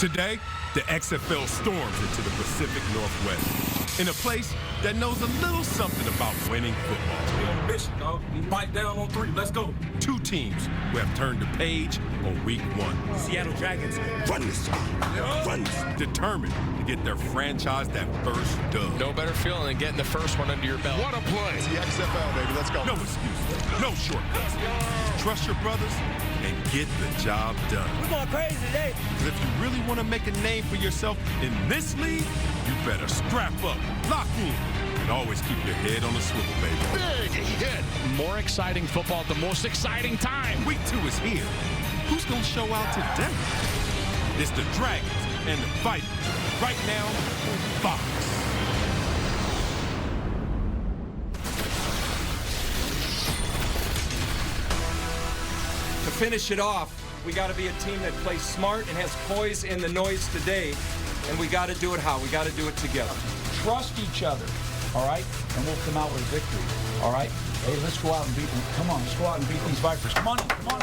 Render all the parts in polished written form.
Today, the XFL storms into the Pacific Northwest in a place that knows a little something about winning football. Mission, dog. Bite down on 3. Let's go. Two teams who have turned the page on week 1. Seattle Dragons. Run this time. Run this. Determined to get their franchise that first dub. No better feeling than getting the first one under your belt. What a play. It's the XFL, baby. Let's go. No excuses. No shortcuts. Trust your brothers and get the job done. We're going crazy today. Because if you really want to make a name for yourself in this league, you better scrap up, lock in, and always keep your head on the swivel, baby. Big hit. More exciting football at the most exciting time. Week 2 is here. Who's going to show out today? It's the Dragons and the Vipers right now on Fox. To finish it off, we got to be a team that plays smart and has poise in the noise today. And we got to do it how? We got to do it together. Trust each other, all right? And we'll come out with a victory, all right? Hey, let's go out and beat them. Come on, let's go out and beat these Vipers. Come on, come on.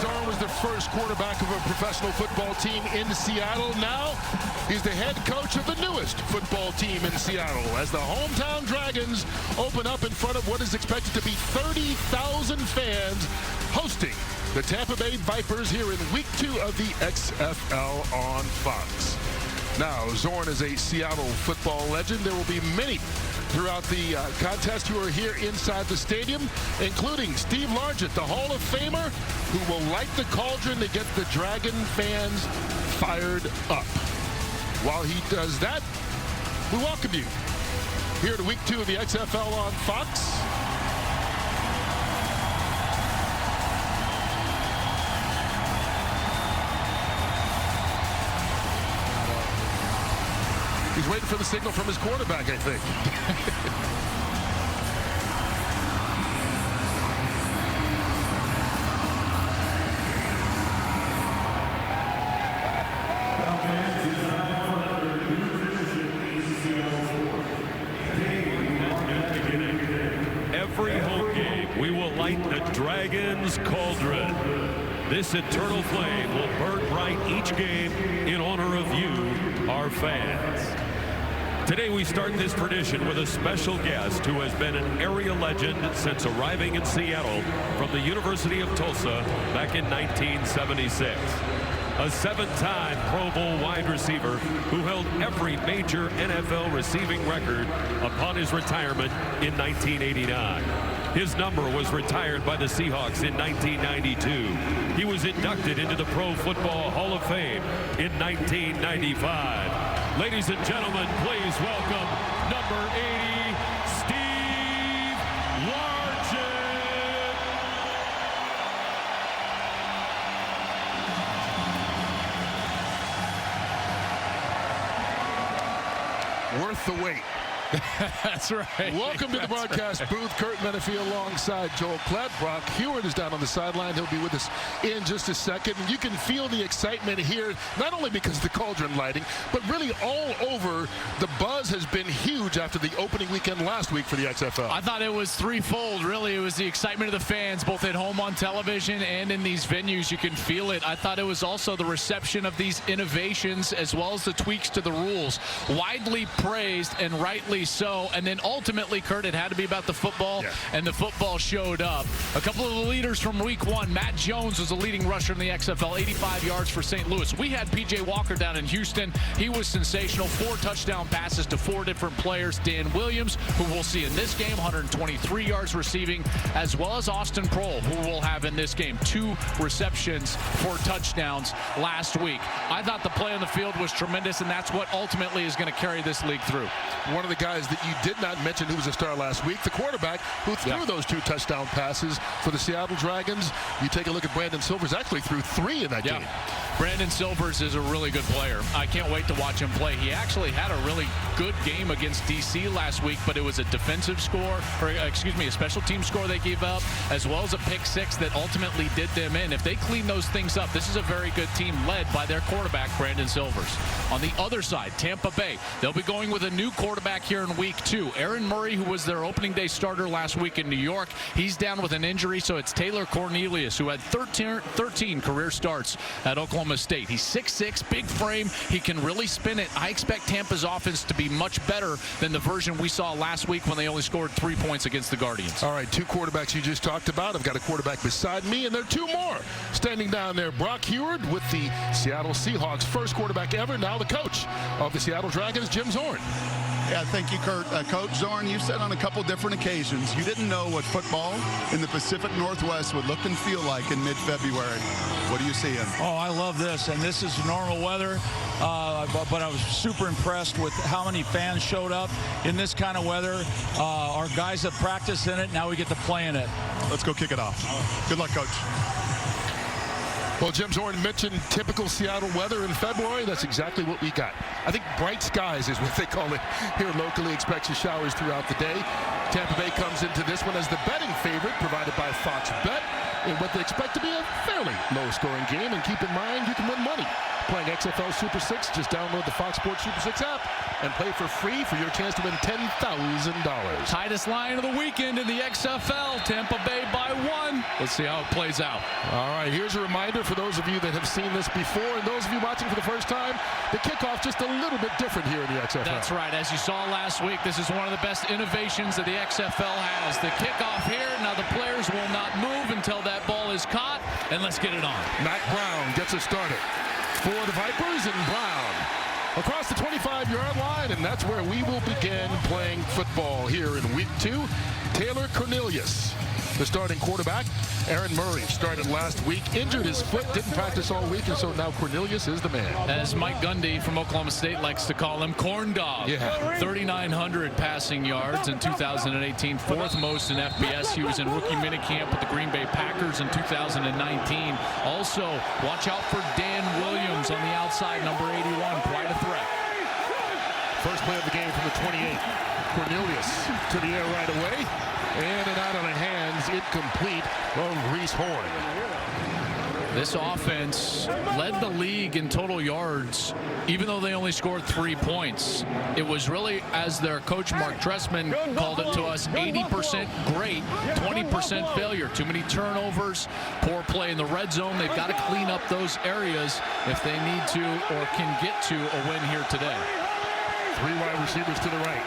Zorn was the first quarterback of a professional football team in Seattle. Now he's the head coach of the newest football team in Seattle as the hometown Dragons open up in front of what is expected to be 30,000 fans hosting the Tampa Bay Vipers here in week 2 of the XFL on Fox. Now, Zorn is a Seattle football legend. There will be many throughout the contest who are here inside the stadium, including Steve Largent, the Hall of Famer, who will light the cauldron to get the Dragon fans fired up. While he does that, we welcome you here to week 2 of the XFL on Fox. He's waiting for the signal from his quarterback, I think. Every home game, we will light the Dragons' cauldron. This eternal flame will burn bright each game in honor of you, our fans. Today we start this tradition with a special guest who has been an area legend since arriving in Seattle from the University of Tulsa back in 1976. A 7-time Pro Bowl wide receiver who held every major NFL receiving record upon his retirement in 1989. His number was retired by the Seahawks in 1992. He was inducted into the Pro Football Hall of Fame in 1995. Ladies and gentlemen, please welcome number 80, Steve Largent. Worth the wait. That's right. Welcome to the broadcast booth. Kurt Menefee alongside Joel Klatt. Brock Hewitt is down on the sideline. He'll be with us in just a second. And you can feel the excitement here, not only because of the cauldron lighting, but really all over. The buzz has been huge after the opening weekend last week for the XFL. I thought it was threefold, really. It was the excitement of the fans, both at home on television and in these venues. You can feel it. I thought it was also the reception of these innovations as well as the tweaks to the rules. Widely praised and rightly so. And then ultimately, Kurt, it had to be about the football, and the football showed up. A couple of the leaders from week 1. Matt Jones was the leading rusher in the XFL, 85 yards for St. Louis. We had P.J. Walker down in Houston. He was sensational. 4 touchdown passes to 4 different players. Dan Williams, who we'll see in this game, 123 yards receiving, as well as Austin Prohl, who we'll have in this game. 2 receptions for touchdowns last week. I thought the play on the field was tremendous, and that's what ultimately is going to carry this league through. One of the guys that you did not mention who was a star last week, the quarterback who threw those 2 touchdown passes for the Seattle Dragons. You take a look at Brandon Silvers, actually threw 3 in that game. Brandon Silvers is a really good player. I can't wait to watch him play. He actually had a really good game against DC last week, but it was a defensive score, or excuse me, a special team score they gave up, as well as a pick 6 that ultimately did them in. If they clean those things up, this is a very good team led by their quarterback, Brandon Silvers. On the other side, Tampa Bay, they'll be going with a new quarterback here in week 2. Aaron Murray, who was their opening day starter last week in New York, he's down with an injury, so it's Taylor Cornelius, who had 13 career starts at Oklahoma Oklahoma State. He's 6'6", big frame. He can really spin it. I expect Tampa's offense to be much better than the version we saw last week when they only scored 3 points against the Guardians. All right, 2 quarterbacks you just talked about. I've got a quarterback beside me, and there are 2 more standing down there. Brock Heward with the Seattle Seahawks, first quarterback ever, now the coach of the Seattle Dragons, Jim Zorn. Yeah, thank you, Kurt. Coach Zorn, you said on a couple different occasions you didn't know what football in the Pacific Northwest would look and feel like in mid-February. What are you seeing? Oh, I love this, and this is normal weather, but I was super impressed with how many fans showed up in this kind of weather. Our guys have practiced in it. Now we get to play in it. Let's go kick it off. Good luck, Coach. Well, Jim Zorn mentioned typical Seattle weather in February. That's exactly what we got. I think bright skies is what they call it here locally. Expect some showers throughout the day. Tampa Bay comes into this one as the betting favorite provided by Fox Bet in what they expect to be a fairly low-scoring game. And keep in mind, you can win money playing XFL Super 6. Just download the Fox Sports Super 6 app and play for free for your chance to win $10,000. Tightest line of the weekend in the XFL. Tampa Bay by 1. Let's see how it plays out. All right, here's a reminder for those of you that have seen this before and those of you watching for the first time, the kickoff just a little bit different here in the XFL. That's right. As you saw last week, this is one of the best innovations that the XFL has. The kickoff here. Now the players will not move until that ball is caught, and let's get it on. Matt Brown gets us started for the Vipers, and Brown across the 25-yard line, and that's where we will begin playing football here in week 2. Taylor Cornelius, the starting quarterback. Aaron Murray started last week, injured his foot, didn't practice all week, and so now Cornelius is the man. As Mike Gundy from Oklahoma State likes to call him, Corn Dog. Yeah. 3,900 passing yards in 2018, 4th most in FBS. He was in rookie minicamp with the Green Bay Packers in 2019. Also, watch out for Dan Williams on the outside, number 81, quite a threat. First play of the game from the 28. Cornelius to the air right away. In and out of the hands, incomplete of Reese Horn. This offense led the league in total yards, even though they only scored 3 points. It was really, as their coach Mark Dressman called it to us, 80% great, 20% failure. Too many turnovers, poor play in the red zone. They've got to clean up those areas if they need to or can get to a win here today. 3 wide receivers to the right.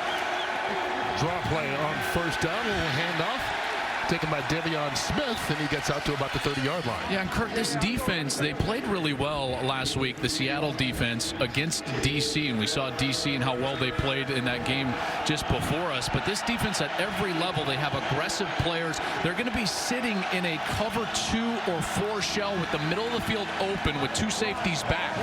Draw play on first down, a little handoff taken by Devion Smith, and he gets out to about the 30-yard line. Yeah, and Kurt, this defense, they played really well last week, the Seattle defense, against D.C., and we saw D.C. and how well they played in that game just before us. But this defense at every level, they have aggressive players. They're going to be sitting in a cover 2 or 4 shell with the middle of the field open with 2 safeties back.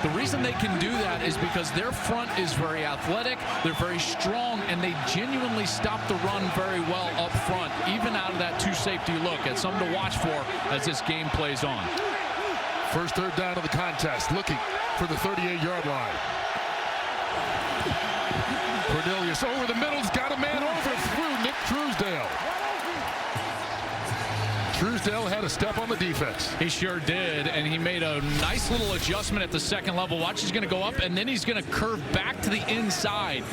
The reason they can do that is because their front is very athletic, they're very strong, and they genuinely stop the run very well up front, even out of that 2 safety look. It's something to watch for as this game plays on. First third down of the contest, looking for the 38-yard line. Cornelius over the middle's got a man over through Nick Truesdale. Truesdale had a step on the defense. He sure did, and he made a nice little adjustment at the second level. Watch, he's going to go up, and then he's going to curve back to the inside.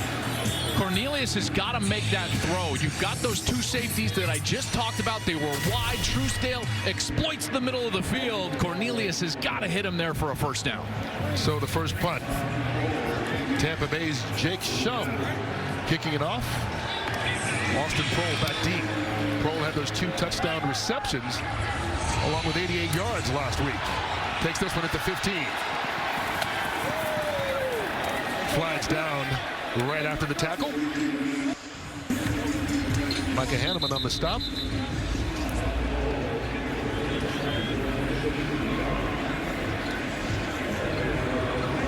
Cornelius has got to make that throw. You've got those 2 safeties that I just talked about. They were wide. Truesdale exploits the middle of the field. Cornelius has got to hit him there for a first down. So the first punt. Tampa Bay's Jake Shum kicking it off. Austin Prohl back deep. Prohl had those 2 touchdown receptions along with 88 yards last week. Takes this one at the 15. Flags down right after the tackle. Micah Hanneman on the stop.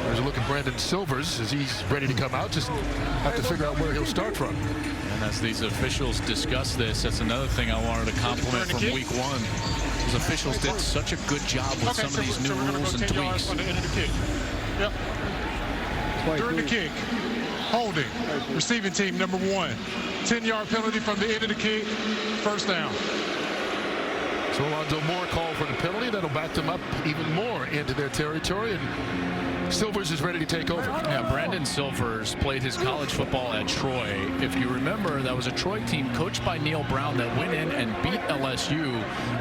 There's a look at Brandon Silvers as he's ready to come out. Just have to figure out where he'll start from. And as these officials discuss this, that's another thing I wanted to compliment from week 1. These officials did such a good job with some of these new rules and tweaks. Yep. During the kick, holding, receiving team number 1. 10-yard penalty from the end of the kick, first down. So Alonzo Moore called for the penalty. That'll back them up even more into their territory. And Silvers is ready to take over. Yeah, Brandon Silvers played his college football at Troy. If you remember, that was a Troy team coached by Neil Brown that went in and beat LSU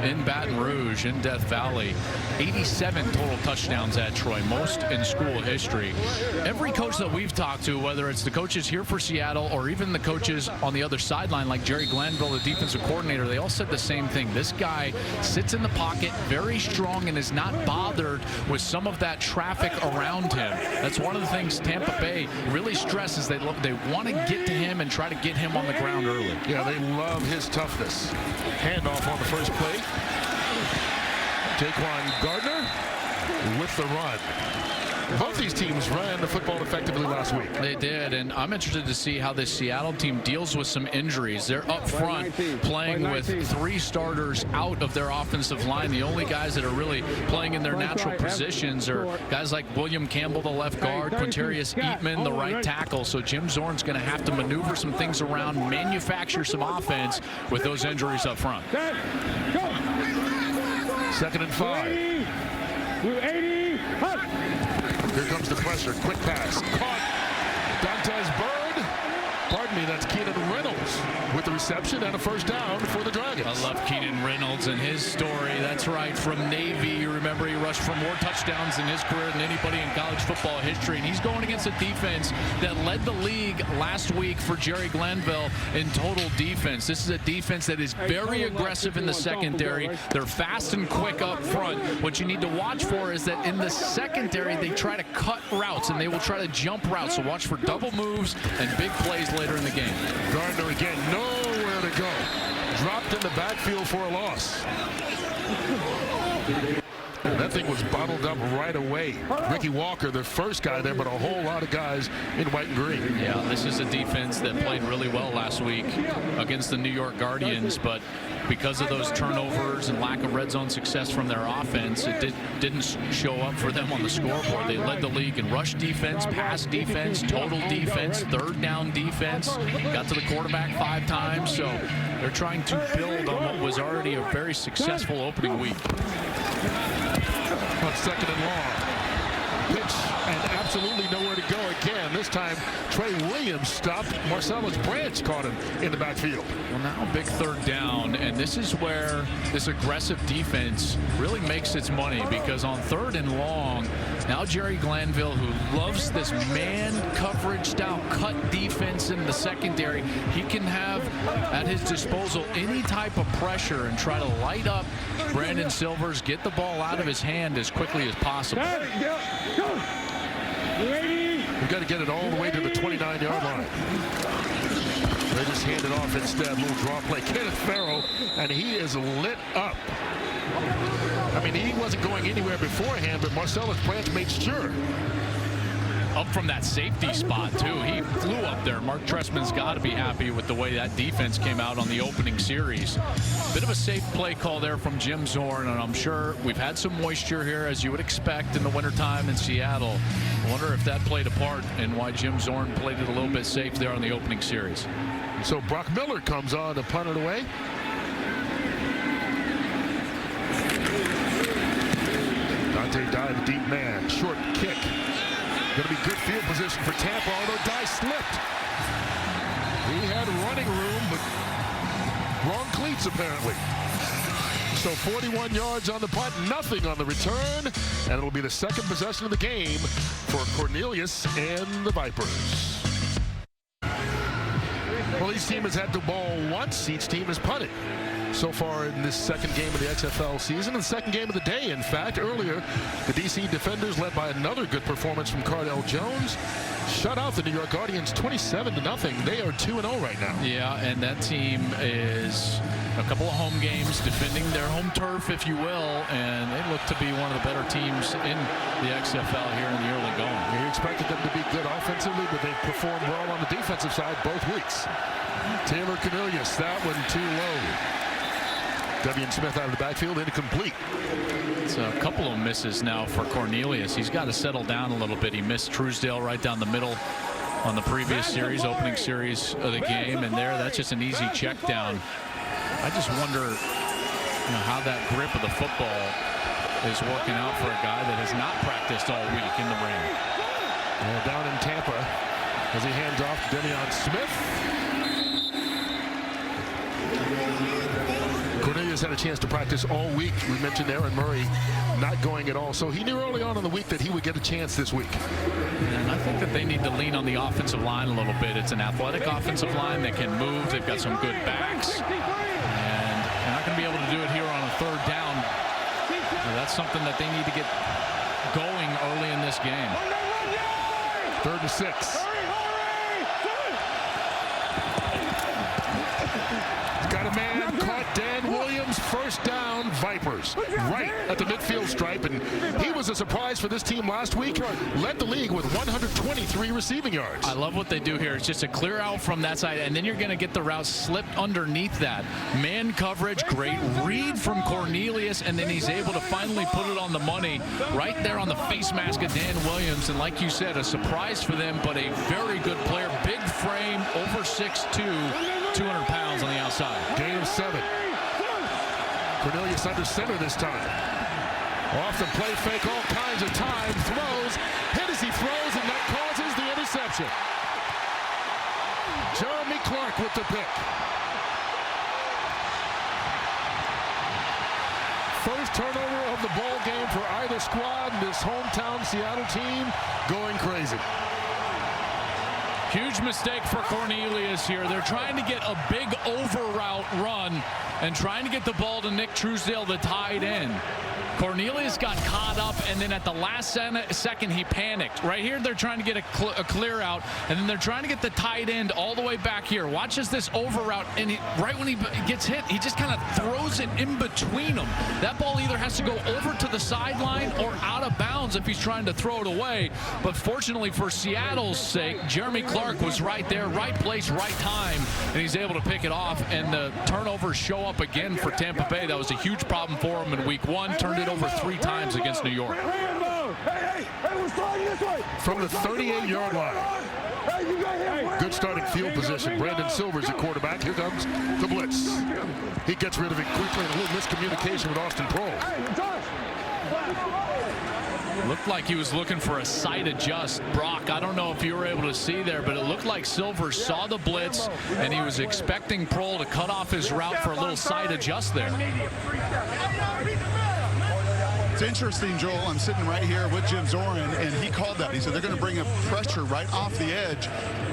in Baton Rouge in Death Valley. 87 total touchdowns at Troy, most in school history. Every coach that we've talked to, whether it's the coaches here for Seattle or even the coaches on the other sideline like Jerry Glanville, the defensive coordinator, they all said the same thing. This guy sits in the pocket very strong and is not bothered with some of that traffic around him. That's one of the things Tampa Bay really stresses. They want to get to him and try to get him on the ground early. Yeah, they love his toughness. Handoff on the first play. Jaquan Gardner with the run. Both these teams ran the football effectively last week. They did, and I'm interested to see how this Seattle team deals with some injuries. They're up front playing with 3 starters out of their offensive line. The only guys that are really playing in their natural positions are guys like William Campbell, the left guard, Quintarius Eatman, the right tackle. So Jim Zorn's going to have to maneuver some things around, manufacture some offense with those injuries up front. 2nd and 5. Here comes the pressure. Quick pass. Caught. Dantes Bird. Pardon me, that's Keenan Reynolds with the reception and a first down for the Dragons. I love Keenan Reynolds and his story. That's right, from Navy. You remember he rushed for more touchdowns in his career than anybody in college football history. And he's going against a defense that led the league last week for Jerry Glanville in total defense. This is a defense that is very aggressive in the secondary. They're fast and quick up front. What you need to watch for is that in the secondary, they try to cut routes and they will try to jump routes. So watch for double moves and big plays later in the game. Gardner again, nowhere to go. Dropped in the backfield for a loss. That thing was bottled up right away. Ricky Walker, the first guy there, but a whole lot of guys in white and green. Yeah, this is a defense that played really well last week against the New York Guardians, but because of those turnovers and lack of red zone success from their offense, it didn't show up for them on the scoreboard. They led the league in rush defense, pass defense, total defense, third down defense, got to the quarterback 5 times, so they're trying to build on what was already a very successful opening week. On 2nd and long. Pitch and absolutely nowhere to go again. This time, Trey Williams stopped. Marcellus Branch caught him in the backfield. Well, now big 3rd down, and this is where this aggressive defense really makes its money, because on 3rd and long, now Jerry Glanville, who loves this man coverage style cut defense in the secondary, he can have at his disposal any type of pressure and try to light up Brandon Silvers, get the ball out of his hand as quickly as possible. We've got to get it all the way to the 29-yard line. They just hand it off instead. Little draw play. Kenneth Farrow, and he is lit up. I mean, he wasn't going anywhere beforehand, but Marcellus Branch made sure. Up from that safety spot, too. He flew up there. Mark Trestman's got to be happy with the way that defense came out on the opening series. Bit of a safe play call there from Jim Zorn, and I'm sure we've had some moisture here, as you would expect in the wintertime in Seattle. I wonder if that played a part in why Jim Zorn played it a little bit safe there on the opening series. So Brock Miller comes on to punt it away. Dante dive, deep man, short kick. Going to be good field position for Tampa, although Dye slipped. He had running room, but wrong cleats apparently. So 41 yards on the punt, nothing on the return, and it'll be the 2nd possession of the game for Cornelius and the Vipers. Well, each team has had the ball once. Each team has punted so far in this 2nd game of the XFL season, and 2nd game of the day. In fact, earlier, the DC Defenders, led by another good performance from Cardell Jones, shut out the New York Guardians 27-0. They are 2-0 right now. Yeah, and that team is a couple of home games, defending their home turf, if you will, and they look to be one of the better teams in the XFL here in the early going. You expected them to be good offensively, but they performed well on the defensive side both weeks. Taylor Cornelius, that one too low. Devian Smith out of the backfield, incomplete. It's a couple of misses now for Cornelius. He's got to settle down a little bit. He missed Truesdale right down the middle on the previous series, opening series of the game, and that's just an easy check down. I just wonder how that grip of the football is working out for a guy that has not practiced all week in the rain. Down in Tampa as he hands off Deion Smith. Cornelius had a chance to practice all week. We mentioned Aaron Murray not going at all. So he knew early on in the week that he would get a chance this week. And I think that they need to lean on the offensive line a little bit. It's an athletic offensive line that can move. They've got some good backs. And they're not going to be able to do it here on a third down. So that's something that they need to get going early in this game. 3rd and 6. Got a man caught. Dan Williams, first down, Vipers, right at the midfield stripe, and he was a surprise for this team last week. Led the league with 123 receiving yards. I love what they do here. It's just a clear out from that side, and then you're going to get the route slipped underneath that. Man coverage, great read from Cornelius, and then he's able to finally put it on the money right there on the face mask of Dan Williams. And like you said, a surprise for them, but a very good player. Big frame, over 6'2", 200 pounds on the outside. Game 7. Cornelius under center this time. Off the play fake, all kinds of time. Throws, hit as he throws, and that causes the interception. Jeremy Clark with the pick. First turnover of the ball game for either squad. This hometown Seattle team going crazy. Huge mistake for Cornelius here. They're trying to get a big over route run and trying to get the ball to Nick Truesdale, the tight end. Cornelius got caught up, and then at the last second he panicked. Right here they're trying to get a clear out, and then they're trying to get the tight end all the way back here. Watch as this over route, and right when he gets hit, he just kind of throws it in between them. That ball either has to go over to the sideline or out of bounds if he's trying to throw it away. But fortunately for Seattle's sake, Jeremy Clark was right there, right place, right time, and he's able to pick it off, and the turnovers show up again for Tampa Bay. That was a huge problem for him in week 1. Turned it over 3 times against New York. From the 38-yard line. Good starting field position. Brandon Silver's the quarterback. Here comes the blitz. He gets rid of it quickly, and a little miscommunication with Austin Prohl. Looked like he was looking for a side adjust. Brock, I don't know if you were able to see there, but it looked like Silver saw the blitz, and he was expecting Prohl to cut off his route for a little side adjust there. It's interesting, Joel. I'm sitting right here with Jim Zoran, and he called that. He said they're going to bring a pressure right off the edge.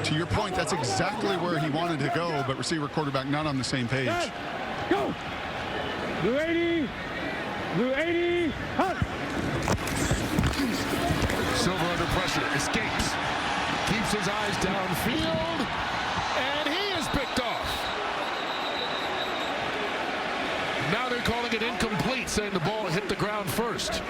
To your point, that's exactly where he wanted to go, but receiver, quarterback not on the same page. Go! Blue 80! Blue 80! Hunt! Silver under pressure, escapes, keeps his eyes downfield, and he is picked off. Now they're calling it incomplete, saying the ball hit the ground first.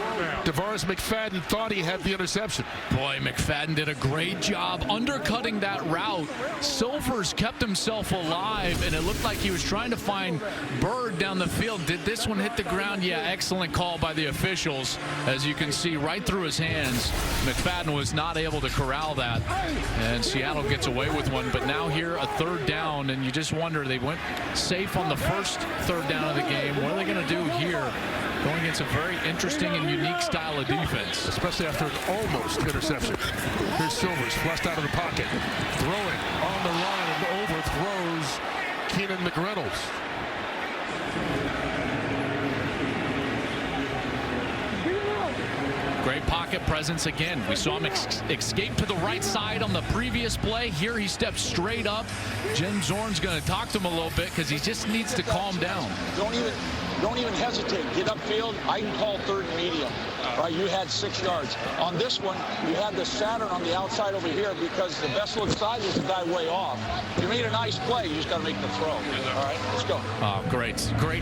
DeVaris McFadden thought he had the interception. Boy, McFadden did a great job undercutting that route. Silvers kept himself alive, and it looked like he was trying to find Bird down the field. Did this one hit the ground? Yeah, excellent call by the officials. As you can see, right through his hands. McFadden was not able to corral that, and Seattle gets away with one. But now here, a 3rd down, and you just wonder, they went safe on the first 3rd down of the game. What are they going to do here? Going against a very interesting and unique style of defense. Especially after an almost interception. Here's Silvers, flushed out of the pocket. Throwing on the run and overthrows Keenan McReynolds. Great pocket presence again. We saw him escape to the right side on the previous play. Here he steps straight up. Jim Zorn's going to talk to him a little bit because he just needs to calm down. Don't even hesitate. Get upfield. I can call 3rd and medium. Right, you had 6 yards. On this one, you had the Saturn on the outside over here because the best look side is the guy way off. You made a nice play. You just got to make the throw. All right, let's go. Oh, great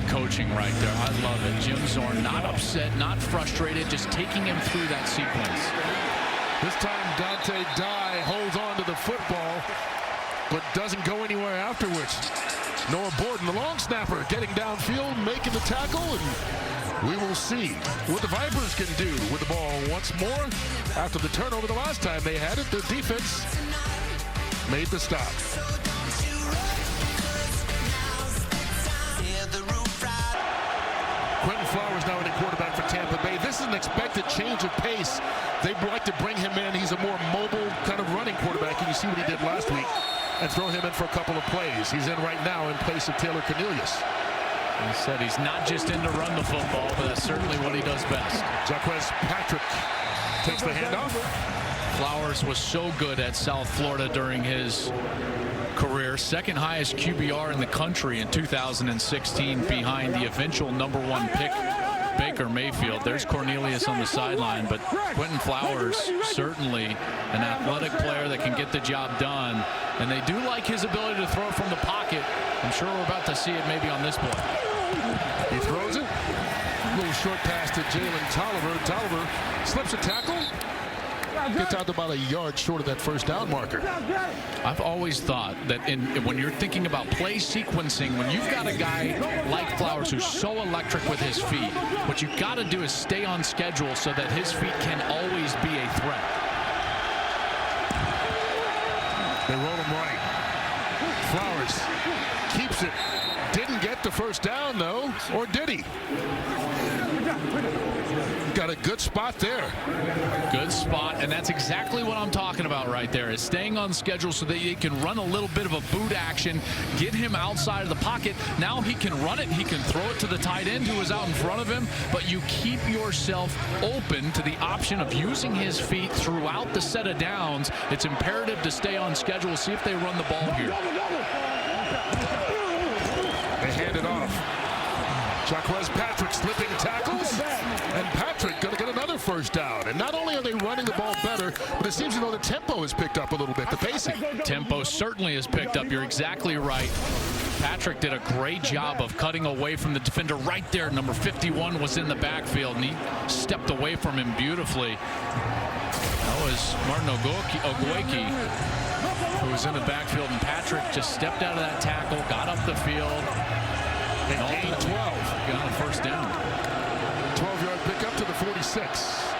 coaching right there. I love it. Jim Zorn not upset, not frustrated, just taking him through that sequence. This time Dante Dye holds on to the football, but doesn't go anywhere afterwards. Noah Borden, the long snapper, getting downfield, making the tackle, and we will see what the Vipers can do with the ball once more. After the turnover the last time they had it, the defense made the stop. Quentin Flowers now in quarterback for Tampa Bay. this is an expected change of pace. They'd like to bring him in. He's a more mobile kind of running quarterback, and you see what he did last week, and throw him in for a couple of plays. He's in right now in place of Taylor Cornelius. He said he's not just in to run the football, but that's certainly what he does best. Jaquez Patrick takes the handoff. Flowers was so good at South Florida during his career. Second highest QBR in the country in 2016 behind the eventual #1 pick, Baker Mayfield. There's Cornelius on the sideline, but Quentin Flowers certainly an athletic player that can get the job done, and they do like his ability to throw from the pocket. I'm sure we're about to see it maybe on this play. He throws it. A little short pass to Jalen Tolliver. Tolliver slips a tackle. Gets out about a yard short of that first down marker. I've always thought that when you're thinking about play sequencing, when you've got a guy like Flowers who's so electric with his feet, what you've got to do is stay on schedule so that his feet can always be a threat. They roll him right. Flowers keeps it. Didn't get the first down, though, or did he? Got a good spot there. Good spot, and that's exactly what I'm talking about right there, is staying on schedule so that you can run a little bit of a boot action, get him outside of the pocket. Now he can run it, he can throw it to the tight end who is out in front of him, but you keep yourself open to the option of using his feet throughout the set of downs. It's imperative to stay on schedule, see if they run the ball here. They hand it off. Jaquez Patrick slipping tackles, and Patrick going to get another first down. And not only are they running the ball better, but it seems as though the tempo has picked up a little bit, the pacing. Tempo certainly has picked up. You're exactly right. Patrick did a great job of cutting away from the defender right there. Number 51 was in the backfield, and he stepped away from him beautifully. That was Martin Ogweki, who was in the backfield, and Patrick just stepped out of that tackle, got up the field, and gained 12. Got a first down. 12-yard pickup to the 46.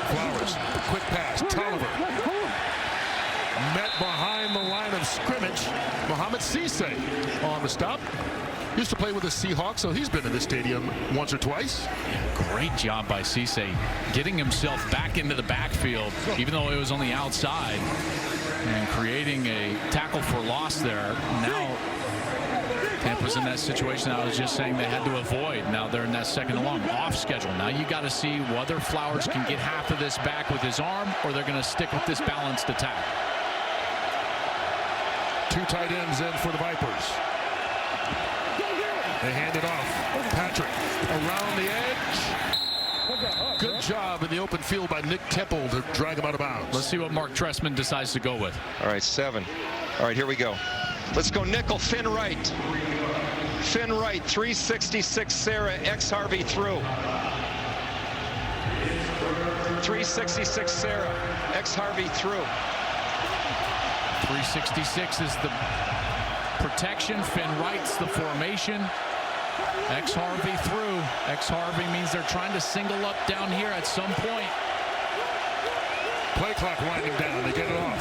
Flowers, quick pass, Tolliver. Met behind the line of scrimmage. Mohamed Cisse on the stop. Used to play with the Seahawks, so he's been in the stadium once or twice. Great job by Cisse, getting himself back into the backfield, even though it was on the outside, and creating a tackle for loss there. Now Tampa's in that situation I was just saying they had to avoid. Now they're in that second and long off schedule. Now you got to see whether Flowers can get half of this back with his arm, or they're going to stick with this balanced attack. Two tight ends in for the Vipers. They hand it off. Patrick around the edge. Good job in the open field by Nick Temple to drag him out of bounds. Let's see what Mark Trestman decides to go with. All right, 7. All right, here we go. Let's go nickel, Finn right. Finn right, 366 Sarah, X Harvey through. 366 Sarah, X Harvey through. 366 is the protection. Finn right's the formation. X Harvey through. X Harvey means they're trying to single up down here at some point. Play clock winding down. They get it off.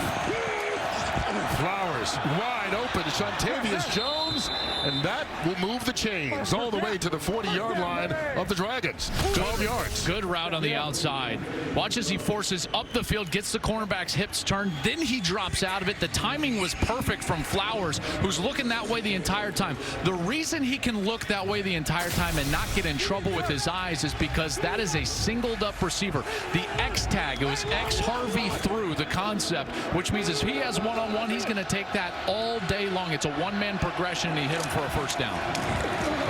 Flowers wide open. Shontavious Jones, and that will move the chains all the way to the 40-yard line of the Dragons. 12 yards. Good route on the outside. Watch as he forces up the field, gets the cornerback's hips turned, then he drops out of it. The timing was perfect from Flowers, who's looking that way the entire time. The reason he can look that way the entire time and not get in trouble with his eyes is because that is a singled up receiver. The X tag, it was X Harvey through the concept, which means if he has one-on-one, he's going to take that all day long. It's a one-man progression, and he hit him for a first down.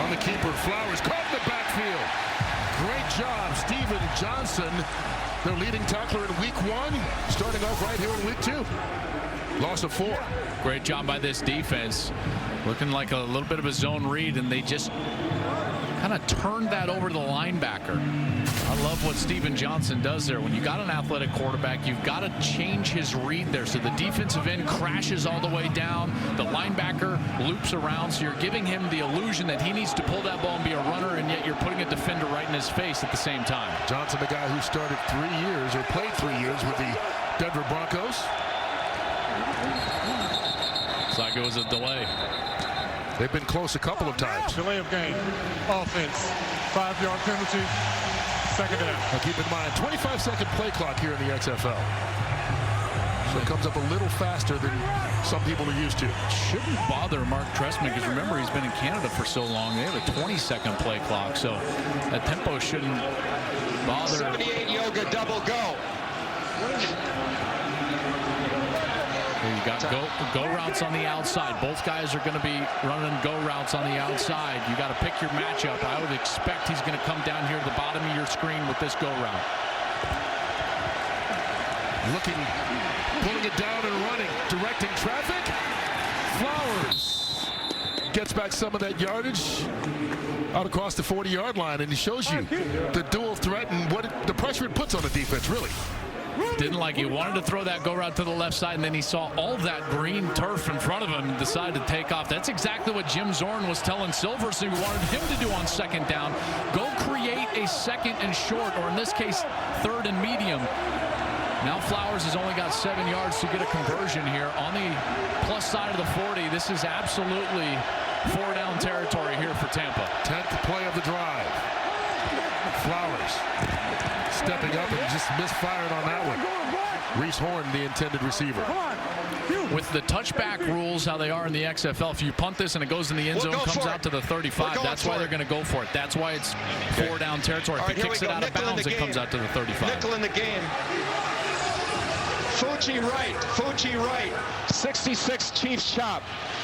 On the keeper, Flowers caught in the backfield. Great job, Steven Johnson, their leading tackler in week 1, starting off right here in week 2. Loss of 4. Great job by this defense. Looking like a little bit of a zone read, and they just kind of turned that over to the linebacker. I love what Steven Johnson does there. When you got an athletic quarterback, you've got to change his read there. So the defensive end crashes all the way down. The linebacker loops around. So you're giving him the illusion that he needs to pull that ball and be a runner, and yet you're putting a defender right in his face at the same time. Johnson, the guy who started 3 years or played 3 years with the Denver Broncos. Looks like it was a delay. They've been close a couple of times. Delay of game. Offense. 5-yard penalty, second down. Now keep in mind, 25-second play clock here in the XFL. So it comes up a little faster than some people are used to. Shouldn't bother Mark Trestman, because remember, he's been in Canada for so long. They have a 20-second play clock, so that tempo shouldn't bother. 78 Yoga double go. You got go routes on the outside. Both guys are going to be running go routes on the outside. You got to pick your matchup. I would expect he's going to come down here to the bottom of your screen with this go route. Looking, pulling it down and running, directing traffic. Flowers gets back some of that yardage out across the 40-yard line, and he shows you the dual threat and the pressure it puts on the defense, really. Didn't like he wanted to throw that go route to the left side, and then he saw all that green turf in front of him and decided to take off. That's exactly what Jim Zorn was telling Silvers he wanted him to do on second down. Go create a second and short, or in this case, third and medium. Now Flowers has only got 7 yards to get a conversion here. On the plus side of the 40, this is absolutely 4-down territory here for Tampa. 10th play of the drive. Flowers stepping up and just misfired on that one. Reese Horn, the intended receiver. With the touchback rules, how they are in the XFL, if you punt this and it goes in the end zone, comes out to the 35, that's why they're going to go for it. That's why it's 4-down territory. If he kicks it out of bounds, it comes out to the 35. Nickel in the game. Fucci right. 66 Chiefs chop.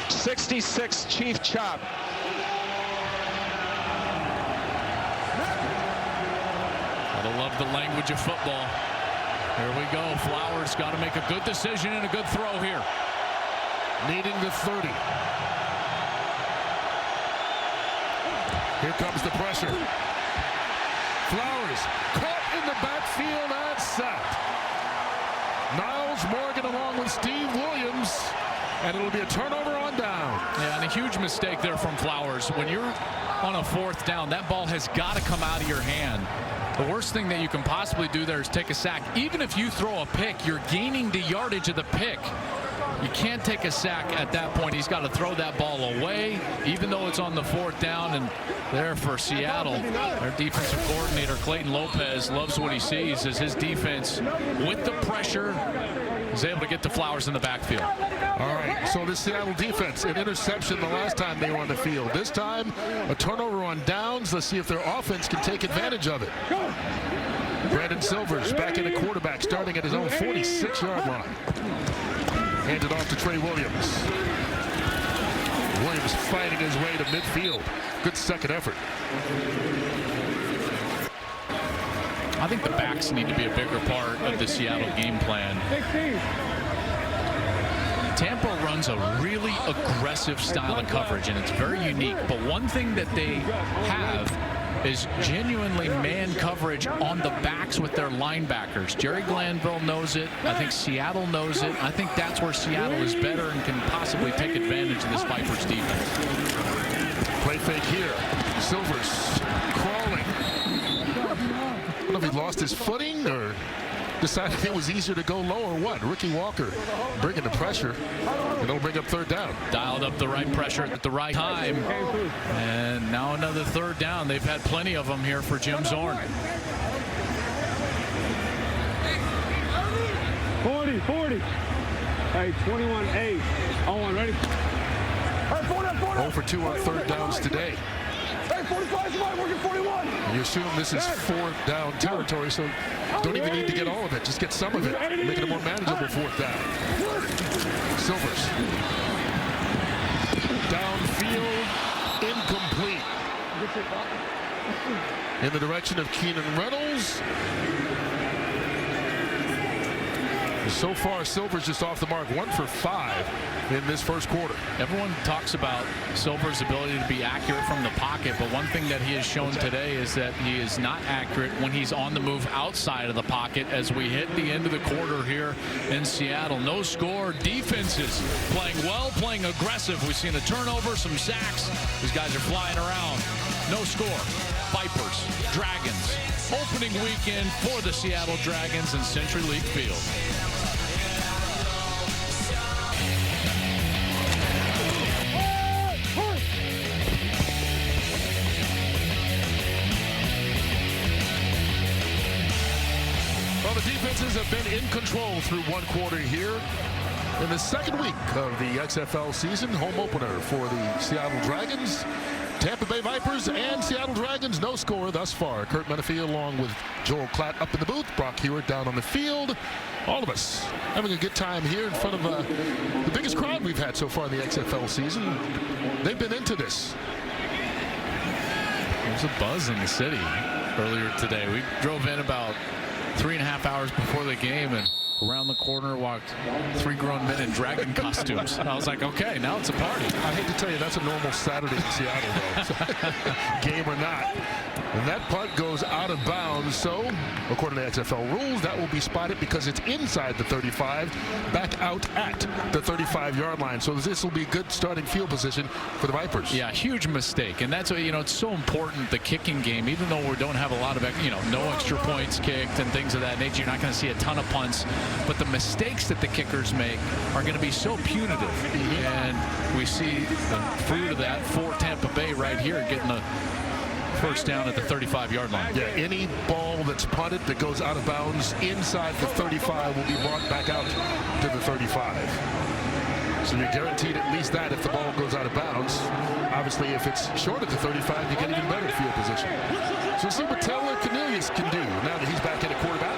66 Chief chop. Gotta love the language of football. Here we go. Flowers got to make a good decision and a good throw here. Needing the 30. Here comes the pressure. Flowers caught in the backfield and sacked. Niles Morgan along with Steve Williams, and it'll be a turnover on down. Yeah, and a huge mistake there from Flowers. When you're on a 4th down, that ball has got to come out of your hand. The worst thing that you can possibly do there is take a sack. Even if you throw a pick, you're gaining the yardage of the pick. You can't take a sack at that point. He's got to throw that ball away, even though it's on the 4th down. And there for Seattle, their defensive coordinator, Clayton Lopez, loves what he sees as his defense, with the pressure, is able to get the Flowers in the backfield. All right, so the Seattle defense, an interception the last time they were on the field. This time, a turnover on downs. Let's see if their offense can take advantage of it. Brandon Silvers back in the quarterback, starting at his own 46-yard line. Handed off to Trey Williams. Williams fighting his way to midfield. Good second effort. I think the backs need to be a bigger part of the Seattle game plan. Tampa runs a really aggressive style of coverage, and it's very unique. But one thing that they have is genuinely man coverage on the backs with their linebackers. Jerry Glanville knows it. I think Seattle knows it. I think that's where Seattle is better and can possibly take advantage of this Vipers defense. Play fake here. Silvers crawling. I don't know if he lost his footing or decided it was easier to go low or what. Ricky Walker bringing the pressure, and it'll bring up 3rd down. Dialed up the right pressure at the right time, and now another 3rd down. They've had plenty of them here for Jim Zorn. 40. Hey, 21-8. On, ready? 0 for 2 on 3rd downs today. Hey, 45, somebody working 41. You assume this is 4th down territory, so don't even need to get all of it. Just get some of it, make it a more manageable 4th down. Silvers. Downfield, incomplete. In the direction of Keenan Reynolds. So far, Silver's just off the mark, 1 for 5 in this first quarter. Everyone talks about Silver's ability to be accurate from the pocket, but one thing that he has shown today is that he is not accurate when he's on the move outside of the pocket as we hit the end of the quarter here in Seattle. No score. Defenses playing well, playing aggressive. We've seen a turnover, some sacks. These guys are flying around. No score. Vipers, Dragons. Opening weekend for the Seattle Dragons in Century League Field. Well, the defenses have been in control through one quarter here. In the second week of the XFL season, home opener for the Seattle Dragons. Tampa Bay Vipers and Seattle Dragons, no score thus far. Kurt Menefee along with Joel Klatt up in the booth. Brock Hewitt down on the field. All of us having a good time here in front of the biggest crowd we've had so far in the XFL season. They've been into this. There's a buzz in the city earlier today. We drove in about 3.5 hours before the game, and around the corner walked 3 grown men in dragon costumes. I was like, okay, now it's a party. I hate to tell you, that's a normal Saturday in Seattle, though. Game or not. And that punt goes out of bounds. So, according to XFL rules, that will be spotted because it's inside the 35, back out at the 35-yard line. So this will be good starting field position for the Vipers. Yeah, huge mistake. And that's what, it's so important, the kicking game, even though we don't have a lot of, no extra points kicked and things of that nature. You're not going to see a ton of punts. But the mistakes that the kickers make are going to be so punitive. And we see the fruit of that for Tampa Bay right here, getting the first down at the 35-yard line. Yeah, any ball that's punted that goes out of bounds inside the 35 will be brought back out to the 35. So you're guaranteed at least that if the ball goes out of bounds. Obviously, if it's short of the 35, you get even better field position. So we'll see what Taylor Cornelius can do now that he's back in at quarterback.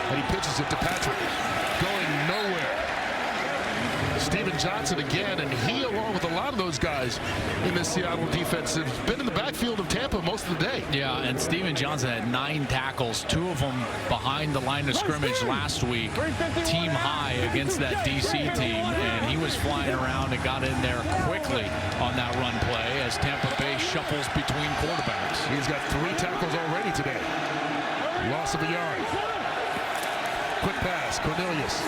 And he pitches it to Patrick. Going nowhere. Steven Johnson again, and he, along with a lot of those guys in the Seattle defense, have been in the backfield of Tampa most of the day. Yeah, and Steven Johnson had 9 tackles, 2 of them behind the line of scrimmage last week, team high against that DC team, and he was flying around and got in there quickly on that run play as Tampa Bay shuffles between quarterbacks. He's got 3 tackles already today. Loss of a yard. Quick pass, Cornelius.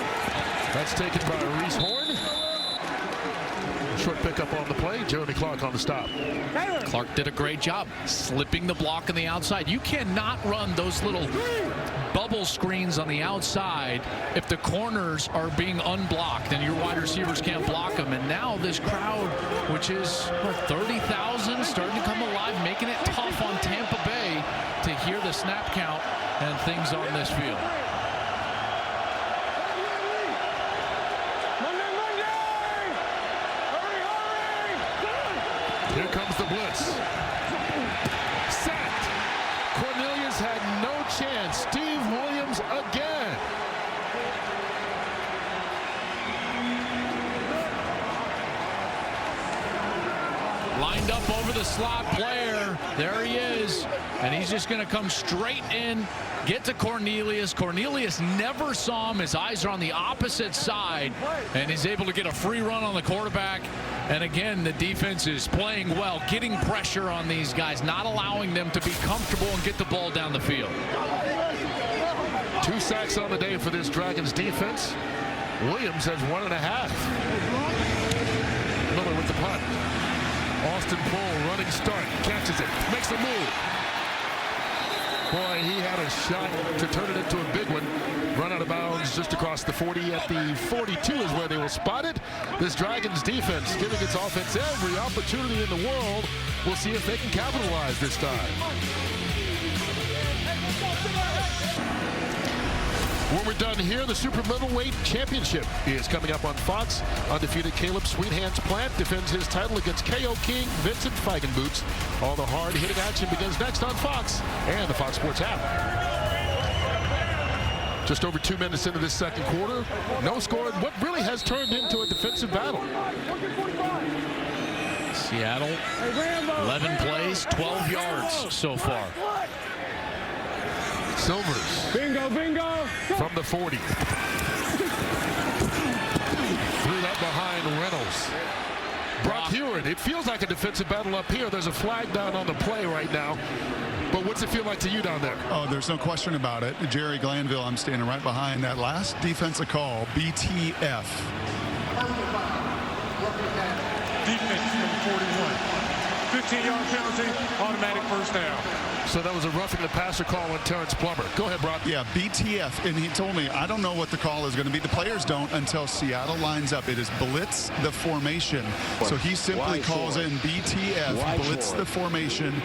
That's taken by Reese Horn. Short pickup on the play. Jeremy Clark on the stop. Clark did a great job slipping the block on the outside. You cannot run those little bubble screens on the outside if the corners are being unblocked and your wide receivers can't block them. And now this crowd, which is 30,000, starting to come alive, making it tough on Tampa Bay to hear the snap count and things on this field. Here comes the blitz. Sacked. Cornelius had no chance. Steve Williams again. Lined up over the slot player. There he is. And he's just going to come straight in, get to Cornelius. Cornelius never saw him. His eyes are on the opposite side. And he's able to get a free run on the quarterback. And again, the defense is playing well, getting pressure on these guys, not allowing them to be comfortable and get the ball down the field. 2 sacks on the day for this Dragons defense. Williams has 1.5. Miller with the punt. Austin Poole running start, catches it, makes the move. Boy, he had a shot to turn it into a big one. Run out of bounds just across the 40 at the 42 is where they will spot it. This Dragons defense giving its offense every opportunity in the world. We'll see if they can capitalize this time. When we're done here, the Super Middleweight Championship is coming up on Fox. Undefeated Caleb Sweethands Plant defends his title against KO King Vincent Feigenboots. All the hard-hitting action begins next on Fox and the Fox Sports app. Just over 2 minutes into this second quarter. No score in what really has turned into a defensive battle. Seattle, 11 plays, 12 yards so far. Silvers. Bingo, bingo. From the 40. Threw that behind Reynolds. Brock Hewitt. It feels like a defensive battle up here. There's a flag down on the play right now. But what's it feel like to you down there? Oh, there's no question about it. Jerry Glanville, I'm standing right behind that last defensive call, BTF. Defense number 41. 15-yard penalty, automatic first down. So that was a roughing the passer call on Terrence Plummer. Go ahead, Brock. Yeah, BTF. And he told me, I don't know what the call is going to be. The players don't until Seattle lines up. It is blitz the formation. So he simply calls in BTF, blitz the formation.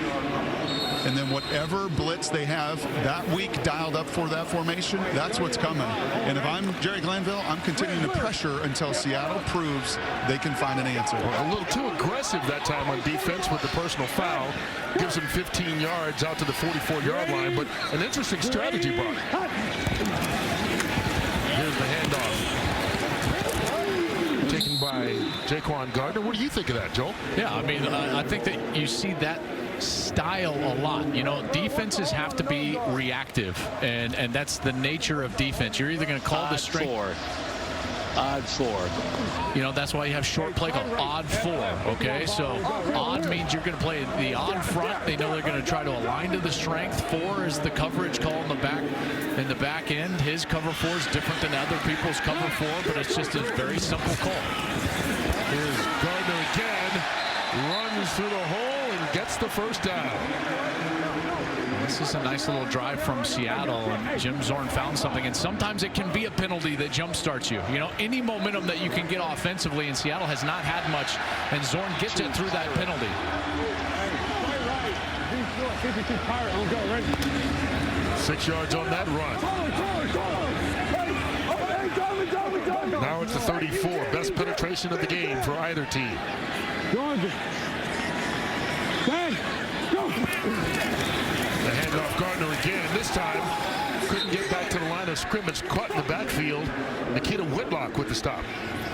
and then whatever blitz they have that week dialed up for that formation, that's what's coming. And if I'm Jerry Glanville, I'm continuing to pressure until Seattle proves they can find an answer. A little too aggressive that time on defense with the personal foul. Gives him 15 yards out to the 44-yard line, but an interesting strategy, Brock. Here's the handoff. Taken by Jaquan Gardner. What do you think of that, Joel? Yeah, I mean, I think that you see that style a lot. You know, defenses have to be reactive, and that's the nature of defense. You're either going to call the strength. Odd four. You know, that's why you have short play called odd four, okay? So odd means you're going to play the odd front. They know they're going to try to align to the strength. Four is the coverage call in the back end. His cover four is different than other people's cover four, but it's just a very simple call. Here's Gardner again. Runs through the hole and gets the first down. This is a nice little drive from Seattle, and Jim Zorn found something, and sometimes it can be a penalty that jumpstarts you. You know, any momentum that you can get offensively, and Seattle has not had much, and Zorn gets it through that penalty. 6 yards on that run. Now it's the 34. Best penetration of the game for either team. The handoff, Gardner again. This time, couldn't get back to the line of scrimmage. Caught in the backfield. Nikita Whitlock with the stop.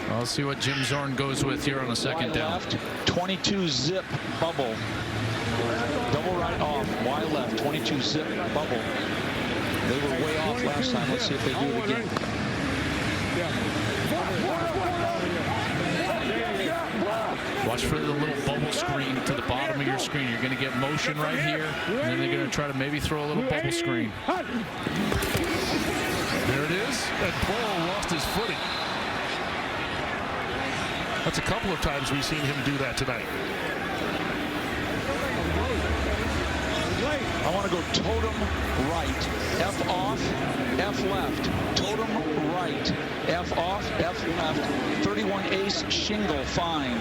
Well, let's see what Jim Zorn goes with here on a second down. Left, 22 zip bubble. Double right off. Y left, 22 zip bubble. They were way off last time. Let's see if they do it again. Watch for the little bubble screen to the bottom of your screen. You're going to get motion right here, and then they're going to try to maybe throw a little bubble screen. There it is, and Paul lost his footing. That's a couple of times we've seen him do that tonight. I want to go totem right, F off, F left, totem right, F off, F left, 31 ace shingle find,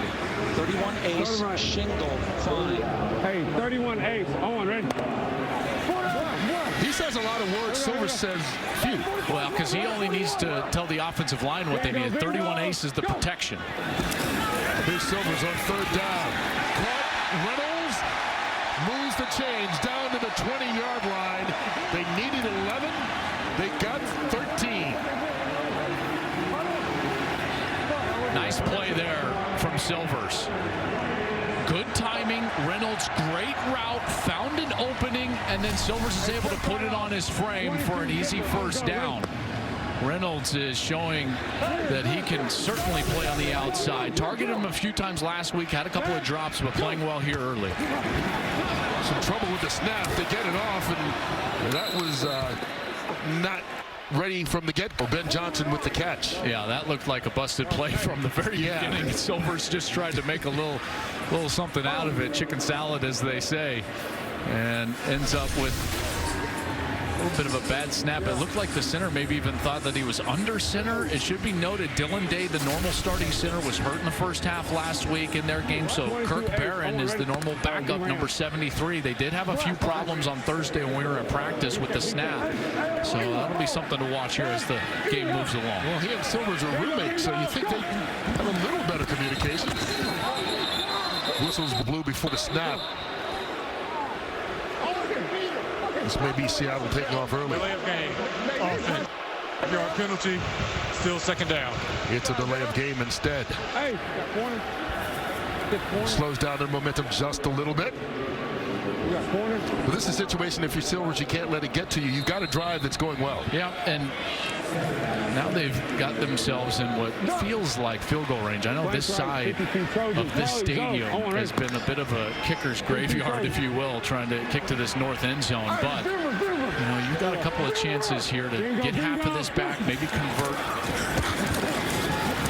31 ace shingle find. Hey, 31 ace, on, ready? He says a lot of words. Silver says few. Well, because he only needs to tell the offensive line what they need. 31 ace is the protection. Here's Silvers on third down. Caught. Reynolds moves the chains down to the 20-yard line. They needed 11. They got 13. Nice play there from Silvers. Good timing. Reynolds, great route, found an opening, and then Silvers is able to put it on his frame for an easy first down. Reynolds is showing that he can certainly play on the outside. Targeted him a few times last week, had a couple of drops, but playing well here early. Some trouble with the snap. They get it off, and that was not ready from the get-go. Ben Johnson with the catch. Yeah, that looked like a busted play from the very beginning. Silvers just tried to make a little something out of it. Chicken salad, as they say, and ends up with a little bit of a bad snap. It looked like the center maybe even thought that he was under center. It should be noted Dylan Day, the normal starting center, was hurt in the first half last week in their game. So Kirk Barron is the normal backup, number 73. They did have a few problems on Thursday when we were at practice with the snap. So that'll be something to watch here as the game moves along. Well, he and Silvers are roommates, so you think they have a little better communication. Whistles blew before the snap. This may be Seattle taking off early. Delay of game. Offense. Yard penalty. Still second down. It's a delay of game instead. Hey, corner. Slows down their momentum just a little bit. But this is a situation, if you're Silvers, you can't let it get to you. You've got a drive that's going well. Yeah, and now they've got themselves in what feels like field goal range. I know this side of this stadium has been a bit of a kicker's graveyard, if you will, trying to kick to this north end zone. But, you know, you've got a couple of chances here to get half of this back, maybe convert.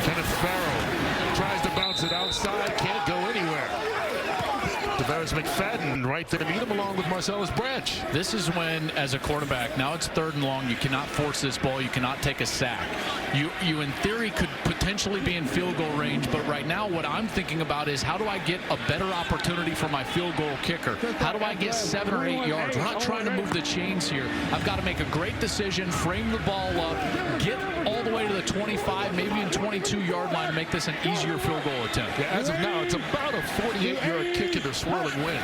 Kenneth Farrell tries to bounce it outside, can't go anywhere. Tavares McFadden right there to meet him along with Marcellus Branch. This is when, as a quarterback, now it's 3rd and long. You cannot force this ball. You cannot take a sack. You in theory, could potentially potentially be in field goal range, but right now what I'm thinking about is how do I get a better opportunity for my field goal kicker? How do I get 7 or 8 yards? We're not trying to move the chains here. I've got to make a great decision, frame the ball up, get all the way to the 25, maybe in 22-yard line, and make this an easier field goal attempt. Yeah, as of now, it's about a 48-yard kick into swirling wind.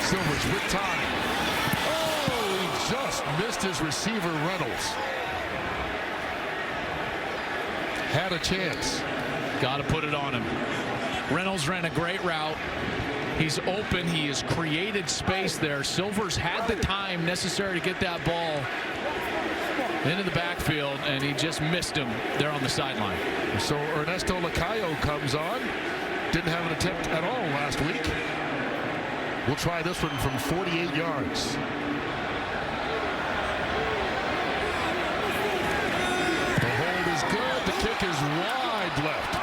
Silvers with time. Oh, he just missed his receiver, Reynolds. Had a chance. Got to put it on him. Reynolds ran a great route. He's open. He has created space there. Silvers had the time necessary to get that ball into the backfield, and he just missed him there on the sideline. So Ernesto Lacayo comes on. Didn't have an attempt at all last week. We'll try this one from 48 yards. The hold is good. The kick is wide left.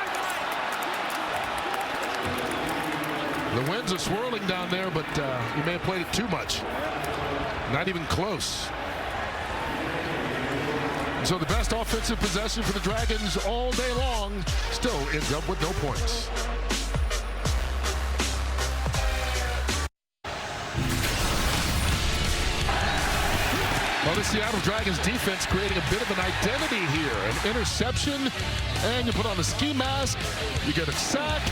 The winds are swirling down there, but he may have played it too much. Not even close. So the best offensive possession for the Dragons all day long still ends up with no points. Well, the Seattle Dragons defense creating a bit of an identity here. An interception, and you put on the ski mask, you get a sack,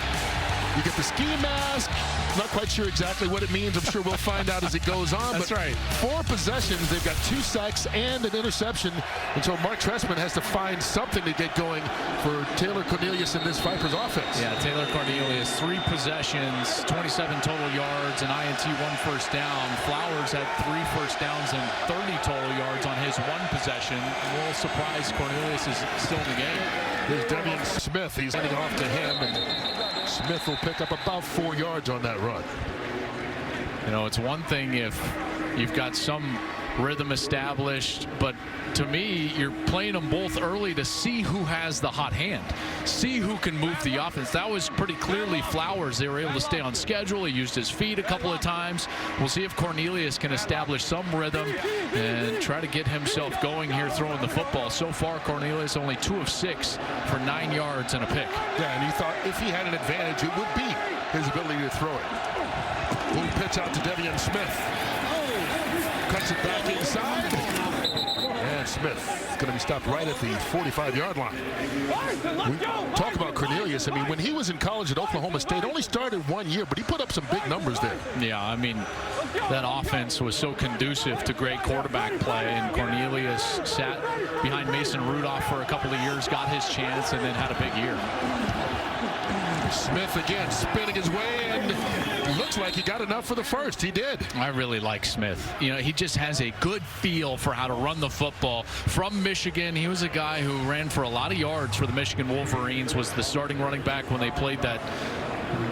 you get the ski mask. Not quite sure exactly what it means. I'm sure we'll find out as it goes on. That's right. 4 possessions, they've got 2 sacks and an interception. And so Mark Trestman has to find something to get going for Taylor Cornelius in this Vipers offense. Yeah, Taylor Cornelius, 3 possessions, 27 total yards, an INT, 1 first down. Flowers had 3 first downs and 30 total yards on his 1 possession. A little surprised Cornelius is still in the game. There's Devian Smith. He's handing off to him, and Smith will pick up about 4 yards on that run. You know, it's one thing if you've got some rhythm established, but to me, you're playing them both early to see who has the hot hand, see who can move the offense. That was pretty clearly Flowers. They were able to stay on schedule. He used his feet a couple of times. We'll see if Cornelius can establish some rhythm and try to get himself going here throwing the football. So far, Cornelius only 2 of 6 for 9 yards and a pick. Yeah, and he thought if he had an advantage, it would be his ability to throw it. Little pitch out to Devian Smith. Cuts it back inside. And Smith going to be stopped right at the 45-yard line. We talk about Cornelius. I mean, when he was in college at Oklahoma State, only started 1 year, but he put up some big numbers there. Yeah, I mean, that offense was so conducive to great quarterback play, and Cornelius sat behind Mason Rudolph for a couple of years, got his chance, and then had a big year. Smith again spinning his way, and looks like he got enough for the first. He did. I really like Smith. You know, he just has a good feel for how to run the football. From Michigan, he was a guy who ran for a lot of yards for the Michigan Wolverines, was the starting running back when they played that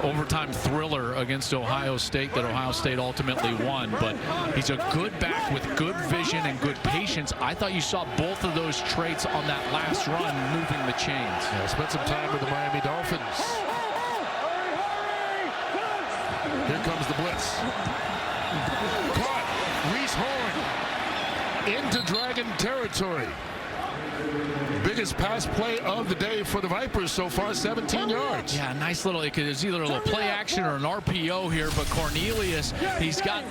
overtime thriller against Ohio State that Ohio State ultimately won. But he's a good back with good vision and good patience. I thought you saw both of those traits on that last run, moving the chains. Yeah, spent some time with the Miami Dolphins. Here comes the blitz. Caught. Reese Horn into Dragon territory. Biggest pass play of the day for the Vipers so far, 17 yards. Yeah, nice little, it's either a little play action or an RPO here, but Cornelius, he's got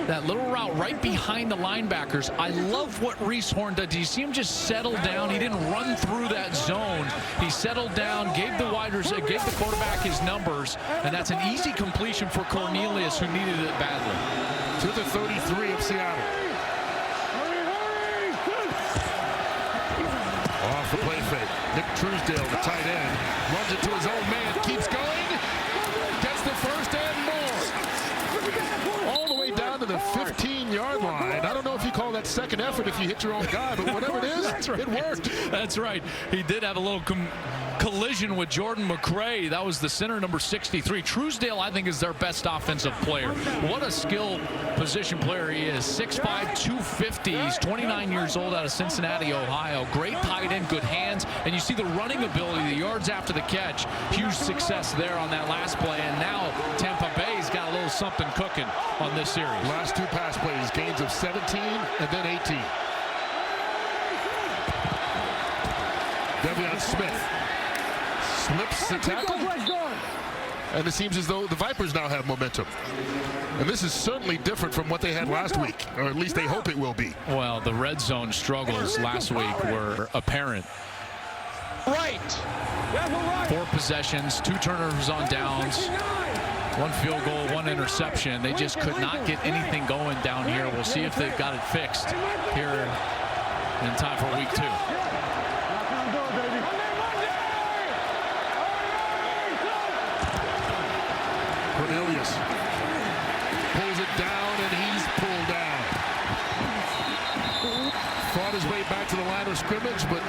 that little route right behind the linebackers. I love what Reese Horn did. Do you see him just settle down? He didn't run through that zone. He settled down, gave the quarterback his numbers, and that's an easy completion for Cornelius, who needed it badly. To the 33 of Seattle. Off the play fake. Nick Truesdale, the tight end, runs it to his own man, keeps going, gets the first and more. All the way down to the 15-yard line. I don't know if you call that second effort if you hit your own guy, but whatever it is, right. It worked. That's right. He did have a little collision with Jordan McRae. That was the center, number 63. Truesdale, I think, is their best offensive player. What a skill position player he is. 6'5", 250. He's 29 years old, out of Cincinnati, Ohio. Great tight end, good hands. And you see the running ability, the yards after the catch. Huge success there on that last play. And now Tampa Bay's got a little something cooking on this series. Last 2 pass plays, gains of 17 and then 18. Travion Smith. Slips the tackle. And it seems as though the Vipers now have momentum. And this is certainly different from what they had last week, or at least they hope it will be. Well, the red zone struggles last week were apparent. Right. 4 possessions, 2 turnovers on downs, 1 field goal, 1 interception. They just could not get anything going down here. We'll see if they've got it fixed here in time for week 2. Cornelius pulls it down, and he's pulled down. Fought his way back to the line of scrimmage, but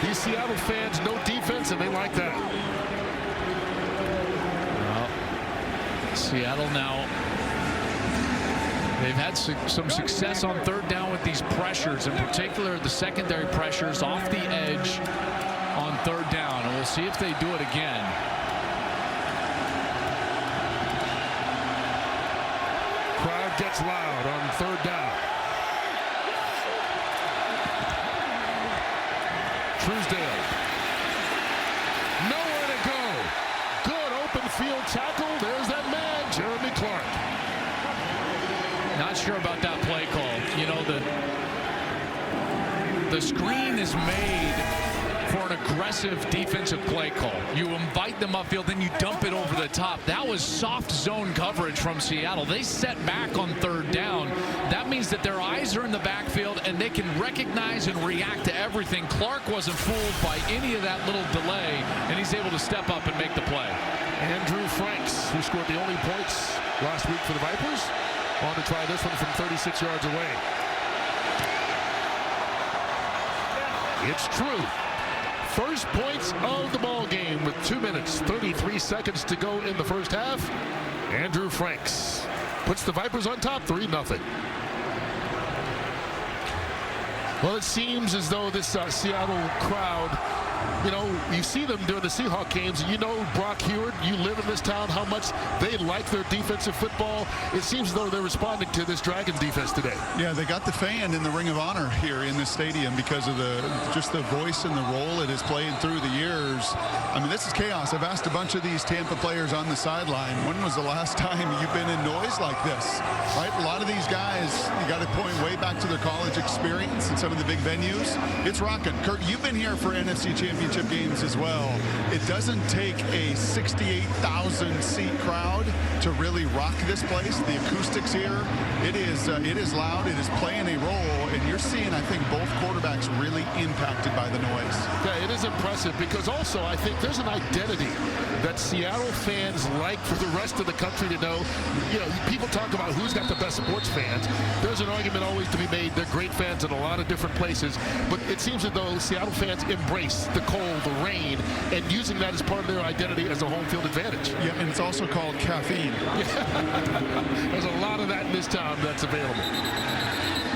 these Seattle fans know defense, and they like that. Well, Seattle now, they've had some success on 3rd down with these pressures, in particular the secondary pressures off the edge on 3rd down, and we'll see if they do it again. Crowd gets loud on 3rd down. Truesdale. Nowhere to go. Good open field tackle. There's that man, Jeremy Clark. Not sure about that play call. You know, the screen is made for an aggressive defensive play call. You invite them upfield, then you dump it over the top. That was soft zone coverage from Seattle. They set back on 3rd down. That means that their eyes are in the backfield and they can recognize and react to everything. Clark wasn't fooled by any of that little delay, and he's able to step up and make the play. Andrew Franks, who scored the only points last week for the Vipers, on to try this one from 36 yards away. It's true. First points of the ball game with 2 minutes, 33 seconds to go in the first half. Andrew Franks puts the Vipers on top, 3-0. Well, it seems as though this Seattle crowd, you know, you see them during the Seahawks games. You know, Brock Hewitt, you live in this town, how much they like their defensive football. It seems as though they're responding to this Dragons defense today. Yeah, they got the fan in the Ring of Honor here in this stadium because of just the voice and the role it has played through the years. I mean, this is chaos. I've asked a bunch of these Tampa players on the sideline, when was the last time you've been in noise like this? Right? A lot of these guys, you got to point way back to their college experience and some of the big venues. It's rocking. Kurt, you've been here for NFC Championship games as well. It doesn't take a 68,000 seat crowd to really rock this place. The acoustics here, it is loud. It is playing a role, and you're seeing, I think, both quarterbacks really impacted by the noise. Yeah, it is impressive because also I think there's an identity that Seattle fans like for the rest of the country to know. You know, people talk about who's got the best sports fans. There's an argument always to be made. They're great fans in a lot of different places, but it seems as though Seattle fans embrace the cold, the rain, and using that as part of their identity as a home field advantage. Yeah, and it's also called caffeine. Yeah. There's a lot of that in this town that's available.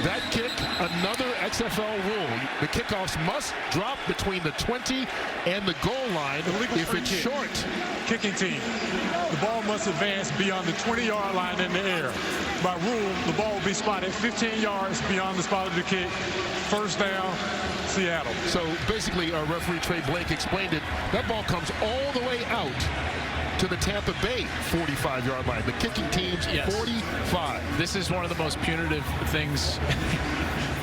That kick, another XFL rule. The kickoffs must drop between the 20 and the goal line. If it's short. Kicking team, the ball must advance beyond the 20-yard line in the air. By rule, the ball will be spotted 15 yards beyond the spot of the kick. First down, Seattle. So basically, our referee Trey Blake explained it. That ball comes all the way out to the Tampa Bay 45-yard line. The kicking team's 45. This is one of the most punitive things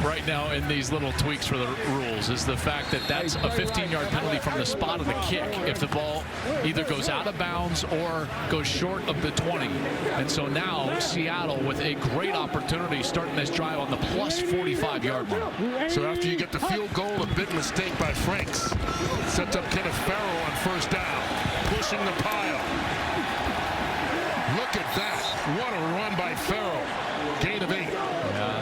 right now in these little tweaks for the rules, is the fact that that's a 15-yard penalty from the spot of the kick if the ball either goes out of bounds or goes short of the 20. And so now Seattle with a great opportunity starting this drive on the plus 45-yard line. So after you get the field goal, a big mistake by Franks. Sets up Kenneth Farrell on first down, pushing the pile. Look at that. What a run by Farrell. Gain of 8.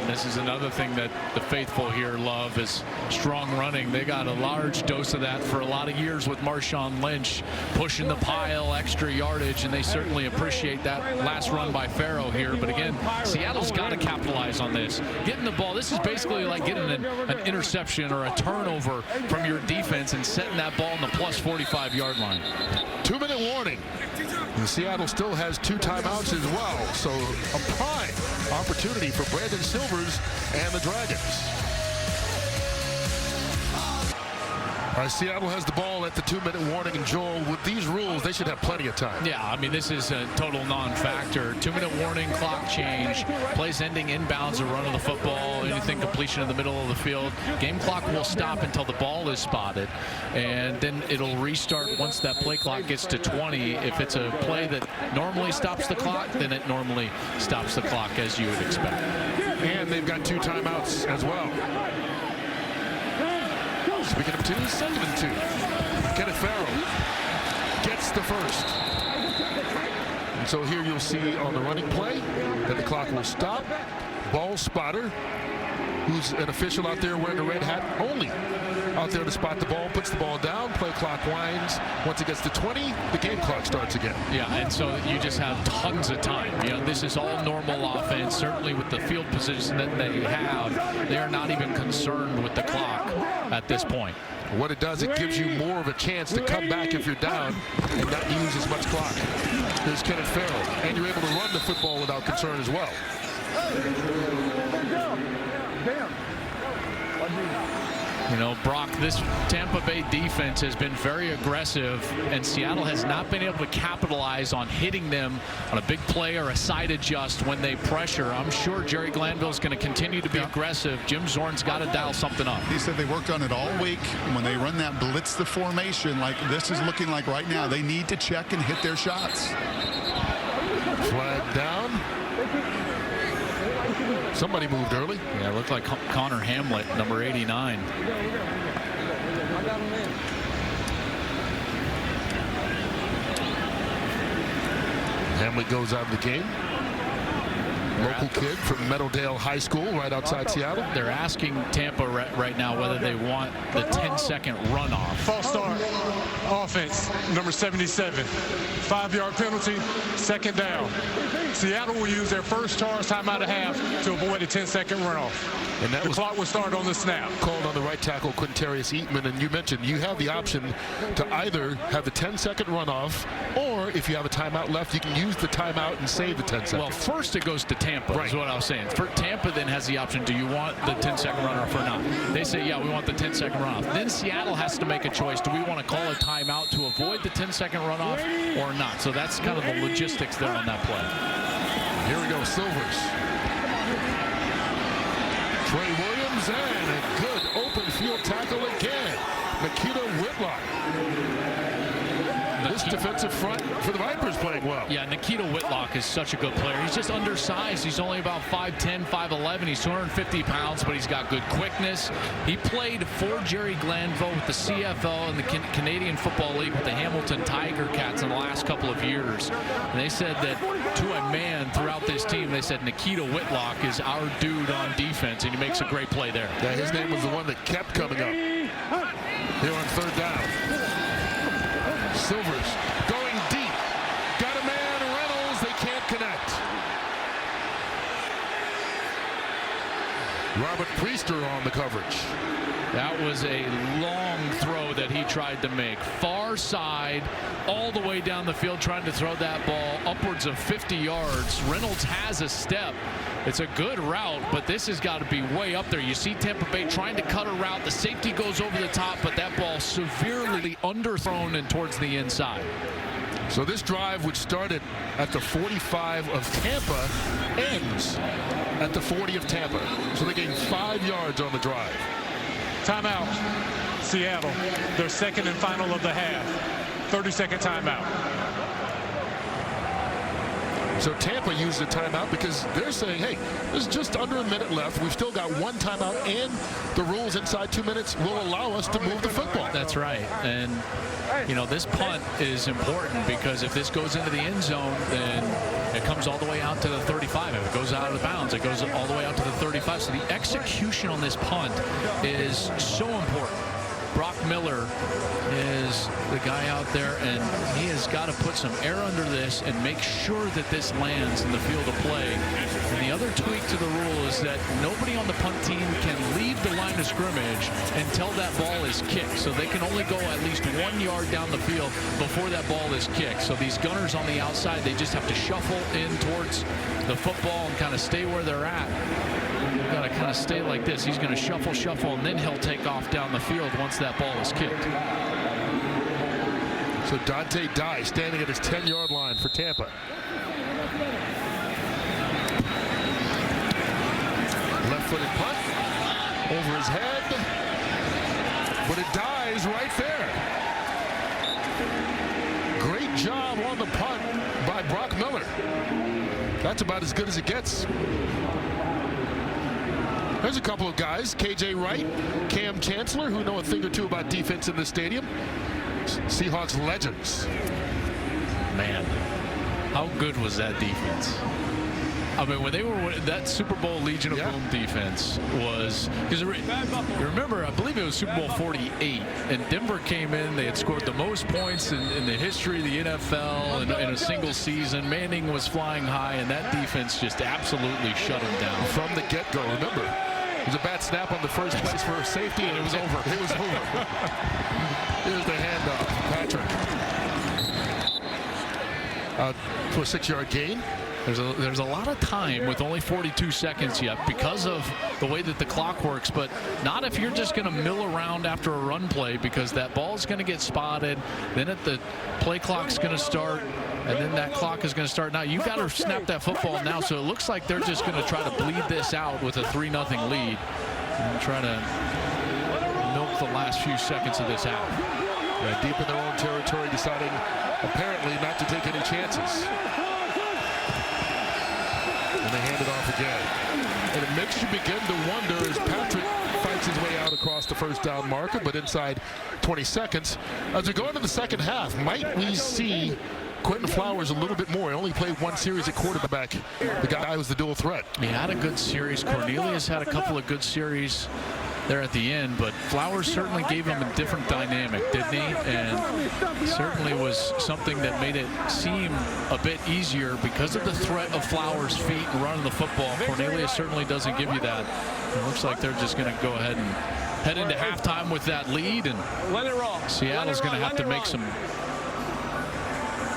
This is another thing that the faithful here love, is strong running. They got a large dose of that for a lot of years with Marshawn Lynch, pushing the pile, extra yardage, and they certainly appreciate that last run by Farrell here. But again, Seattle's got to capitalize on this. Getting the ball, this is basically like getting an interception or a turnover from your defense and setting that ball in the plus 45-yard line. 2-minute warning. And Seattle still has 2 timeouts as well, so a prime opportunity for Brandon Silvers and the Dragons. All right, Seattle has the ball at the 2-minute warning, and Joel, with these rules, they should have plenty of time. Yeah, I mean, this is a total non-factor. 2-minute warning, clock change, plays ending inbounds or run of the football, anything completion in the middle of the field. Game clock will stop until the ball is spotted, and then it'll restart once that play clock gets to 20. If it's a play that normally stops the clock, then it normally stops the clock, as you would expect. And they've got 2 timeouts as well. Speaking of 2, 2nd and 2. Kenneth Farrell gets the first. And so here you'll see on the running play that the clock will stop. Ball spotter, who's an official out there wearing a red hat only, out there to spot the ball, puts the ball down, play clock winds. Once it gets to 20, the game clock starts again. Yeah, and so you just have tons of time. You know, this is all normal offense. Certainly with the field position that they have, they are not even concerned with the clock at this point. What it does, it gives you more of a chance to come back if you're down and not use as much clock. There's Kenneth Farrell, and you're able to run the football without concern as well. You know, Brock, this Tampa Bay defense has been very aggressive, and Seattle has not been able to capitalize on hitting them on a big play or a side adjust when they pressure. I'm sure Jerry Glanville's going to continue to be aggressive. Jim Zorn's got to dial something up. He said they worked on it all week. When they run that blitz the formation like this is looking like right now, they need to check and hit their shots. Flag down. Somebody moved early. Yeah, it looked like Connor Hamlet, number 89. Hamlet goes out of the game. Local kid from Meadowdale High School right outside Seattle. They're asking Tampa right now whether they want the 10-second runoff. False start. Offense, number 77. 5-yard penalty, 2nd down. Seattle will use their first charge timeout at half to avoid the 10-second runoff. And that the clock will start on the snap. Called on the right tackle, Quintarius Eatman. And you mentioned you have the option to either have the 10-second runoff, or if you have a timeout left, you can use the timeout and save the 10 seconds. Well, first it goes to Tampa, right, is what I was saying. For Tampa then has the option, do you want the 10-second runoff or not? They say, yeah, we want the 10-second runoff. Then Seattle has to make a choice. Do we want to call a timeout to avoid the 10-second runoff or not? So that's kind of the logistics there on that play. Here we go, Silvers. Trey Williams, and a good open field tackle again. Nikita Whitlock. This defensive front for the Vipers playing well. Yeah, Nikita Whitlock is such a good player. He's just undersized. He's only about 5'10", 5'11". He's 250 pounds, but he's got good quickness. He played for Jerry Glanville with the CFL and the Canadian Football League with the Hamilton Tiger Cats in the last couple of years. And they said that to a man throughout this team, they said Nikita Whitlock is our dude on defense, and he makes a great play there. Yeah, his name was the one that kept coming up. Here on 3rd down. Silvers going deep. Got a man, Reynolds. They can't connect. Robert Priester on the coverage. That was a long throw that he tried to make. Far side, all the way down the field, trying to throw that ball upwards of 50 yards. Reynolds has a step. It's a good route, but this has got to be way up there. You see Tampa Bay trying to cut a route. The safety goes over the top, but that ball severely underthrown and towards the inside. So this drive, which started at the 45 of Tampa, ends at the 40 of Tampa. So they gained 5 yards on the drive. Timeout. Seattle, their 2nd and final of the half. 30-second timeout. So Tampa used a timeout because they're saying, hey, there's just under a minute left. We've still got 1 timeout, and the rules inside 2 minutes will allow us to move the football. That's right. And, you know, this punt is important because if this goes into the end zone, then it comes all the way out to the 35. If it goes out of bounds, it goes all the way out to the 35. So the execution on this punt is so important. Brock Miller is the guy out there, and he has got to put some air under this and make sure that this lands in the field of play. And the other tweak to the rule is that nobody on the punt team can leave the line of scrimmage until that ball is kicked. So they can only go at least 1 yard down the field before that ball is kicked. So these gunners on the outside, they just have to shuffle in towards the football and kind of stay where they're at. you got to kind of stay like this. He's going to shuffle, and then he'll take off down the field once that ball is kicked. So Dante Dye standing at his 10-yard line for Tampa. Left-footed punt over his head, but it dies right there. Great job on the punt by Brock Miller. That's about as good as it gets. There's a couple of guys, KJ Wright, Cam Chancellor, who know a thing or two about defense in the stadium. Seahawks legends. Man, how good was that defense? I mean, when they were that Super Bowl Legion of Boom defense was, because remember, I believe it was Super Bowl 48, and Denver came in. They had scored the most points in the history of the NFL in a single season. Manning was flying high, and that defense just absolutely shut them down from the get-go. Remember, it was a bad snap on the first place for a safety, and it was over. It was over. Here's the handoff, Patrick. For a 6-yard gain. There's a lot of time with only 42 seconds yet because of the way that the clock works, but not if you're just going to mill around after a run play, because that ball is going to get spotted, then the play clock's going to start, and then that clock is going to start. Now you've got to snap that football now, so it looks like they're just going to try to bleed this out with a 3-0 lead and try to milk the last few seconds of this out. Yeah, deep in their own territory, deciding apparently not to take any chances. And they hand it off again. And it makes you begin to wonder as Patrick fights his way out across the first down marker, but inside 20 seconds. As we go into the second half, might we see Quentin Flowers a little bit more? He only played one series at quarterback. The guy was the dual threat. He had a good series. Cornelius had a couple of good series there at the end, but Flowers certainly gave him a different dynamic, didn't he? And certainly was something that made it seem a bit easier because of the threat of Flowers' feet and running the football. Cornelius certainly doesn't give you that. It looks like they're just going to go ahead and head into halftime with that lead, and Seattle's going to have to make some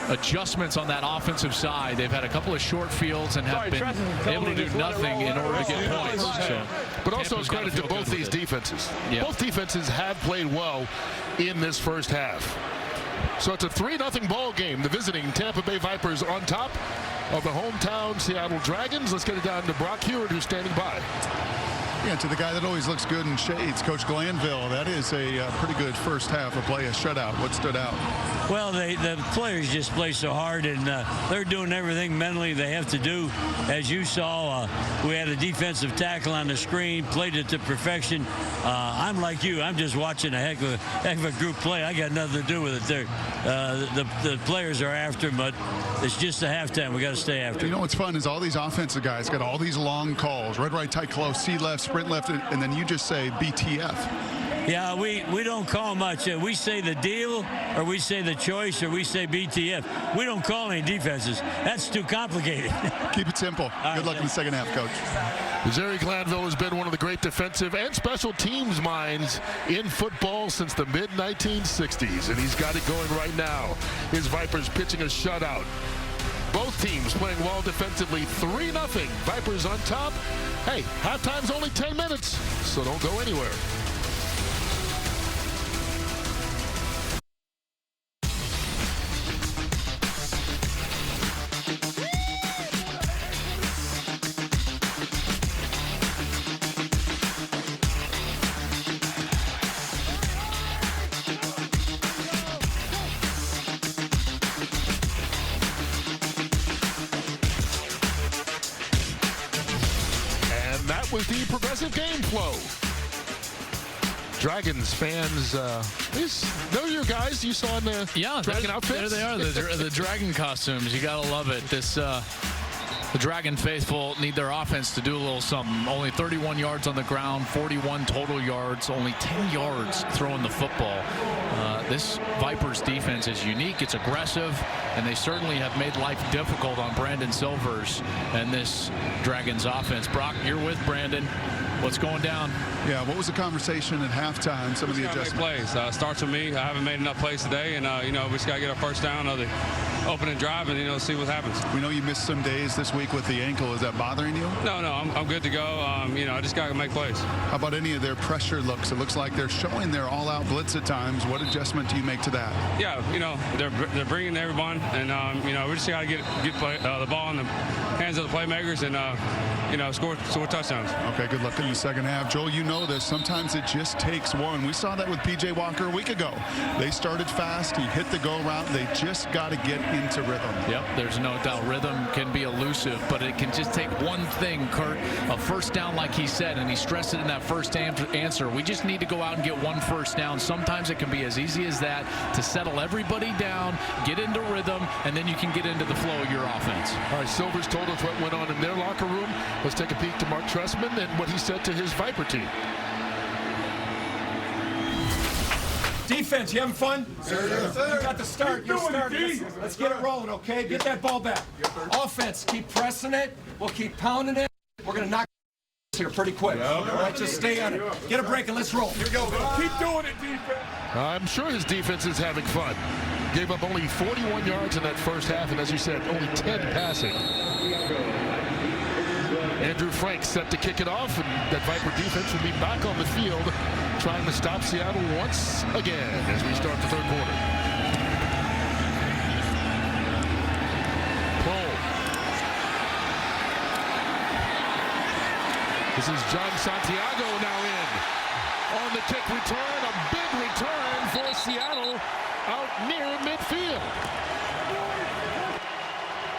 adjustments on that offensive side. They've had a couple of short fields and have been able to do nothing in order to get points. So, but also credit to both these defenses. Yeah. Both defenses have played well in this first half. So it's a 3-0 ball game. The visiting Tampa Bay Vipers on top of the hometown Seattle Dragons. Let's get it down to Brock Hewitt, who's standing by. Yeah, to the guy that always looks good in shades, Coach Glanville. That is a pretty good first half of play, a shutout. What stood out? Well, the players just play so hard, and they're doing everything mentally they have to do. As you saw, we had a defensive tackle on the screen, played it to perfection. I'm like you. I'm just watching a heck of a group play. I got nothing to do with it. The players are after them, but it's just a halftime. We got to stay after. You know what's fun is all these offensive guys got all these long calls. Red, right, tight, close, C left, sprint left, and then you just say BTF. Yeah, we don't call much. We say the deal, or we say the choice, or we say BTF. We don't call any defenses. That's too complicated. Keep it simple. Good luck in the second half, Coach. Jerry Glanville has been one of the great defensive and special teams minds in football since the mid-1960s, and he's got it going right now. His Vipers pitching a shutout. Both teams playing well defensively. 3-0. Vipers on top. Hey, halftime's only 10 minutes, so don't go anywhere. Was the progressive game flow. Dragons fans, those are your guys you saw in the Dragon outfits? There they are, the Dragon costumes. You gotta love it. The Dragon faithful need their offense to do a little something. Only 31 yards on the ground, 41 total yards, only 10 yards throwing the football. This Vipers defense is unique. It's aggressive, and they certainly have made life difficult on Brandon Silvers and this Dragons offense. Brock, you're with Brandon. What's going down? Yeah, what was the conversation at halftime? Some of the adjustments. Plays starts with me. I haven't made enough plays today, and we just got to get our first down. opening drive and, see what happens. We know you missed some days this week with the ankle. Is that bothering you? No, I'm good to go. I just got to make plays. How about any of their pressure looks? It looks like they're showing their all-out blitz at times. What adjustment do you make to that? Yeah, they're bringing everyone, and, we just got to get the ball in the hands of the playmakers and, score touchdowns. Okay, good luck in the second half. Joel, you know this. Sometimes it just takes one. We saw that with P.J. Walker a week ago. They started fast. He hit the go route. They just got to get into rhythm. Yep, there's no doubt. Rhythm can be elusive, but it can just take one thing, Kurt. A first down, like he said, and he stressed it in that first answer. We just need to go out and get one first down. Sometimes it can be as easy as that to settle everybody down, get into rhythm, and then you can get into the flow of your offense. All right, Silvers told us what went on in their locker room. Let's take a peek to Mark Trestman and what he said to his Viper team. Defense, you having fun? Yes, sir. You got the start. You're starting. Let's get it rolling, okay? Get that ball back. Offense, keep pressing it. We'll keep pounding it. We're going to knock here pretty quick. All right, just stay on it. Get a break and let's roll. Here we go. Keep doing it, defense. I'm sure his defense is having fun. Gave up only 41 yards in that first half, and as you said, only 10 passing. Andrew Frank set to kick it off, and that Viper defense will be back on the field trying to stop Seattle once again as we start the third quarter. Cole. This is John Santiago now in. On the kick return, a big return for Seattle out near midfield.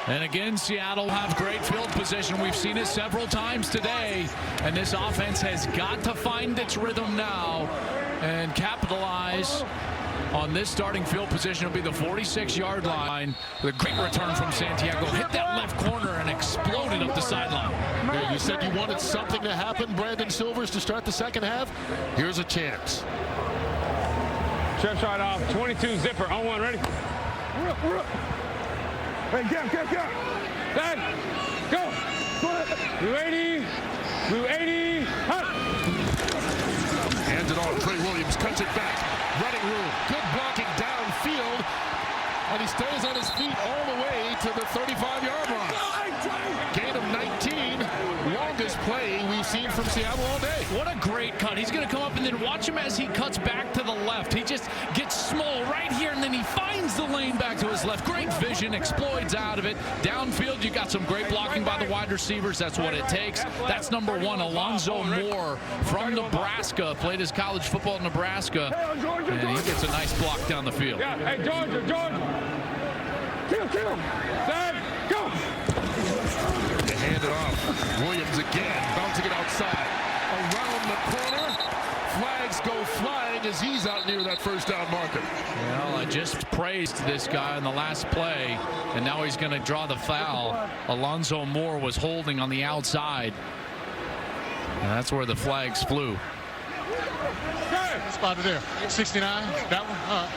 And again, Seattle have great field position. We've seen it several times today. And this offense has got to find its rhythm now and capitalize on this starting field position. It'll be the 46-yard line. The great return from Santiago. Hit that left corner and exploded up the sideline. Yeah, you said you wanted something to happen, Brandon Silvers, to start the second half. Here's a chance. Chest shot off, 22 zipper, on one, ready? Hey, get. Dad, go. Blue 80, blue 80, hot. Hands it off. Trey Williams cuts it back. Running room. Good blocking downfield. And he stays on his feet all the way to the 35-yard line. Gain of 19. Longest play we've seen from Seattle all day. What a great cut. He's going to come up and then watch him as he cuts back to the left. He just gets small right here, and then he finds the lane back to his left. Great vision, explodes out of it. Downfield, you got some great blocking by the wide receivers. That's what it takes. That's number one, Alonzo Moore from Nebraska. Played his college football in Nebraska, and he gets a nice block down the field. Yeah, hey, Georgia. Kill. Dad, go. They hand it off. Williams again, bouncing it outside. Around the corner. Flags go flying as he's out near that first down marker. Well, I just praised this guy on the last play, and now he's going to draw the foul. Alonzo Moore was holding on the outside. And that's where the flags flew. Spotted there. 69. That one.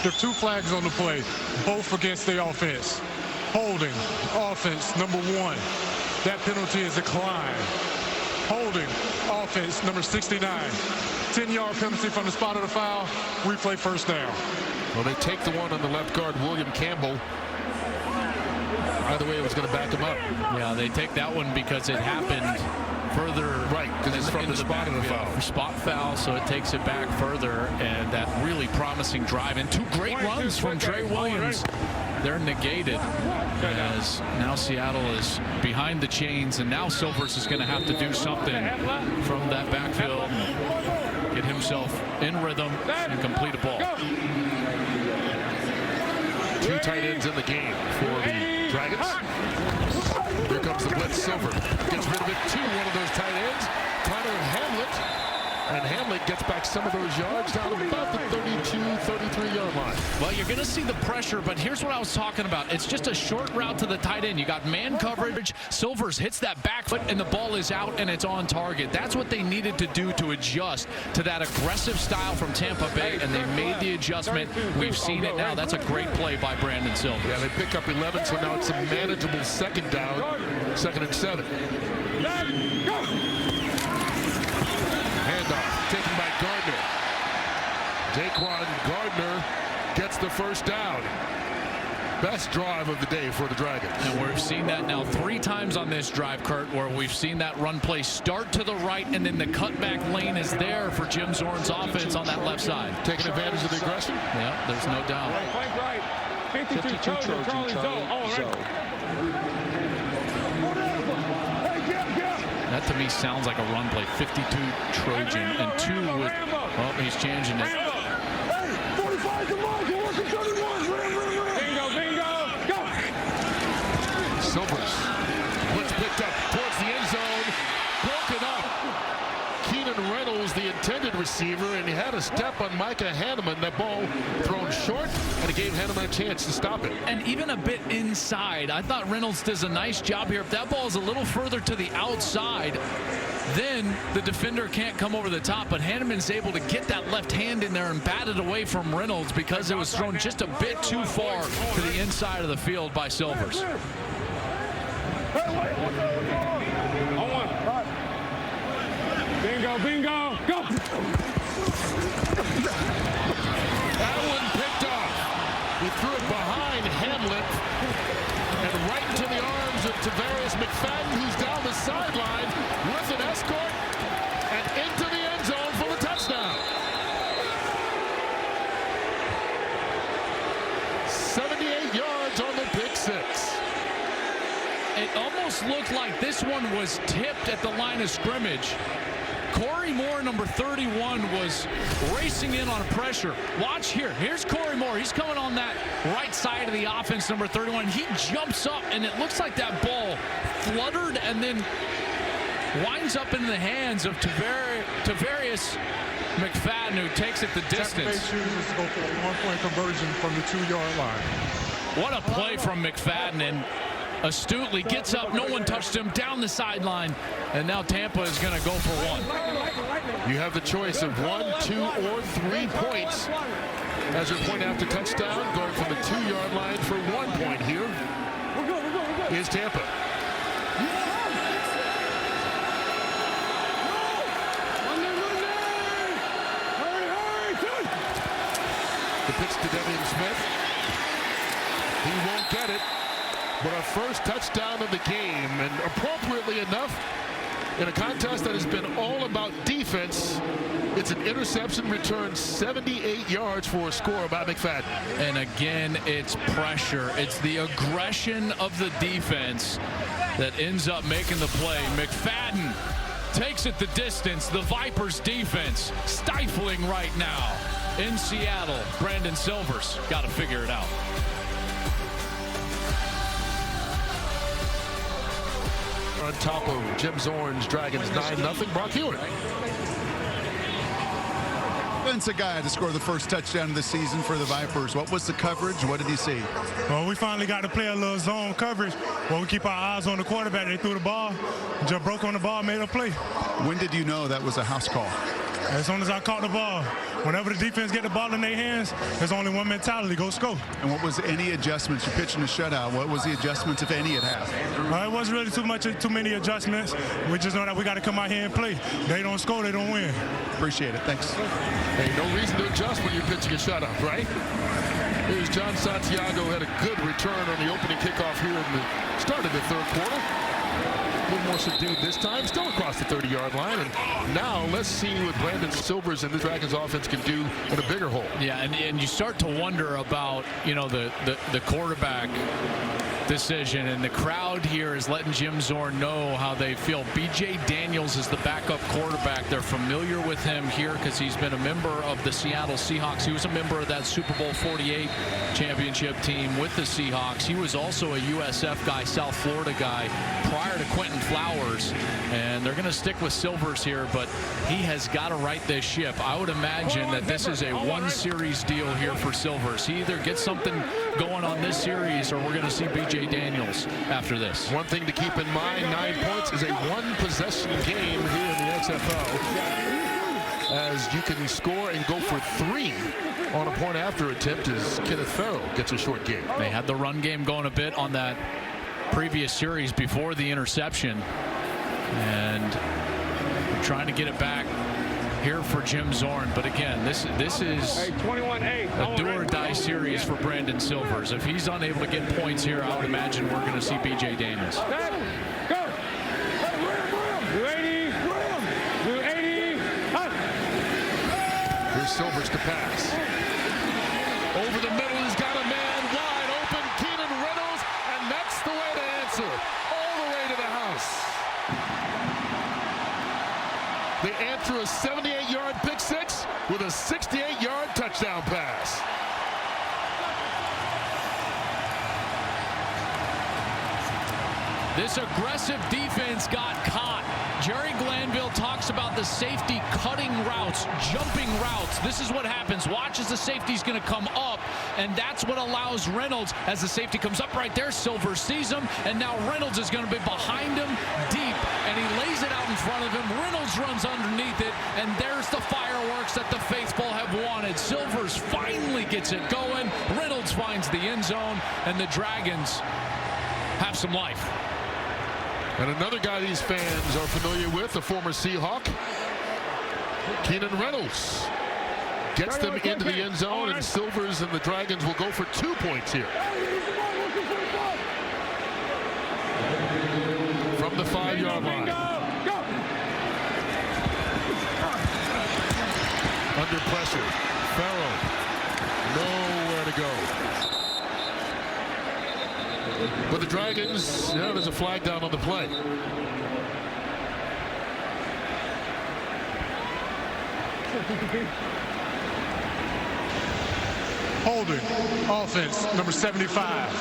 There are two flags on the play, both against the offense. Holding, offense, number 1. That penalty is declined. Holding, offense, number 69. 10-yard penalty from the spot of the foul. Replay first down. Well, they take the one on the left guard, William Campbell. Either way, it was going to back him up. Yeah, they take that one because it happened further. Right, because it's from the spot of the foul. Spot foul, so it takes it back further, and that really promising drive. And two great runs from Trey Williams. They're negated as now Seattle is behind the chains, and now Silvers is going to have to do something from that backfield, get himself in rhythm and complete a ball. Two tight ends in the game for the Dragons. Here comes the blitz. Silver gets rid of it to one of those tight ends, Connor Hamlet. And Hamlet gets back some of those yards down to about the 32, 33-yard line. Well, you're going to see the pressure, but here's what I was talking about. It's just a short route to the tight end. You got man coverage. Silvers hits that back foot, and the ball is out, and it's on target. That's what they needed to do to adjust to that aggressive style from Tampa Bay, and they made the adjustment. We've seen it now. That's a great play by Brandon Silvers. Yeah, they pick up 11, so now it's a manageable second down, 2nd and 7. Handoff taken by Gardner. Daquan Gardner gets gets the first down. Best drive of the day for the Dragons. And we've seen that now 3 times on this drive, Kurt, where we've seen that run play start to the right, and then the cutback lane is there for Jim Zorn's offense on that left side. Taking advantage of the aggression? Yeah, there's no doubt. Right. 52 Trojan, Charlie Zoe. That to me sounds like a run play. 52 Trojan and 2 with, well, he's changing it. Hey, 45 to Mike, you're working 31. Bingo, go. Silvers. Blitz picked up towards the end zone. Broken up. Keenan Reynolds, the intended receiver, and he had a step on Micah Hanneman. That ball thrown short, and it gave Hanneman a chance to stop it. And even a bit inside. I thought Reynolds does a nice job here. If that ball is a little further to the outside, then the defender can't come over the top. But Hanneman's able to get that left hand in there and bat it away from Reynolds because it was thrown just a bit too far to the inside of the field by Silvers. Bingo, go. That one picked off. He threw it behind Hamlet and right into the arms of Tavarius McFadden, who's down the sideline with an escort and into the end zone for the touchdown. 78 yards on the pick six. It almost looked like this one was tipped at the line of scrimmage. Corey Moore, number 31, was racing in on pressure. Watch here. Here's Corey Moore. He's coming on that right side of the offense, number 31. He jumps up, and it looks like that ball fluttered and then winds up in the hands of Tavarius McFadden, who takes it the distance. Tampa Bay chooses to go for a one-point conversion from the 2-yard line. What a play from McFadden, and astutely gets up. No one touched him down the sideline, and now Tampa is going to go for 1. You have the choice of 1, 2, or 3 points as your point after touchdown, going from the 2-yard line for 1 point here is Tampa. The pitch to Devian Smith. He won't get it. But our first touchdown of the game, and appropriately enough, in a contest that has been all about defense, it's an interception return, 78 yards for a score by McFadden. And again, it's pressure. It's the aggression of the defense that ends up making the play. McFadden takes it the distance. The Vipers defense stifling right now in Seattle. Brandon Silvers got to figure it out. On top of Jim Zorn's Dragons 9-0, Brock Hewitt. Vince, a guy to score the first touchdown of the season for the Vipers. What was the coverage? What did he see? Well, we finally got to play a little zone coverage where we keep our eyes on the quarterback. They threw the ball, just broke on the ball, made a play. When did you know that was a house call? As soon as I caught the ball. Whenever the defense get the ball in their hands, there's only one mentality: go score. And what was any adjustments? You're pitching a shutout. What was the adjustments, if any, it had? It wasn't really too many adjustments. We just know that we got to come out here and play. They don't score, they don't win. Appreciate it. Thanks. Hey, no reason to adjust when you're pitching a shutout, right? Here's John Santiago, had a good return on the opening kickoff here in the start of the third quarter. A little more subdued this time, still across the 30-yard line. And now let's see what Brandon Silvers and the Dragons offense can do in a bigger hole. Yeah, and you start to wonder about, you know, the quarterback decision, and the crowd here is letting Jim Zorn know how they feel. B.J. Daniels is the backup quarterback. They're familiar with him here because he's been a member of the Seattle Seahawks. He was a member of that Super Bowl 48 championship team with the Seahawks. He was also a USF guy, South Florida guy, prior to Quentin Flowers. And they're going to stick with Silvers here, but he has got to right this ship. I would imagine that this is a one-series deal here for Silvers. He either gets something going on this series, or we're going to see B.J. Daniels after this. One thing to keep in mind, 9 points is a one-possession game here in the XFL, as you can score and go for 3 on a point after attempt as Kenneth Farrell gets a short game. They had the run game going a bit on that previous series before the interception, and trying to get it back here for Jim Zorn. But again, this is a do-or-die series for Brandon Silvers. If he's unable to get points here, I would imagine we're going to see B.J. Daniels. Go. Do 80. Do 80. Here's Silvers to pass. Over the middle, he's got a man wide open, Keenan Reynolds, and that's the way to answer. All the way to the house. They answer a 78-yard pick six with a 68-yard touchdown pass. This aggressive defense got caught. Jerry Glanville talks about the safety cutting routes, jumping routes. This is what happens. Watch as the safety's going to come up, and that's what allows Reynolds, as the safety comes up right there, Silver sees him, and now Reynolds is going to be behind him deep, and he lays it out in front of him. Reynolds runs underneath it, and there's the fireworks that the faithful have wanted. Silvers finally gets it going. Reynolds finds the end zone, and the Dragons have some life. And another guy these fans are familiar with, a former Seahawk, Keenan Reynolds, gets them into the end zone, and Silvers and the Dragons will go for 2 points here. From the 5-yard line. Under pressure, Farrell, nowhere to go. But the Dragons, there's a flag down on the play. Holding, offense, number 75.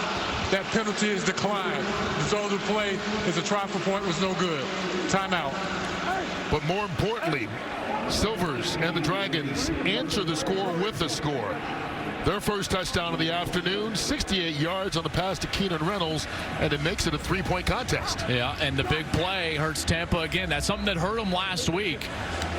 That penalty is declined. The result of the play is a try for point was no good. Timeout. But more importantly, Silvers and the Dragons answer the score with a score. Their first touchdown of the afternoon, 68 yards on the pass to Keenan Reynolds, and it makes it a 3-point contest. Yeah, and the big play hurts Tampa again. That's something that hurt them last week.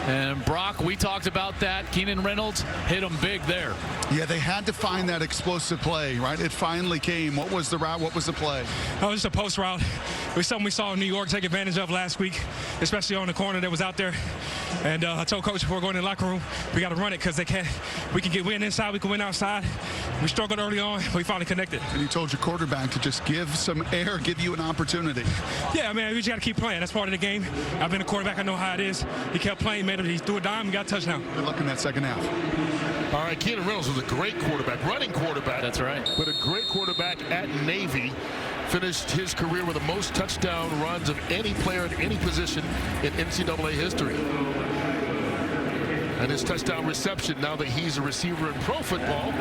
And Brock, we talked about that. Keenan Reynolds hit him big there. Yeah, they had to find that explosive play, right? It finally came. What was the route? What was the play? Oh, just a post route. It was something we saw in New York take advantage of last week, especially on the corner that was out there. And I told Coach before going in the locker room, we got to run it because we can win inside, we can win outside. We struggled early on, but we finally connected. And you told your quarterback to just give some air, give you an opportunity. Yeah, man, we just got to keep playing. That's part of the game. I've been a quarterback. I know how it is. He kept playing, made it. He threw a dime and got a touchdown. Good luck in that second half. All right, Keenan Reynolds was a great quarterback, running quarterback. That's right. But a great quarterback at Navy. Finished his career with the most touchdown runs of any player at any position in NCAA history. And his touchdown reception, now that he's a receiver in pro football,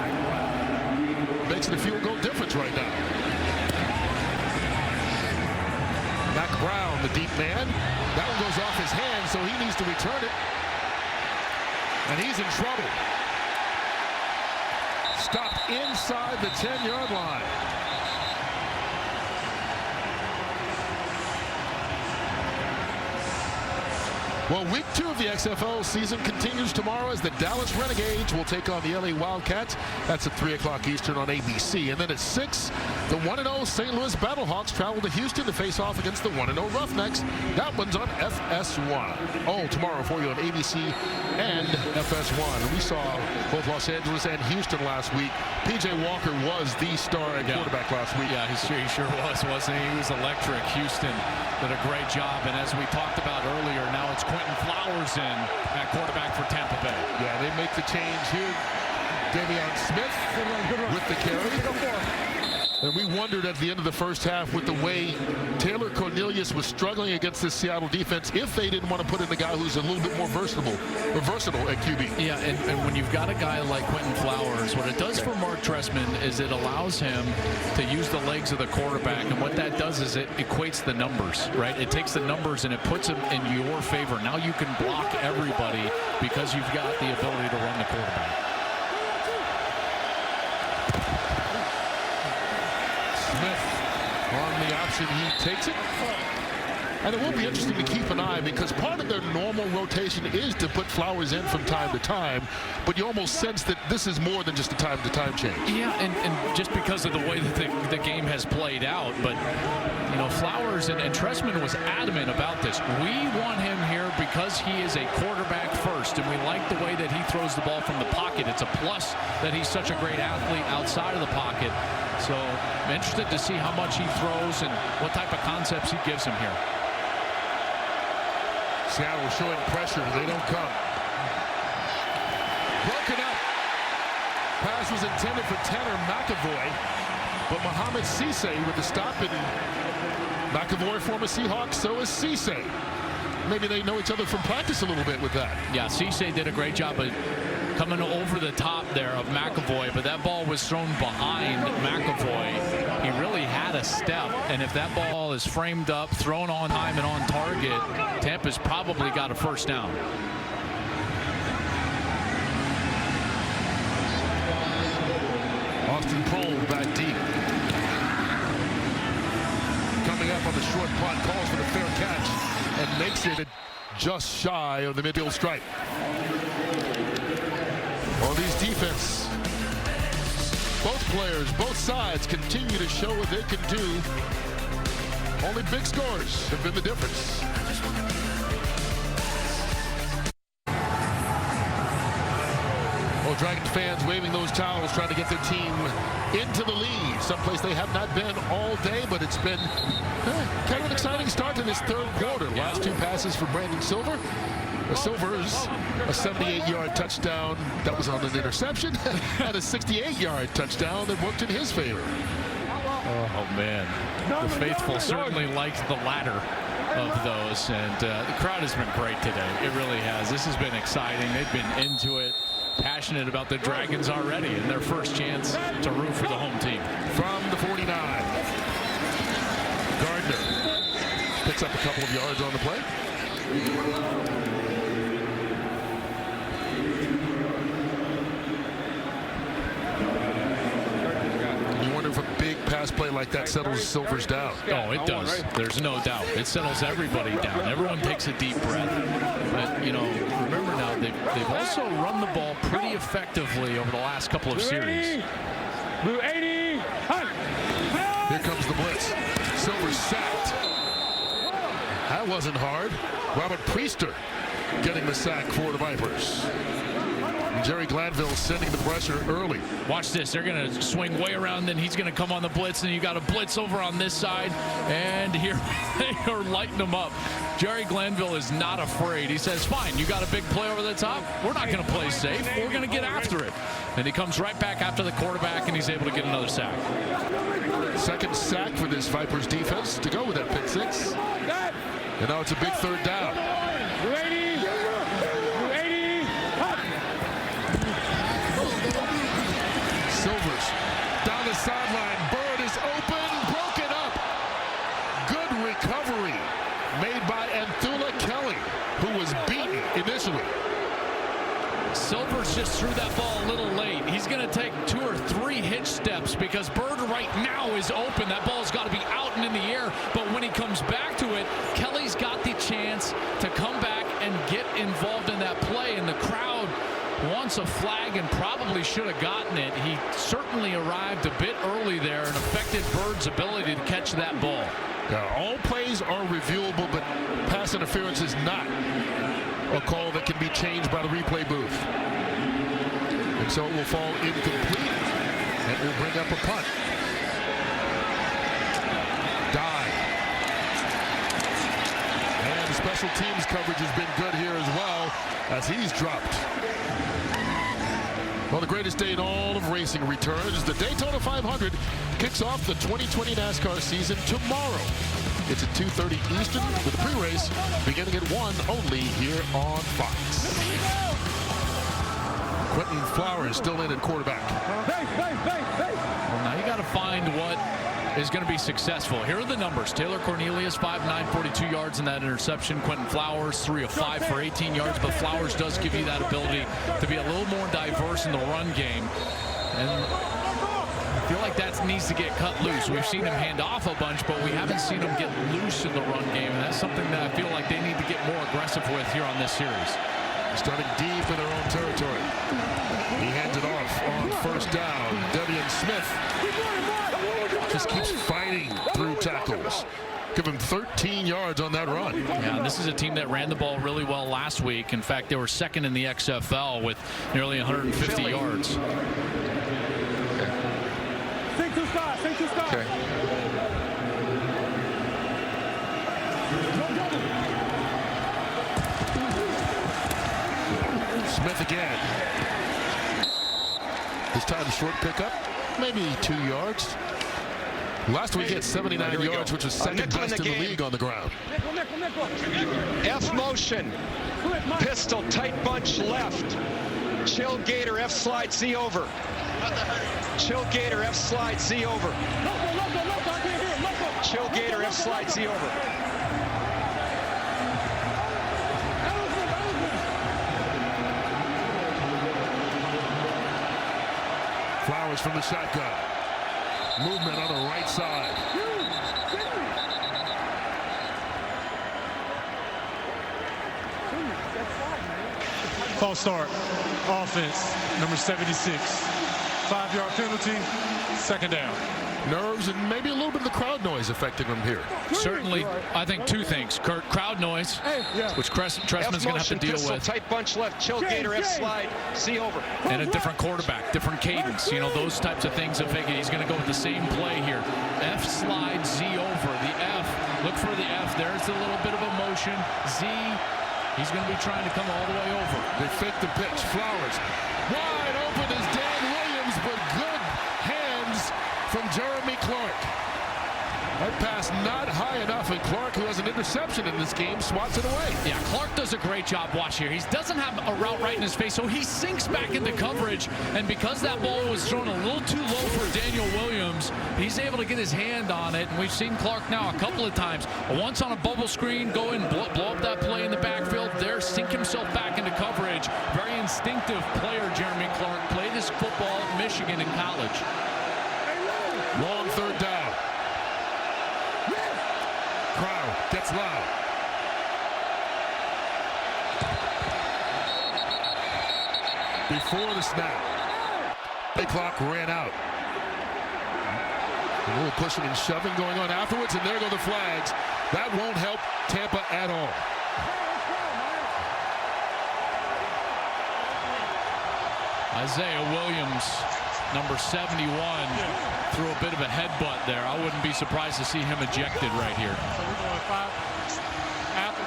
makes it a field goal difference right now. Mac Brown, the deep man. That one goes off his hand, so he needs to return it. And he's in trouble. Stopped inside the 10-yard line. Well, week 2 of the XFL season continues tomorrow as the Dallas Renegades will take on the LA Wildcats. That's at 3 o'clock Eastern on ABC. And then at 6, the 1-0 St. Louis Battlehawks travel to Houston to face off against the 1-0 Roughnecks. That one's on FS1. Oh, tomorrow for you on ABC and FS1. We saw both Los Angeles and Houston last week. P.J. Walker was the star at quarterback last week. Yeah, he sure was, wasn't he? He was electric. Houston did a great job. And as we talked about earlier, now it's Quentin Flowers in at quarterback for Tampa Bay. Yeah, they make the change here. Davion Smith with the carry. And we wondered at the end of the first half with the way Taylor Cornelius was struggling against this Seattle defense if they didn't want to put in a guy who's a little bit more versatile at QB. Yeah, and when you've got a guy like Quentin Flowers, what it does for Mark Trestman is it allows him to use the legs of the quarterback, and what that does is it equates the numbers, right? It takes the numbers and it puts them in your favor. Now you can block everybody because you've got the ability to run the quarterback. On the option, he takes it. And it will be interesting to keep an eye because part of their normal rotation is to put Flowers in from time to time, but you almost sense that this is more than just a time-to-time change. Yeah, and just because of the way that the game has played out, but, you know, Flowers and Trestman was adamant about this. We want him here because because he is a quarterback first, and we like the way that he throws the ball from the pocket. It's a plus that he's such a great athlete outside of the pocket. So I'm interested to see how much he throws and what type of concepts he gives him here. Seattle showing pressure. They don't come. Broken up. Pass was intended for Tanner McAvoy, but Mohamed Cisse with the stop, and McAvoy, former Seahawk, so is Cisse. Maybe they know each other from practice a little bit with that. Yeah, Cisse did a great job of coming over the top there of McAvoy, but that ball was thrown behind McAvoy. He really had a step, and if that ball is framed up, thrown on time and on target, Tampa's probably got a first down. Austin Prohl back deep. Coming up on the short punt, calls for the fair catch and makes it just shy of the midfield stripe. On these defense, both players, both sides continue to show what they can do. Only big scores have been the difference. Well, Dragons fans waving those towels, trying to get their team into the lead. Someplace they have not been all day, but it's been kind of an exciting start to this third quarter. Last 2 passes for Brandon Silver. The Silvers, a 78-yard touchdown that was on an interception, and a 68-yard touchdown that worked in his favor. Oh, man. The faithful certainly liked the latter of those, and the crowd has been great today. It really has. This has been exciting. They've been into it, passionate about the Dragons already, and their first chance to root for the home team. From the 49, Gardner picks up a couple of yards on the play. If a big pass play like that settles Silvers down. Oh, it does. There's no doubt. It settles everybody down. Everyone takes a deep breath. But, you know, remember now, they've also run the ball pretty effectively over the last couple of series. Blue 80. Here comes the blitz. Silvers sacked. That wasn't hard. Robert Priester getting the sack for the Vipers. Jerry Glanville sending the pressure early. Watch this. They're going to swing way around, then he's going to come on the blitz, and you got a blitz over on this side, and here they are lighting them up. Jerry Glanville is not afraid. He says, fine, you got a big play over the top. We're not going to play safe. We're going to get after it. And he comes right back after the quarterback, and he's able to get another sack. Second sack for this Vipers defense to go with that pick six. And now it's a big third down. Silvers down the sideline. Bird is open, broken up. Good recovery made by Anthula Kelly, who was beaten initially. Silvers just threw that ball a little late. He's going to take 2 or 3 hitch steps because Bird right now is open. That ball's got to be out and in the air. But when he comes back to it, Kelly's got the chance to come back and get involved in that play. And the crowd wants a flag and probably should have gotten it. He certainly arrived a bit early there and affected Bird's ability to catch that ball. Now, all plays are reviewable, but pass interference is not a call that can be changed by the replay booth. And so it will fall incomplete, and will bring up a punt. Dye. And the special teams coverage has been good here as well, as he's dropped. Well, the greatest day in all of racing returns. The Daytona 500 kicks off the 2020 NASCAR season tomorrow. It's at 2:30 Eastern with the pre-race beginning at 1 only here on Fox. Quentin Flowers still in at quarterback. Well, now you got to find what is going to be successful. Here are the numbers. Taylor Cornelius, 5'9", 42 yards in that interception. Quentin Flowers, 3 of 5 for 18 yards, but Flowers does give you that ability to be a little more diverse in the run game. And I feel like that needs to get cut loose. We've seen him hand off a bunch, but we haven't seen him get loose in the run game. And that's something that I feel like they need to get more aggressive with here on this series. Starting deep in their own territory. He hands it off on first down. Devian Smith just keeps fighting through tackles. Give him 13 yards on that run. Yeah, this is a team that ran the ball really well last week. In fact, they were second in the XFL with nearly 150 yards. Sink to start. Okay. Smith again. This time short pickup, maybe 2 yards. Last week he had 79 yards, which was second best in the league on the ground. F motion. Pistol, tight bunch left. Chill Gator, F slide, Z over. Chill Gator, F slide, Z over. Chill Gator, F slide, Z over. Flowers from the shotgun. Movement on the right side. False start. Offense, number 76. 5-yard penalty, second down. Nerves and maybe a little bit of the crowd noise affecting them here. Certainly, I think two things. Crowd noise, which Tressman's going to have to deal with. Tight bunch left, Chill Gator, F slide, C over. And a different quarterback, different cadence. You know, those types of things affect it. He's going to go with the same play here. F slide, Z over. The F, look for the F. There's a little bit of a motion. Z, he's going to be trying to come all the way over. They fake the pitch. Flowers. Wide open is Dan Williams, but good hands from Jeremy Clark. That pass not high enough, and Clark, who has an interception in this game, swats it away. Yeah, Clark does a great job. Watch here. He doesn't have a route right in his face, so he sinks back into coverage. And because that ball was thrown a little too low for Daniel Williams, he's able to get his hand on it. And we've seen Clark now a couple of times. Once on a bubble screen, go and blow up that play in the backfield. There, sink himself back into coverage. Very instinctive player, Jeremy Clark. Played his football at Michigan in college. Long third down. Crowd gets loud. Before the snap, the clock ran out. A little pushing and shoving going on afterwards, and there go the flags. That won't help Tampa at all. Isaiah Williams, number 71, threw a bit of a headbutt there. I wouldn't be surprised to see him ejected right here. So we're going 5 after.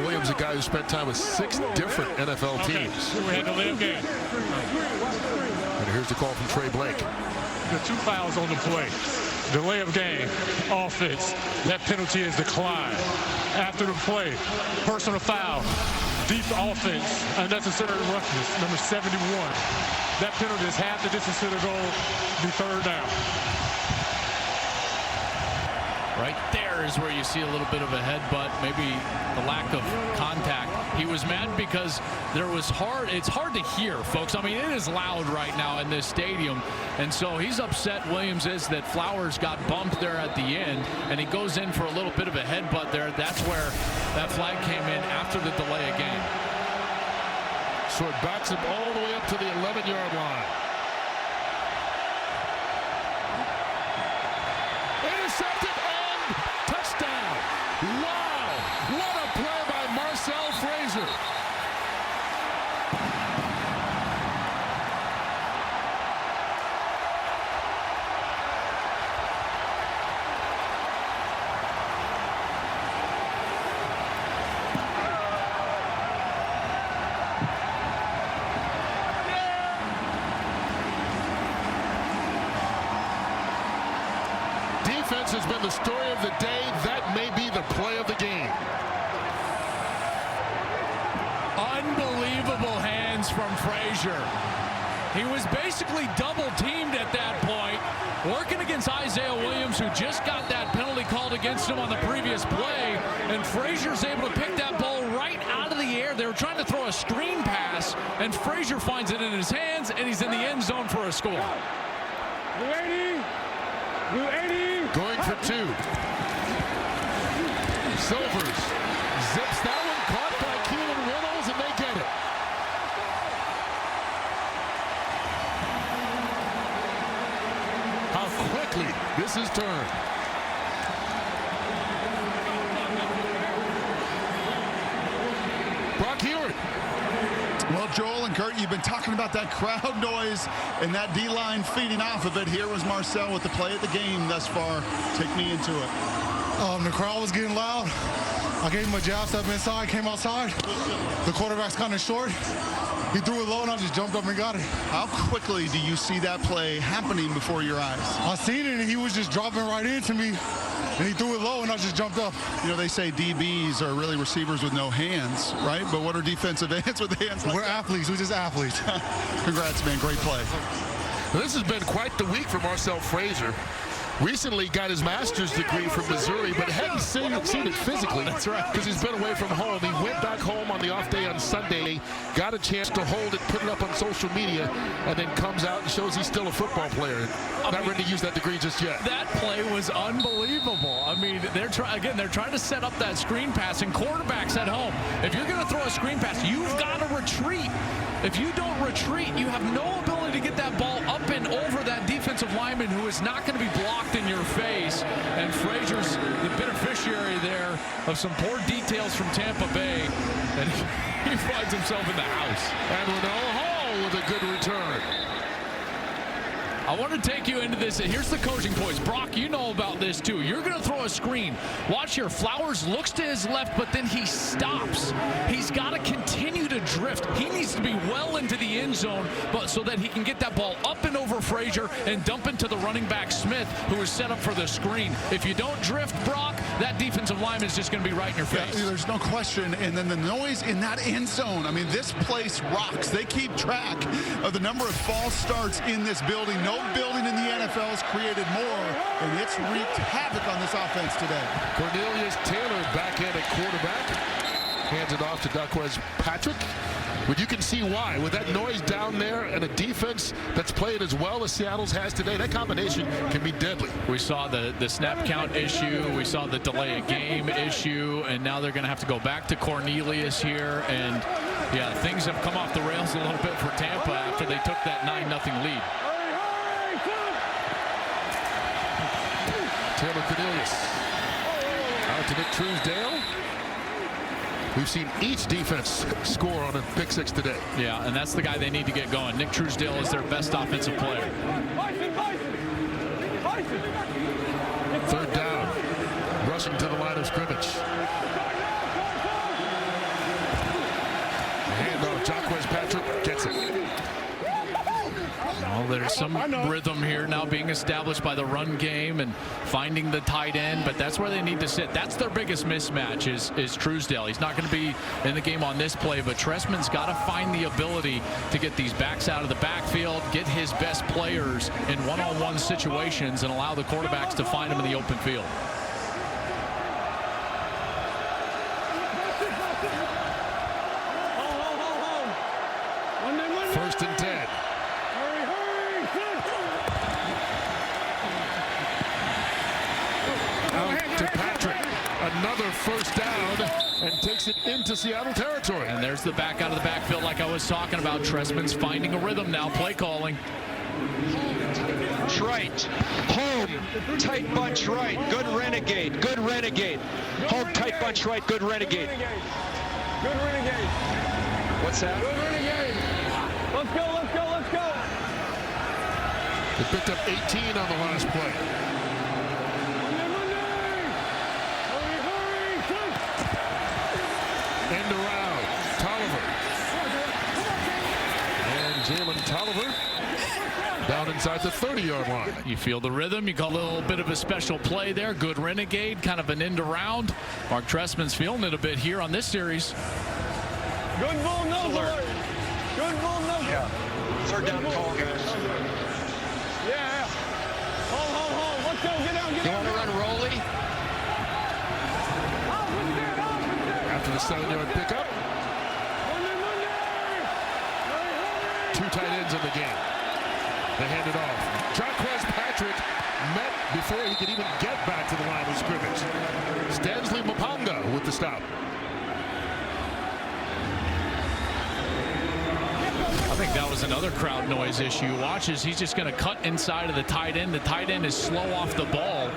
Williams, a guy who spent time with 6 different NFL teams. We had the delay of game. And here's the call from Trey Blake. The 2 fouls on the play. Delay of game, offense. That penalty is declined. After the play, personal foul, deep offense, unnecessary roughness, number 71. That penalty is half the distance to the goal, be third down. Right there is where you see a little bit of a headbutt, maybe the lack of contact. He was mad because it's hard to hear, folks. I mean, it is loud right now in this stadium. And so he's upset, Williams is, that Flowers got bumped there at the end, and he goes in for a little bit of a headbutt there. That's where that flag came in after the delay of game. So it backs him all the way up to the 11-yard line. Intercepted and touchdown. Wow, what a play by Marcel Frazier. Defense has been the story of the day. That may be the play of the game. Unbelievable hands from Frazier. He was basically double teamed at that point, working against Isaiah Williams, who just got that penalty called against him on the previous play, and Frazier's able to pick that ball right out of the air. They were trying to throw a screen pass, and Frazier finds it in his hands, and he's in the end zone for a score. Going for 2. Silvers zips that one, caught by Keelan Reynolds, and they get it. is his turn. Brock Hewitt. Well, Joel and Kurt, you've been talking about that crowd noise and that D-line feeding off of it. Here was Marcel with the play of the game thus far. Take me into it. The crowd was getting loud. I gave him a jab step inside, came outside. The quarterback's kind of short. He threw it low, and I just jumped up and got it. How quickly do you see that play happening before your eyes? I seen it, and he was just dropping right into me, and he threw it low, and I just jumped up. You know, they say DBs are really receivers with no hands, right? But what are defensive ends with hands like We're athletes. We're just athletes. Congrats, man. Great play. Well, this has been quite the week for Marcel Frazier. Recently got his master's degree from Missouri, but hadn't seen it physically. That's right. Because he's been away from home. He went back home on the off day on Sunday, got a chance to hold it, put it up on social media, and then comes out and shows he's still a football player. Not ready to use that degree just yet. That play was unbelievable. I mean, they're trying to set up that screen pass, and quarterbacks at home. If you're going to throw a screen pass, you've got to retreat. If you don't retreat, you have no ability to get that ball up and over that defensive lineman who is not going to be blocked in your face. And Frazier's the beneficiary there of some poor details from Tampa Bay. And he finds himself in the house. And Renell Hall with a good return. I want to take you into this. Here's the coaching points. Brock, you know about this too. You're going to throw a screen. Watch here. Flowers looks to his left, but then he stops. He's got to continue to drift. He needs to be well into the end zone, but so that he can get that ball up and over Frazier and dump into the running back Smith, who is set up for the screen. If you don't drift, Brock, that defensive lineman is just going to be right in your face. Yeah, there's no question. And then the noise in that end zone. I mean, this place rocks. They keep track of the number of false starts in this building. No building in the NFL has created more, and it's wreaked havoc on this offense today. Cornelius Taylor back in at quarterback. Hands it off to Daquez Patrick. But you can see why. With that noise down there and a defense that's played as well as Seattle's has today, that combination can be deadly. We saw the snap count issue. We saw the delay of game issue. And now they're going to have to go back to Cornelius here. And, yeah, things have come off the rails a little bit for Tampa after they took that 9-0 lead. Taylor Cornelius out to Nick Truesdale. We've seen each defense score on a pick six today. Yeah, and that's the guy they need to get going. Nick Truesdale is their best offensive player. Third down, rushing to the line of scrimmage. Handoff, Daquez Patrick gets it. Well, there's some rhythm here now being established by the run game and finding the tight end, but that's where they need to sit. That's their biggest mismatch is Truesdale. He's not going to be in the game on this play, but Trestman's got to find the ability to get these backs out of the backfield, get his best players in one-on-one situations, and allow the quarterbacks to find them in the open field. First and 10. To Patrick, another first down, and takes it into Seattle territory. And there's the back out of the backfield like I was talking about. Trestman's finding a rhythm now, play calling. Right, home, tight bunch right, good renegade, good renegade. Home, tight bunch right, good renegade. Good renegade. What's that? Good renegade. Let's go, let's go, let's go. They picked up 18 on the last play. End around, Tolliver. And Jalen Tolliver down inside the 30-yard line. You feel the rhythm. You call a little bit of a special play there. Good renegade, kind of an end around. Mark Trestman's feeling it a bit here on this series. Good bull nose. Good bull nose. Yeah. Third down call, guys. Yeah. Hold. Let's go. Get down. You want to run Rolly? After the 7-yard pickup. Two tight ends in the game. They hand it off. Daquez Patrick met before he could even get back to the line of scrimmage. Stanley Mapanga with the stop. think that was another crowd noise issue. Watch as he's just going to cut inside of the tight end. The tight end is slow off the ball.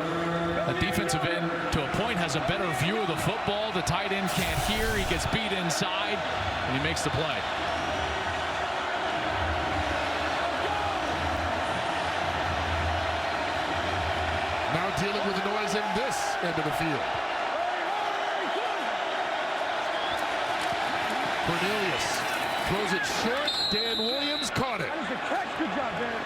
The defensive end, to a point, has a better view of the football. The tight end can't hear. He gets beat inside, and he makes the play. Now dealing with the noise in this end of the field. Cornelius throws it short. Dan Williams caught it. Good job, Dan.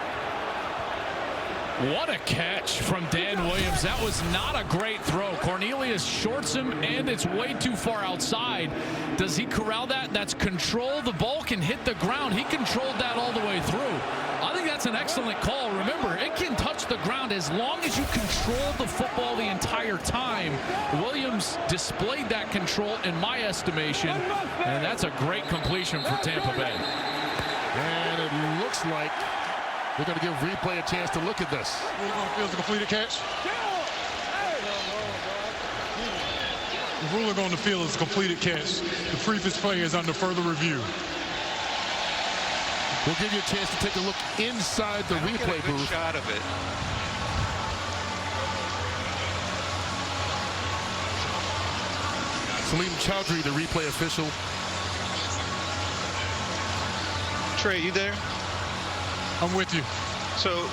What a catch from Dan Williams. That was not a great throw. Cornelius shorts him, and it's way too far outside. Does he corral that? That's control. The ball can hit the ground. He controlled that all the way through. I think that's an excellent call. Remember, it can touch the ground as long as you control the football the entire time. Williams displayed that control in my estimation, and that's a great completion for Tampa Bay. And it looks like we're going to give replay a chance to look at this. Ruling on the field is a completed catch. The ruling on the field is a completed catch. The previous play is under further review. We'll give you a chance to take a look inside the replay booth. Shot of it. Salim Chowdhury, the replay official. Trey, you there? I'm with you. So,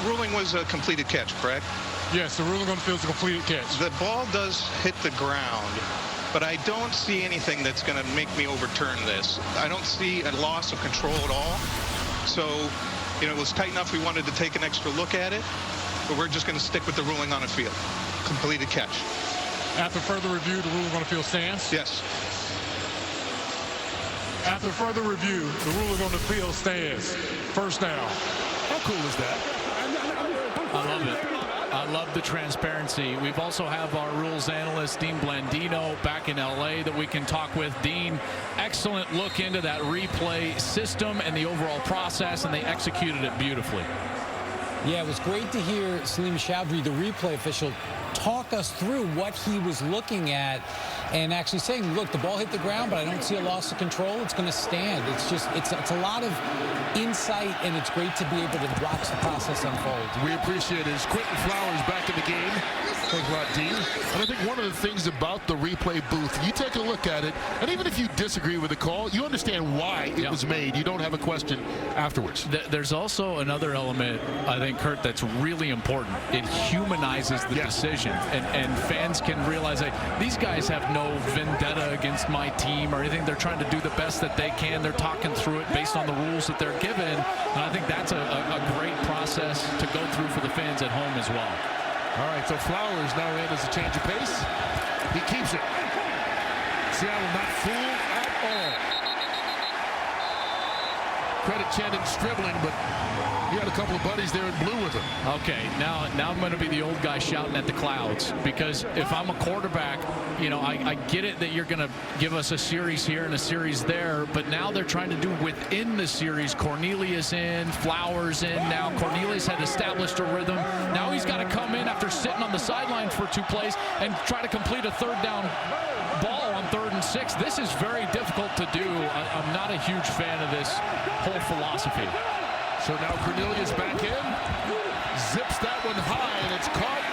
ruling was a completed catch, correct? Yes, the ruling on the field is a completed catch. The ball does hit the ground, but I don't see anything that's going to make me overturn this. I don't see a loss of control at all. So, you know, it was tight enough we wanted to take an extra look at it, but we're just going to stick with the ruling on the field. Completed catch. After further review, the ruling on the field stands? Yes. After further review, the ruling on the field stands. First down. How cool is that? I love it. I love the transparency. We've also have our rules analyst, Dean Blandino, back in LA that we can talk with. Dean, excellent look into that replay system and the overall process, and they executed it beautifully. Yeah, it was great to hear Salim Chowdhury, the replay official, talk us through what he was looking at and actually saying, look, the ball hit the ground, but I don't see a loss of control. It's going to stand. It's just, it's a lot of insight, and it's great to be able to watch the process unfold. We appreciate it. Quentin Flowers back in the game. Thanks a lot, Dean. And I think one of the things about the replay booth, you take a look at it, and even if you disagree with the call, you understand why it was made. You don't have a question afterwards. There's also another element, I think, Kurt, that's really important. It humanizes the decision, and fans can realize that these guys have no vendetta against my team or anything. They're trying to do the best that they can. They're talking through it based on the rules that they're given, and I think that's a great process to go through for the fans at home as well. All right, so Flowers now in as a change of pace. He keeps it. Seattle not fooled at all. Credit Channing Stribling, but he had a couple of buddies there in blue with him. Okay, now I'm going to be the old guy shouting at the clouds, because if I'm a quarterback, you know, I get it that you're going to give us a series here and a series there, but now they're trying to do within the series. Cornelius in, Flowers in. Now Cornelius had established a rhythm. Now he's got to come in after sitting on the sideline for 2 plays and try to complete a third down ball on 3rd and 6. This is very difficult to do. I'm not a huge fan of this whole philosophy. So now Cornelius back in, zips that one high, and it's caught.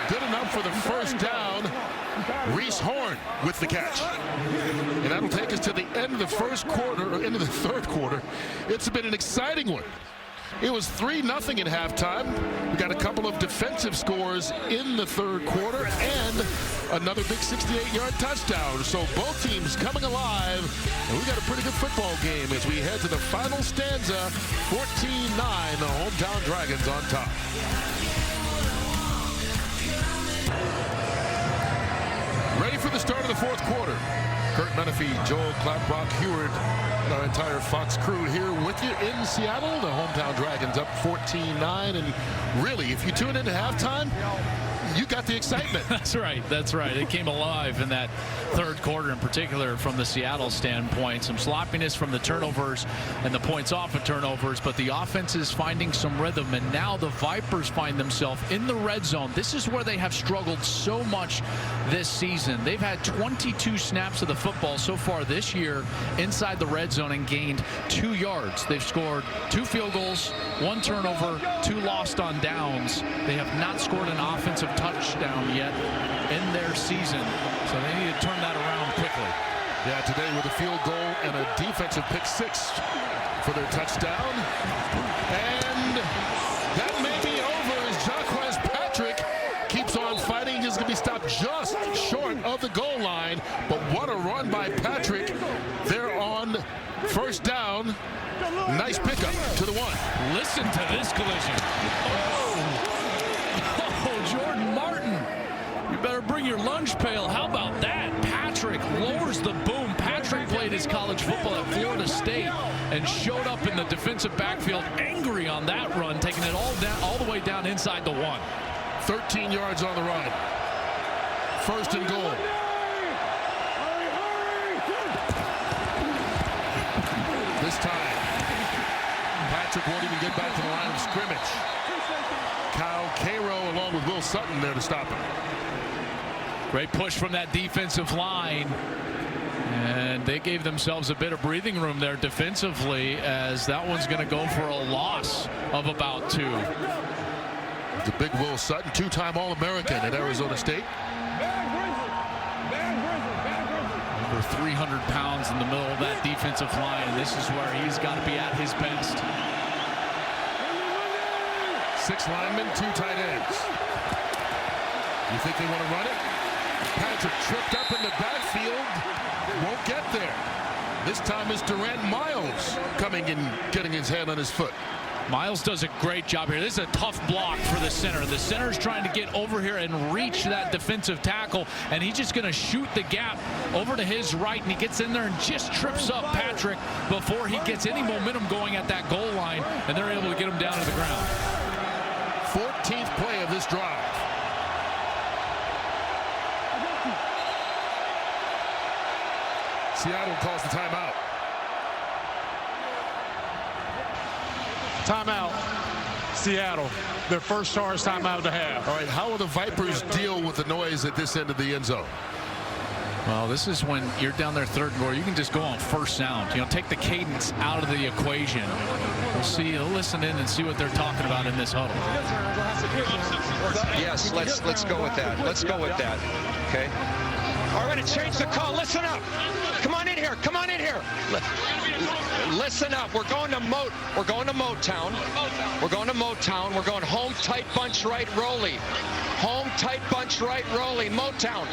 Good enough for the first down. Reese Horn with the catch. And that'll take us to the end of the first quarter, or into the third quarter. It's been an exciting one. It was 3-0 in halftime. We got a couple of defensive scores in the third quarter and another big 68-yard touchdown. So both teams coming alive, and we got a pretty good football game as we head to the final stanza. 14-9, the hometown Dragons on top. Ready for the start of the fourth quarter. Kurt Menefee, Joel Clapbrock, Heward, and our entire Fox crew here with you in Seattle. The hometown Dragons up 14-9. And really, if you tune into halftime, you got the excitement. That's right. That's right. It came alive in that third quarter, in particular from the Seattle standpoint. Some sloppiness from the turnovers and the points off of turnovers, but the offense is finding some rhythm, and now the Vipers find themselves in the red zone. This is where they have struggled so much this season. They've had 22 snaps of the football so far this year inside the red zone and gained 2 yards. They've scored 2 field goals, 1 turnover, 2 lost on downs. They have not scored an offensive touchdown yet in their season, so they need to turn that around quickly. Yeah, today with a field goal and a defensive pick 6 for their touchdown. And that may be over as Jaquez Patrick keeps on fighting. He's going to be stopped just short of the goal line. But what a run by Patrick. They're on first down. Nice pickup to the 1. Listen to this collision. Oh, Jordan Martin. You better bring your lunch pail. How about that? Patrick lowers the boom. Patrick played his college football at Florida State and showed up in the defensive backfield angry on that run, taking it all the way down inside the 1. 13 yards on the run. First and goal. This time, Patrick won't even get back to the line of scrimmage. Kyle Cairo along with Will Sutton there to stop him. Great push from that defensive line. And they gave themselves a bit of breathing room there defensively, as that one's going to go for a loss of about 2. The big Will Sutton, 2-time All-American at Arizona State. Over 300 pounds in the middle of that defensive line, and this is where he's got to be at his best. 6 linemen, 2 tight ends. You think they want to run it? Patrick tripped up in the backfield. Won't get there. This time it's Durant Miles coming and getting his hand on his foot. Miles does a great job here. This is a tough block for the center. The center's trying to get over here and reach that defensive tackle, and he's just going to shoot the gap over to his right, and he gets in there and just trips up Patrick before he gets any momentum going at that goal line, and they're able to get him down to the ground. 14th play of this drive. Seattle calls the timeout. Timeout, Seattle. Their first charge timeout to have. All right, how will the Vipers deal with the noise at this end of the end zone? Well, this is when you're down there third and goal. You can just go on first sound. You know, take the cadence out of the equation. We'll see. Listen in and see what they're talking about in this huddle. Yes, let's go with that. Let's go with that. Okay. All right, we're going to change the call. Listen up. Come on in here. Come on in here. Listen up. We're going to Motown. We're going to Motown. We're going home tight bunch right Rolly. Home tight bunch right Rolly. Motown.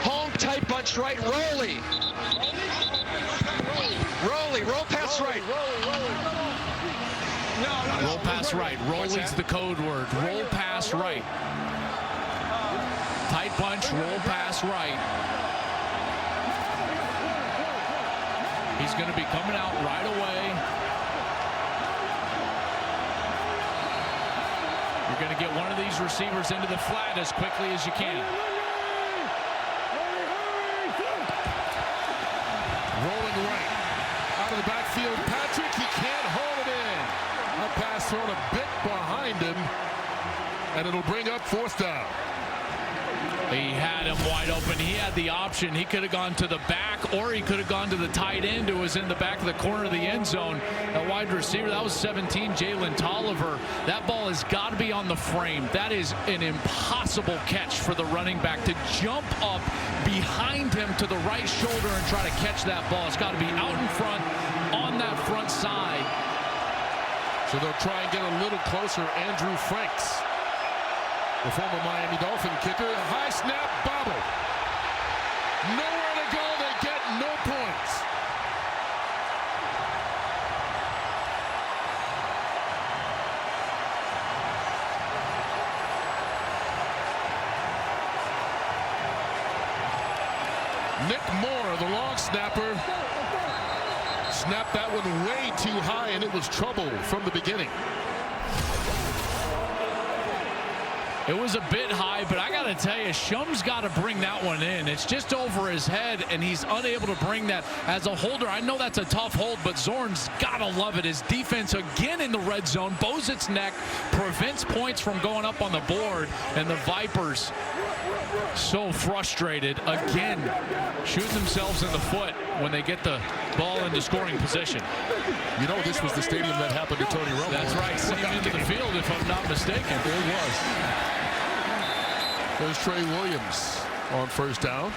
Home tight bunch right Rolly. Roll pass right. Roll pass right. Rolly's the code word. Roll pass right. Tight bunch, roll pass right. He's going to be coming out right away. You're going to get one of these receivers into the flat as quickly as you can. Rolling right. Out of the backfield, Patrick, he can't hold it in. A pass thrown a bit behind him, and it'll bring up 4th down. He had him wide open. He had the option. He could have gone to the back, or he could have gone to the tight end who was in the back of the corner of the end zone. A wide receiver, that was 17, Jalen Tolliver. That ball has got to be on the frame. That is an impossible catch for the running back to jump up behind him to the right shoulder and try to catch that ball. It's got to be out in front on that front side. So they'll try and get a little closer. Andrew Franks, the former Miami Dolphin kicker. High snap, bobble. Nowhere to go. They get no points. Nick Moore, the long snapper, snapped that one way too high, and it was trouble from the beginning. It was a bit high, but I got to tell you, Shum's got to bring that one in. It's just over his head, and he's unable to bring that. As a holder, I know that's a tough hold, but Zorn's got to love it. His defense again in the red zone, bows its neck, prevents points from going up on the board, and the Vipers so frustrated again, shoot themselves in the foot when they get the ball into scoring position. You know, this was the stadium that happened to Tony Romo. That's right, sitting into the field, if I'm not mistaken. It was. There's Trey Williams on first down.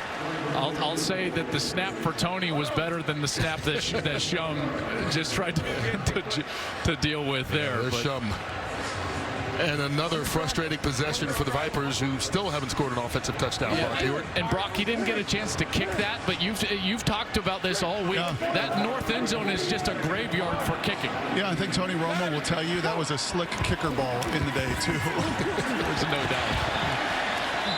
I'll say that the snap for Tony was better than the snap that Shum just tried to deal with there. There's Shum. And another frustrating possession for the Vipers, who still haven't scored an offensive touchdown. Yeah, and Brock, he didn't get a chance to kick that, but you've talked about this all week. Yeah. That north end zone is just a graveyard for kicking. Yeah, I think Tony Romo will tell you that was a slick kicker ball in the day, too. There's no doubt.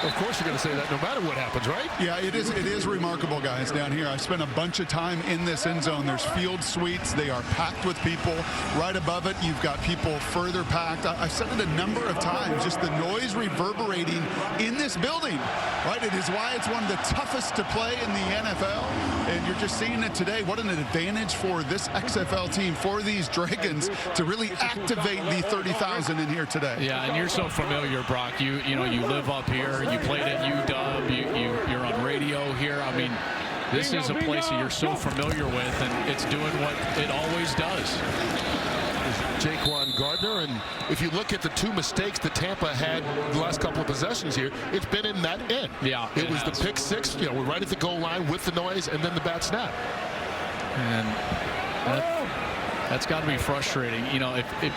Of course you're going to say that no matter what happens, right? Yeah, it is remarkable, guys, down here. I spent a bunch of time in this end zone. There's field suites. They are packed with people. Right above it, you've got people further packed. I've said it a number of times, just the noise reverberating in this building, right? It is why it's one of the toughest to play in the NFL, and you're just seeing it today. What an advantage for this XFL team, for these Dragons, to really activate the 30,000 in here today. Yeah, and you're so familiar, Brock. You live up here. You played at UW. You're on radio here. I mean, this is a place that you're so familiar with, and it's doing what it always does. Jaquan Gardner, and if you look at the two mistakes that Tampa had the last couple of possessions here, it's been in that end. Yeah, it was the pick six. We're right at the goal line with the noise, and then the bad snap. And that's got to be frustrating. If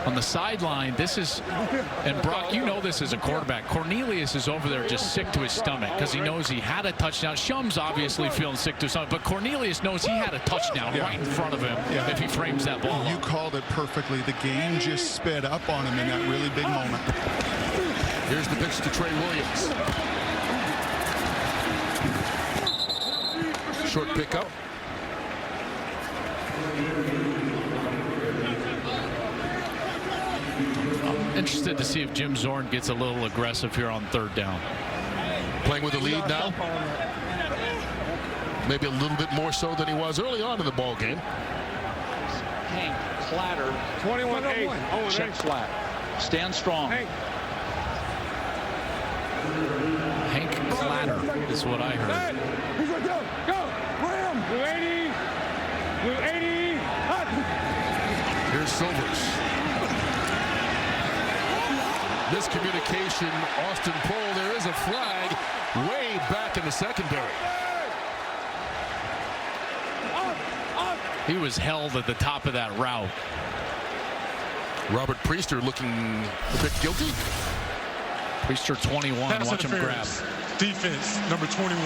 on the sideline, and Brock, this as a quarterback. Cornelius is over there just sick to his stomach because he knows he had a touchdown. Shum's obviously feeling sick to his stomach, but Cornelius knows he had a touchdown right in front of him if he frames that ball. You called it perfectly. The game just sped up on him in that really big moment. Here's the pitch to Trey Williams. Short pickup. I'm interested to see if Jim Zorn gets a little aggressive here on third down. Playing with the lead now. Maybe a little bit more so than he was early on in the ball game. Hank Clatter. 21-8. Check flat. Stand strong. Hank Clatter is what I heard. He's right there. Go. Ram. Blue 80. Blue 80. Hot. Here's Silvers. Miscommunication. Austin Pohl. There is a flag way back in the secondary. He was held at the top of that route. Robert Priester looking a bit guilty. Priester 21. Watch him grab. Defense number 21.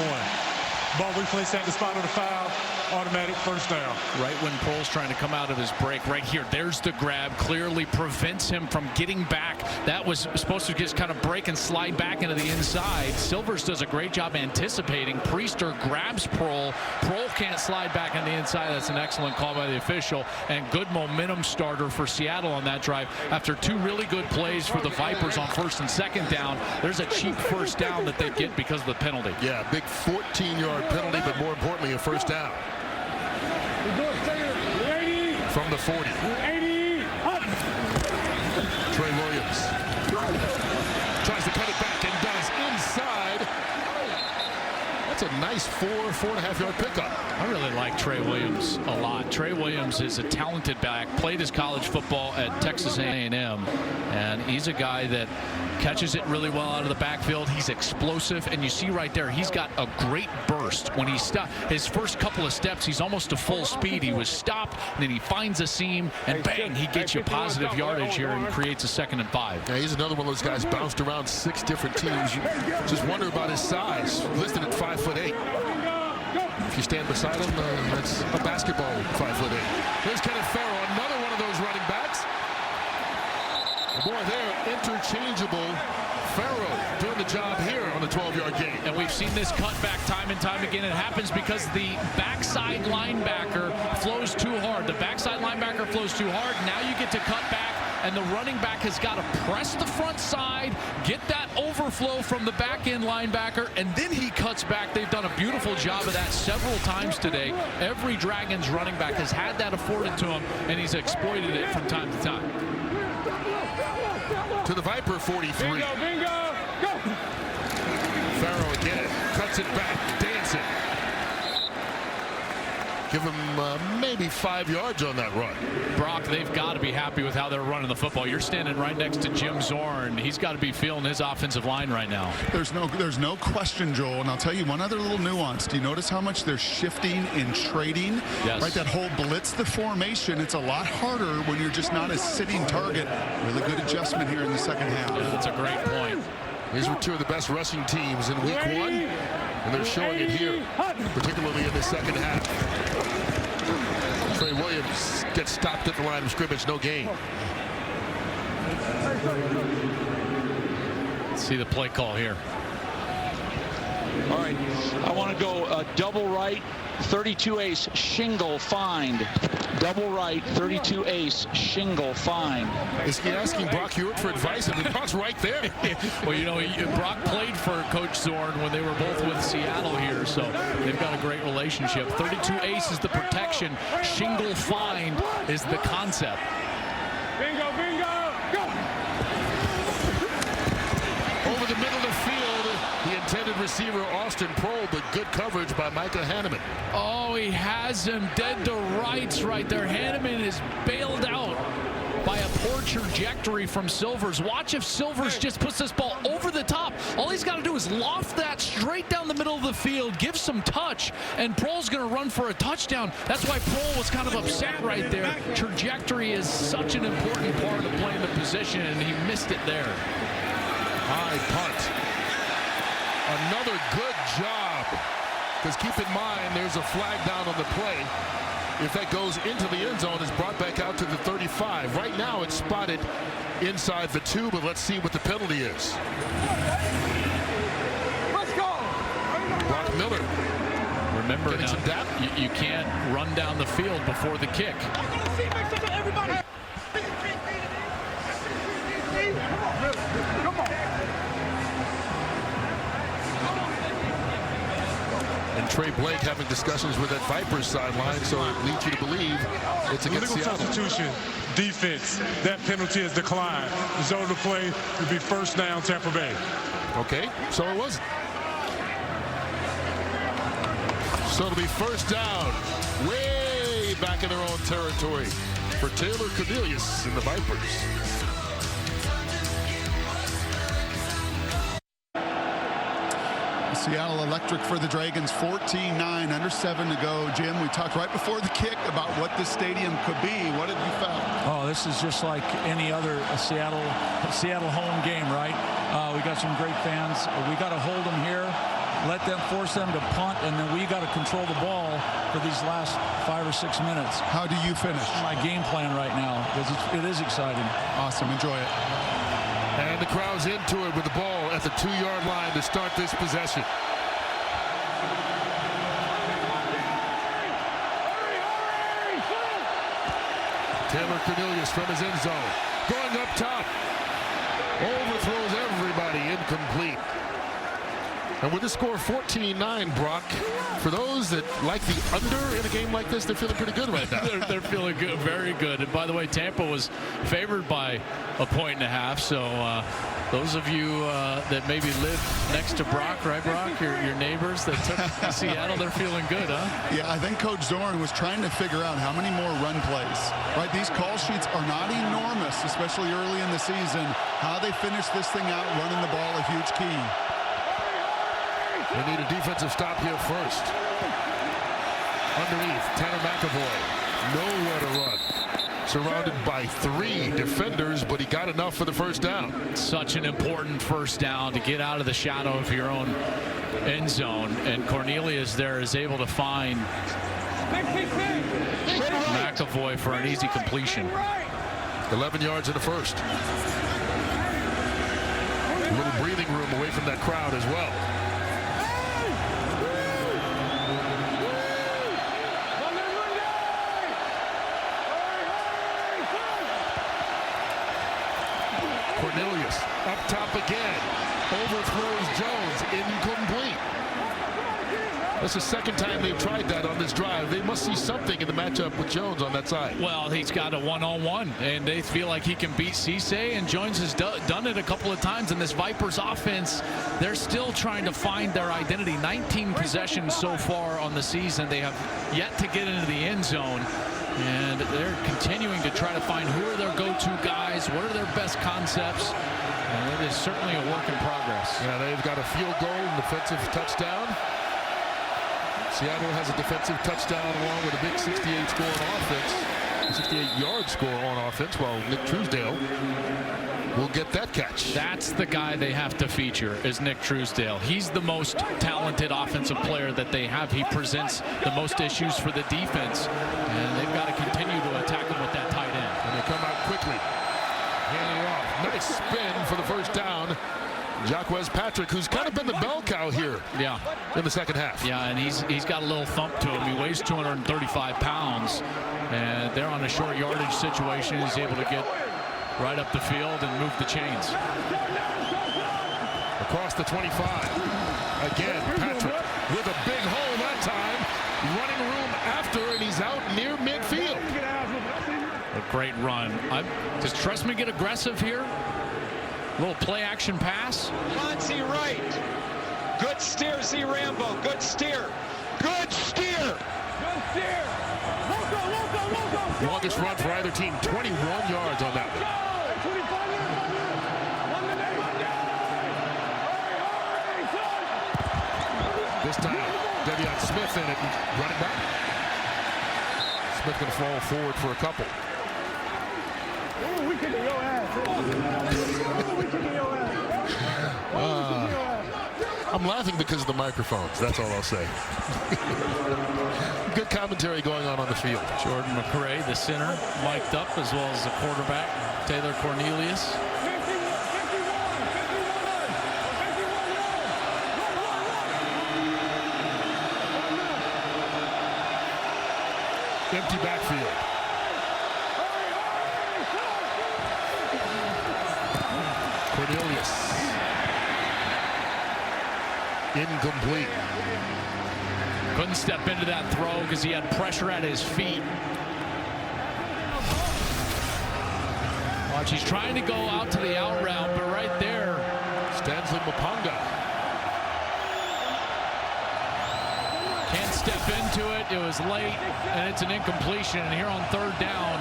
Ball replaced at the spot of the foul. Automatic first down. Right when Pohl's trying to come out of his break, right here, there's the grab, clearly prevents him from getting back. That was supposed to just kind of break and slide back into the inside. Silvers does a great job anticipating. Priester grabs Pohl. Pohl can't slide back on the inside. That's an excellent call by the official, and good momentum starter for Seattle on that drive. After two really good plays for the Vipers on first and second down, there's a cheap first down that they get because of the penalty. Yeah, big 14-yard penalty, but more importantly, a first down. From the 40. Trey Williams tries to cut it back and does inside. That's a nice 4.5-yard pickup. I really like Trey Williams a lot. Trey Williams is a talented back, played his college football at Texas A&M, and he's a guy that catches it really well out of the backfield. He's explosive, and you see right there, he's got a great burst. When he stopped, his first couple of steps, he's almost to full speed. He was stopped, and then he finds a seam, and bang, he gets you positive yardage here and creates a 2nd and 5. Yeah, he's another one of those guys bounced around 6 different teams. You just wonder about his size. Listed at 5'8". If you stand beside him, that's a basketball 5'8". Here's Kenneth Farrow, another one of those running backs. Boy, they're interchangeable. Farrow doing the job here on the 12-yard gain. And we've seen this cutback time and time again. It happens because the backside linebacker flows too hard. The backside linebacker flows too hard. Now you get to cut back and the running back has got to press the front side, get that overflow from the back end linebacker, and then he cuts back. They've done a beautiful job of that several times today. Every Dragons running back has had that afforded to him, and he's exploited it from time to time. To the Viper 43. Bingo, bingo, go! Farrell again, cuts it back, dancing. Give him maybe 5 yards on that run. Brock, they've got to be happy with how they're running the football. You're standing right next to Jim Zorn. He's got to be feeling his offensive line right now. There's no question, Joel. And I'll tell you one other little nuance. Do you notice how much they're shifting and trading? Yes. Right, that whole blitz the formation. It's a lot harder when you're just not a sitting target. Really good adjustment here in the second half. Yeah, that's a great point. These were two of the best rushing teams in week 1, and they're showing it here, particularly in the second half. Trey Williams gets stopped at the line of scrimmage, no gain. Let's see the play call here. All right, I want to go double right, 32 ace, shingle, find. Double right, 32 ace, shingle, find. Is he asking Brock Hewitt for advice? I mean, Brock's right there. Well, you know, Brock played for Coach Zorn when they were both with Seattle here, so they've got a great relationship. 32 ace is the protection. Shingle, find is the concept. Bingo, bingo, go! Over the middle of the field, the intended receiver, Austin Prohl, but good coverage by Micah Hanneman. Oh, he has him dead to rights right there. Hanneman is bailed out by a poor trajectory from Silvers. Watch if Silvers just puts this ball over the top. All he's got to do is loft that straight down the middle of the field, give some touch, and Prohl's going to run for a touchdown. That's why Prohl was kind of upset right there. Trajectory is such an important part of playing the position, and he missed it there. High punt. Another good job. Because keep in mind, there's a flag down on the play. If that goes into the end zone, it's brought back out to the 35. Right now, it's spotted inside the 2, but let's see what the penalty is. Let's go! Brock Miller. Remember, now, you can't run down the field before the kick. Everybody! Come on! And Trey Blake having discussions with that Vipers sideline, so it leads you to believe it's against Legal Seattle. substitution, defense, that penalty is declined. The result of the play would be first down, Tampa Bay. Okay, so it wasn't. So it'll be first down, way back in their own territory for Taylor Cornelius and the Vipers. Seattle electric for the Dragons, 14-9, under 7 to go. Jim, we talked right before the kick about what this stadium could be. What have you found? Oh, this is just like any other Seattle home game, right? We got some great fans. We got to hold them here, force them to punt, and then we got to control the ball for these last 5 or 6 minutes. How do you finish? My game plan right now, because it is exciting. Awesome, enjoy it. And the crowd's into it with the ball at the 2-yard line to start this possession. Taylor Cornelius from his end zone. Going up top. Overthrows everybody, incomplete. And with the score 14-9, Brock, for those that like the under in a game like this, they're feeling pretty good right now. they're feeling good, very good. And by the way, Tampa was favored by 1.5 points. So those of you that maybe live next to Brock, right, Brock? Your neighbors that took Seattle, they're feeling good, huh? Yeah, I think Coach Zorn was trying to figure out how many more run plays. Right, these call sheets are not enormous, especially early in the season. How they finish this thing out, running the ball, a huge key. They need a defensive stop here first. Underneath, Tanner McAvoy. Nowhere to run. Surrounded by 3 defenders, but he got enough for the first down. Such an important first down to get out of the shadow of your own end zone. And Cornelius there is able to find McAvoy for an easy completion. 11 yards in the first. A little breathing room away from that crowd as well. up again. Overthrows Jones. Incomplete. That's the second time they've tried that on this drive. They must see something in the matchup with Jones on that side. Well, he's got a one-on-one, and they feel like he can beat Cisse, and Jones has done it a couple of times in this Vipers offense. They're still trying to find their identity. 19 possessions so far on the season. They have yet to get into the end zone, and they're continuing to try to find who are their go-to guys, what are their best concepts, and it is certainly a work in progress. Yeah, they've got a field goal and defensive touchdown. Seattle has a defensive touchdown along with a big 68 score on offense, 68-yard score on offense, while Nick Truesdale will get that catch. That's the guy they have to feature, is Nick Truesdale. He's the most talented offensive player that they have. He presents the most issues for the defense, and they've got to continue to attack him with that tight end. And they come out quickly. Handing it off. Nice spin for the first down. Jacquez Patrick, who's kind of been the bell cow here in the second half. Yeah, and he's got a little thump to him. He weighs 235 pounds, and they're on a short yardage situation. He's able to get right up the field and move the chains. Across the 25. Again, Patrick with a big hole that time. Running room after, and he's out near midfield. A great run. Does Trestman get aggressive here? Little play action pass. Monty right. Good steer, Z Rambo. Good steer. Good steer. Good steer. Longest run for either team, 21 yards on that one. This time, Devion Smith in it, running back. Smith going to fall forward for a couple. We kicking your ass. We kicking your ass. I'm laughing because of the microphones. That's all I'll say. Good commentary going on the field. Jordan McRae, the center, mic'd up, as well as the quarterback, Taylor Cornelius. Empty backfield. Cornelius. Incomplete. Couldn't step into that throw because he had pressure at his feet. Watch, he's trying to go out to the out route, but right there, Stanley Mapanga. Can't step into it. It was late, and it's an incompletion. And here on third down.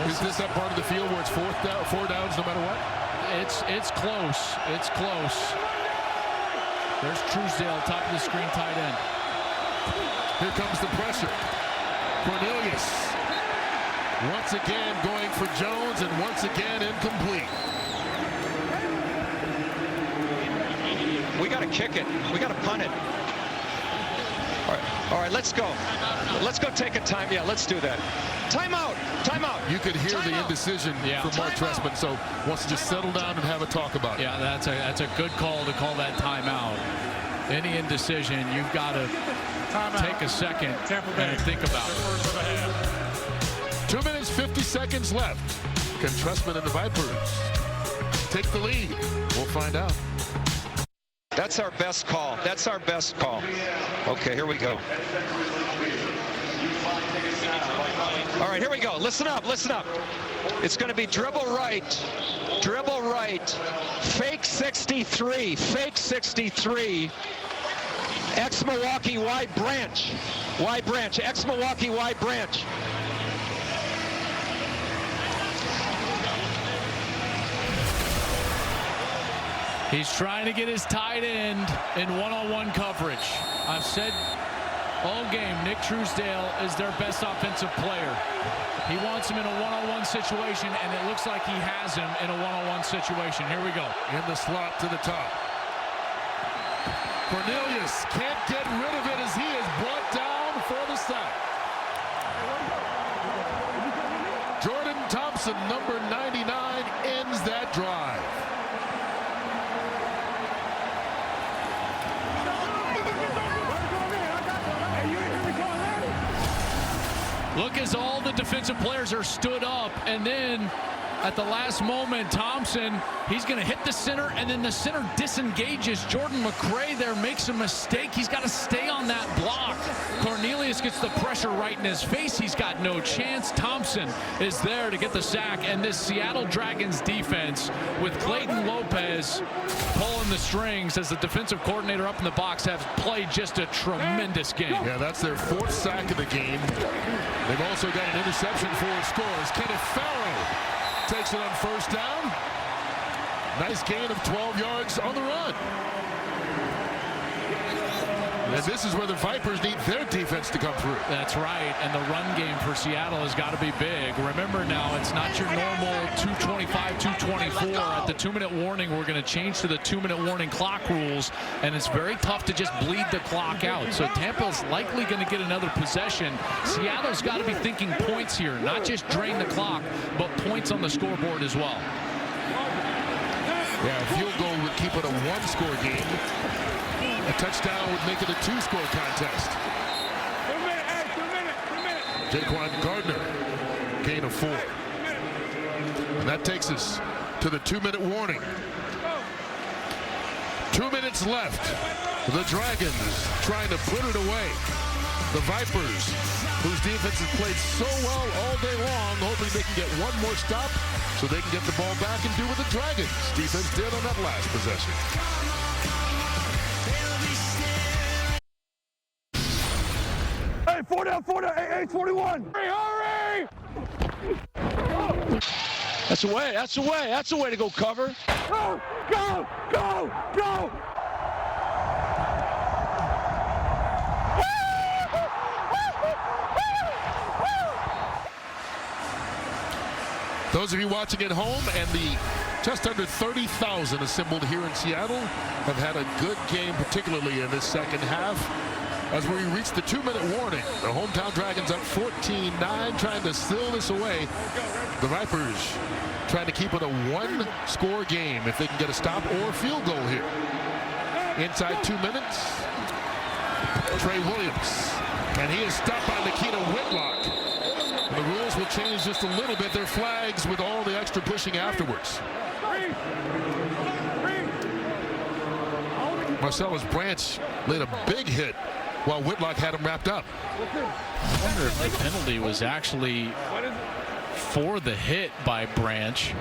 Is this that part of the field where it's four downs no matter what? It's close. It's close. There's Truesdale, top of the screen, tight end. Here comes the pressure. Cornelius once again going for Jones, and once again incomplete. We got to kick it. We got to punt it. All right, let's go. Let's go take a time. Yeah, let's do that. Timeout. Timeout. You could hear the indecision from Mark Trestman, so wants to just settle down and have a talk about it. Yeah, that's a good call to call that timeout. Any indecision, you've got to take a second and think about it. 2 minutes, 50 seconds left. Can Trestman and the Vipers take the lead? We'll find out. That's our best call. That's our best call. Okay, here we go. All right, here we go. Listen up, listen up. It's going to be dribble right, fake 63, ex-Milwaukee wide branch, ex-Milwaukee wide branch. He's trying to get his tight end in one-on-one coverage. I've said all game, Nick Truesdale is their best offensive player. He wants him in a one-on-one situation, and it looks like he has him in a one-on-one situation. Here we go. In the slot to the top. Cornelius can't get rid of it as he is brought down for the sack. Jordan Thompson, number 99, ends that drive. Look as all the defensive players are stood up, and then at the last moment. Thompson, he's going to hit the center, and then the center disengages. Jordan McRae there makes a mistake. He's got to stay on that block. Cornelius gets the pressure right in his face. He's got no chance. Thompson is there to get the sack, and this Seattle Dragons defense with Clayton Lopez pulling the strings as the defensive coordinator up in the box have played just a tremendous game. Yeah, that's their 4th sack of the game. They've also got an interception for scores. Kenneth Farrow takes it on 1st down. Nice gain of 12 yards on the run. And this is where the Vipers need their defense to come through. That's right, and the run game for Seattle has got to be big. Remember now, it's not your normal 2:25, 2:24. At the 2-minute warning, we're going to change to the 2-minute warning clock rules, and it's very tough to just bleed the clock out. So Tampa's likely going to get another possession. Seattle's got to be thinking points here, not just drain the clock, but points on the scoreboard as well. Yeah, a field goal would keep it a 1-score game. A touchdown would make it a 2-score contest. 2 minutes. Jaquan Gardner, gain of 4. And that takes us to the 2-minute warning. 2 minutes left. The Dragons trying to put it away. The Vipers, whose defense has played so well all day long, hoping they can get one more stop so they can get the ball back and do what the Dragons defense did on that last possession. Hey, 4 down, 841. Hurry! That's the way. That's the way. That's the way to go cover. Go! Go! Go! Go! Those of you watching at home and the just under 30,000 assembled here in Seattle have had a good game, particularly in this second half. As we reach the 2-minute warning, the hometown Dragons up 14-9, trying to seal this away. The Vipers trying to keep it a 1-score game if they can get a stop or a field goal here. Inside 2 minutes, Trey Williams, and he is stopped by Nikita Whitlock. And the rules will change just a little bit. They're flags with all the extra pushing afterwards. Marcellus Branch laid a big hit while Whitlock had him wrapped up. I wonder if the penalty was actually for the hit by Branch.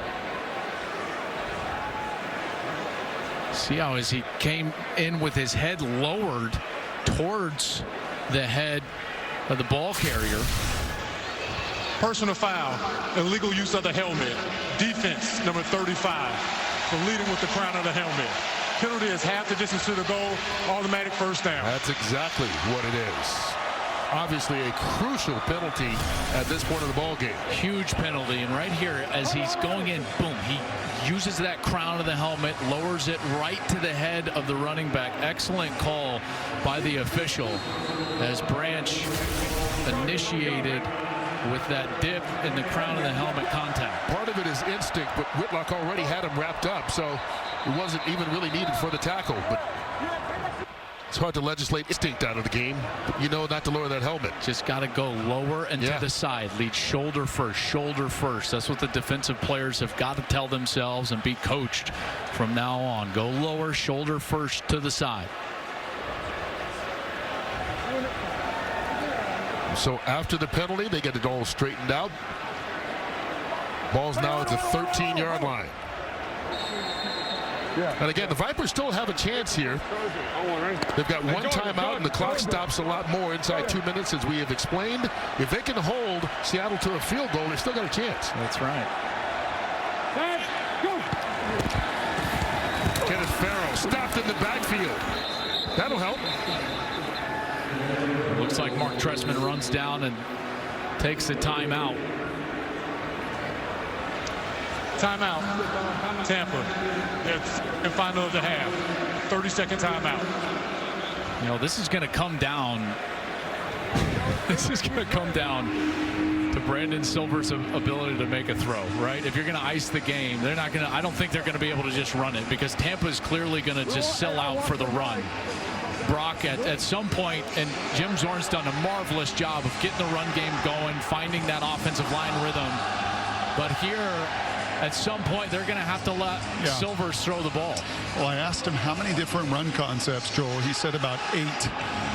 See how as he came in with his head lowered towards the head of the ball carrier. Personal foul, illegal use of the helmet. Defense, number 35, for leading with the crown of the helmet. Penalty is half the distance to the goal, automatic 1st down. That's exactly what it is. Obviously a crucial penalty at this point of the ball game. Huge penalty, and right here as he's going in, boom, he uses that crown of the helmet, lowers it right to the head of the running back. Excellent call by the official as Branch initiated with that dip in the crown of the helmet contact. Part of it is instinct, but Whitlock already had him wrapped up, so it wasn't even really needed for the tackle. But it's hard to legislate instinct out of the game, but you know not to lower that helmet. Just got to go lower and to the side. Lead shoulder first, shoulder first. That's what the defensive players have got to tell themselves and be coached from now on. Go lower, shoulder first to the side. So after the penalty, they get it all straightened out. Ball's now at the 13-yard line. And again, the Vipers still have a chance here. They've got one timeout, and the clock stops a lot more inside 2 minutes, as we have explained. If they can hold Seattle to a field goal, they still got a chance. That's right. Kenneth Farrow stopped in the backfield. That'll help. It looks like Mark Trestman runs down and takes the timeout. Timeout. Tampa. It's in final of the half. 30-second timeout. You know, this is going to come down. This is going to come down to Brandon Silver's ability to make a throw, right? If you're going to ice the game, they're not going to. I don't think they're going to be able to just run it, because Tampa is clearly going to just sell out for the run. Brock at some point, and Jim Zorn's done a marvelous job of getting the run game going, finding that offensive line rhythm. But here, at some point they're going to have to let Silvers throw the ball. Well, I asked him how many different run concepts, Joel. He said about 8.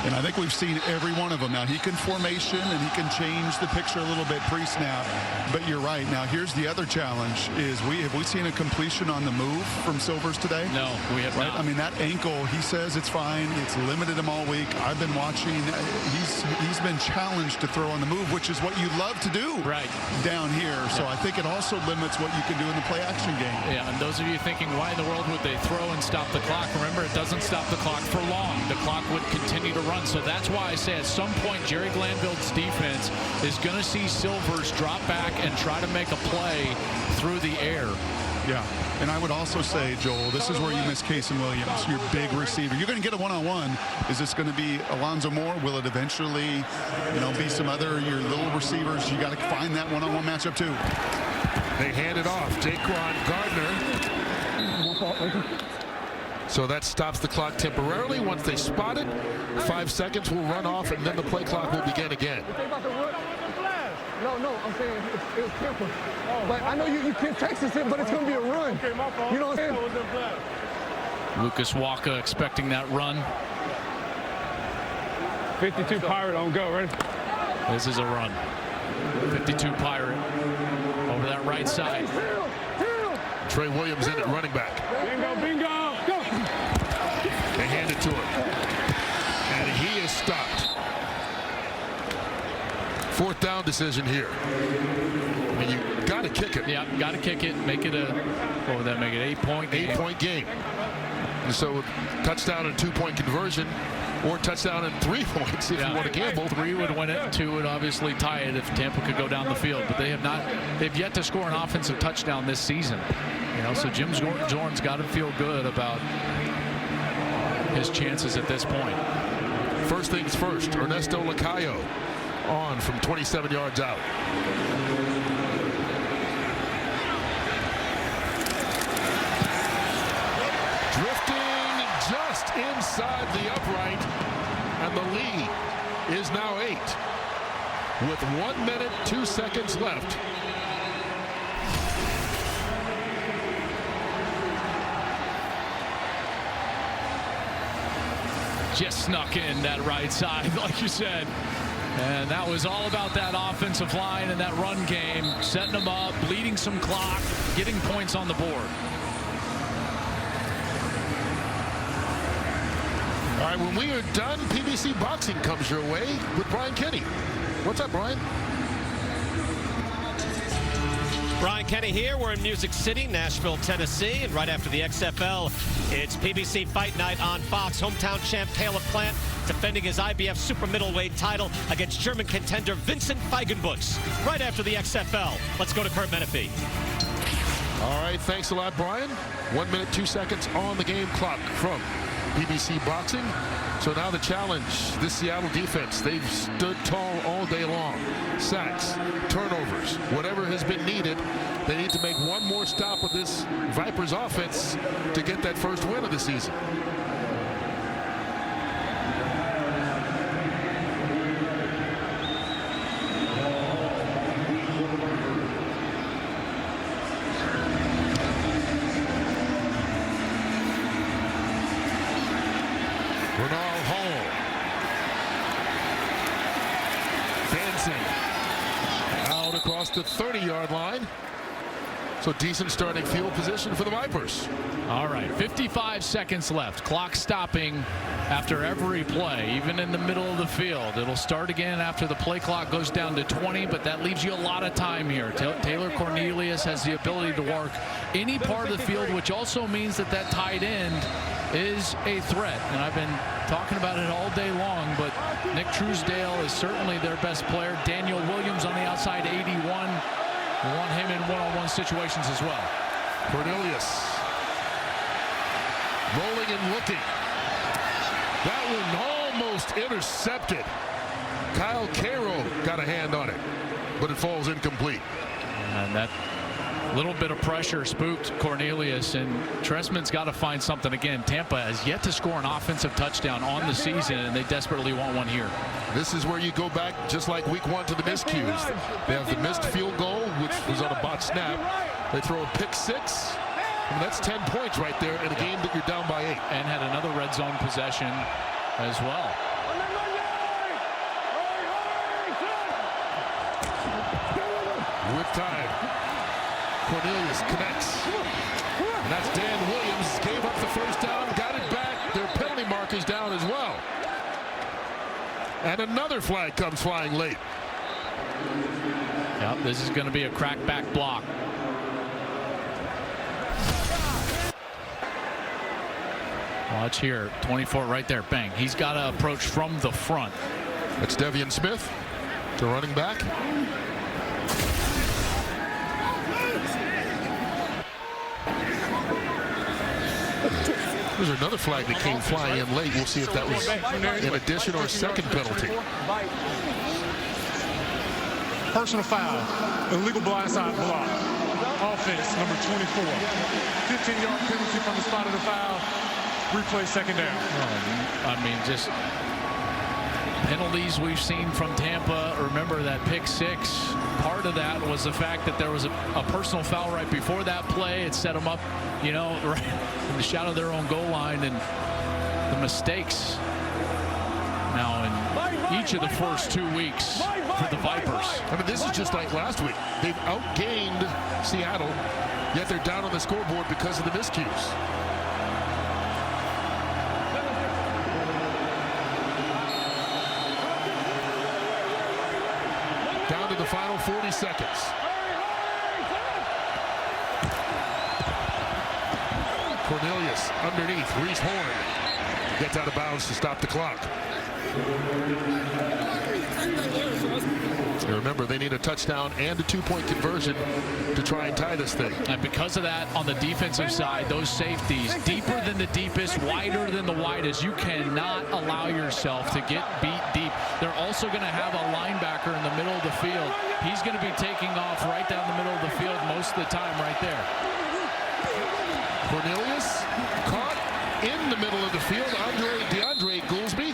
And I think we've seen every one of them. Now, he can formation and he can change the picture a little bit pre-snap. But you're right. Now, here's the other challenge is have we seen a completion on the move from Silvers today? No, we have not. I mean, that ankle, he says it's fine. It's limited him all week. I've been watching. He's been challenged to throw on the move, which is what you love to do down here. So I think it also limits what you can do in the play action game. Yeah, and those of you thinking, why in the world would they throw and stop the clock? Remember, it doesn't stop the clock for long. The clock would continue to run. So that's why I say at some point, Jerry Glanville's defense is going to see Silvers drop back and try to make a play through the air. Yeah, and I would also say, Joel, this is where you miss Casey Williams, your big receiver. You're going to get a one-on-one. Is this going to be Alonzo Moore? Will it eventually, be some other your little receivers? You got to find that one-on-one matchup too. They hand it off. Jaquan Gardner. So that stops the clock temporarily. Once they spot it, 5 seconds will run off, and then the play clock will begin again. No, I'm saying it was Tampa. But I know you can't Texas it, but it's going to be a run. Okay, my fault. You know what I'm saying? Lucas Waka expecting that run. 52 Pirate on go, ready? This is a run. 52 Pirate over that right side. Trey Williams in at running back. Bingo, go! They hand it to him. And he is stopped. 4th down decision here. I mean, you got to kick it. Yeah, got to kick it. Make it what would that make it? 8-point game. 8-point game. And so touchdown and 2-point conversion, or touchdown and 3 points if you want to gamble. 3 would win it. 2 would obviously tie it if Tampa could go down the field. But they have not. They've yet to score an offensive touchdown this season. So Jim Zorn's got to feel good about his chances at this point. First things first, Ernesto Lacayo on from 27 yards out. Drifting just inside the upright, and the lead is now 8 with 1 minute 2 seconds left. Just snuck in that right side, like you said. And that was all about that offensive line and that run game, setting them up, bleeding some clock, getting points on the board. All right, when we are done, PBC Boxing comes your way with Brian Kenny. What's up, Brian? Brian Kenny here. We're in Music City, Nashville, Tennessee. And right after the XFL, it's PBC Fight Night on Fox. Hometown champ Caleb Plant defending his IBF super middleweight title against German contender Vincent Feigenbutz. Right after the XFL. Let's go to Kurt Menefee. All right, thanks a lot, Brian. 1 minute 2 seconds on the game clock from PBC Boxing. So now the challenge, this Seattle defense, they've stood tall all day long. Sacks, turnovers, whatever has been needed. They need to make one more stop with this Vipers offense to get that first win of the season. The 30-yard line. So decent starting field position for the Vipers. All right, 55 seconds left. Clock stopping after every play, even in the middle of the field. It'll start again after the play clock goes down to 20, but that leaves you a lot of time here. Taylor Cornelius has the ability to work any part of the field, which also means that that tight end is a threat. And I've been talking about it all day long, but Nick Truesdale is certainly their best player. Daniel Williams on the outside, 81. We want him in one-on-one situations as well. Cornelius rolling and looking. That one almost intercepted. Kyle Cairo got a hand on it, but it falls incomplete. And that little bit of pressure spooked Cornelius, and Trestman's got to find something again. Tampa has yet to score an offensive touchdown on the season, and they desperately want one here. This is where you go back, just like week 1, to the miscues. They have the missed field goal, which was on a botched snap. They throw a pick 6. And that's 10 points right there in a game that you're down by 8. And had another red zone possession as well. With time, Cornelius connects. And that's Dan Williams. Gave up the first down, got it back. Their penalty mark is down as well. And another flag comes flying late. Yep, this is going to be a crackback block. Watch here, 24 right there, bang. He's got to approach from the front. That's Devian Smith, the running back. There's another flag that came flying in late. We'll see if that was an addition or a second penalty. Personal foul, illegal blindside block. Offense, number 24. 15-yard penalty from the spot of the foul. Replay second down. I mean, just penalties we've seen from Tampa. Remember that pick 6. Part of that was the fact that there was a personal foul right before that play. It set them up, you know, right in the shadow of their own goal line, and the mistakes now in each of the first 2 weeks for the Vipers. I mean, this is just like last week. They've outgained Seattle, yet they're down on the scoreboard because of the miscues. Down to the final 40 seconds. Cornelius underneath. Reese Horn gets out of bounds to stop the clock. And remember, they need a touchdown and a 2-point conversion to try and tie this thing. And because of that, on the defensive side, those safeties, deeper than the deepest, wider than the widest, you cannot allow yourself to get beat deep. They're also going to have a linebacker in the middle of the field. He's going to be taking off right down the middle of the field most of the time right there. Cornelius caught in the middle of the field. DeAndre Goolsby.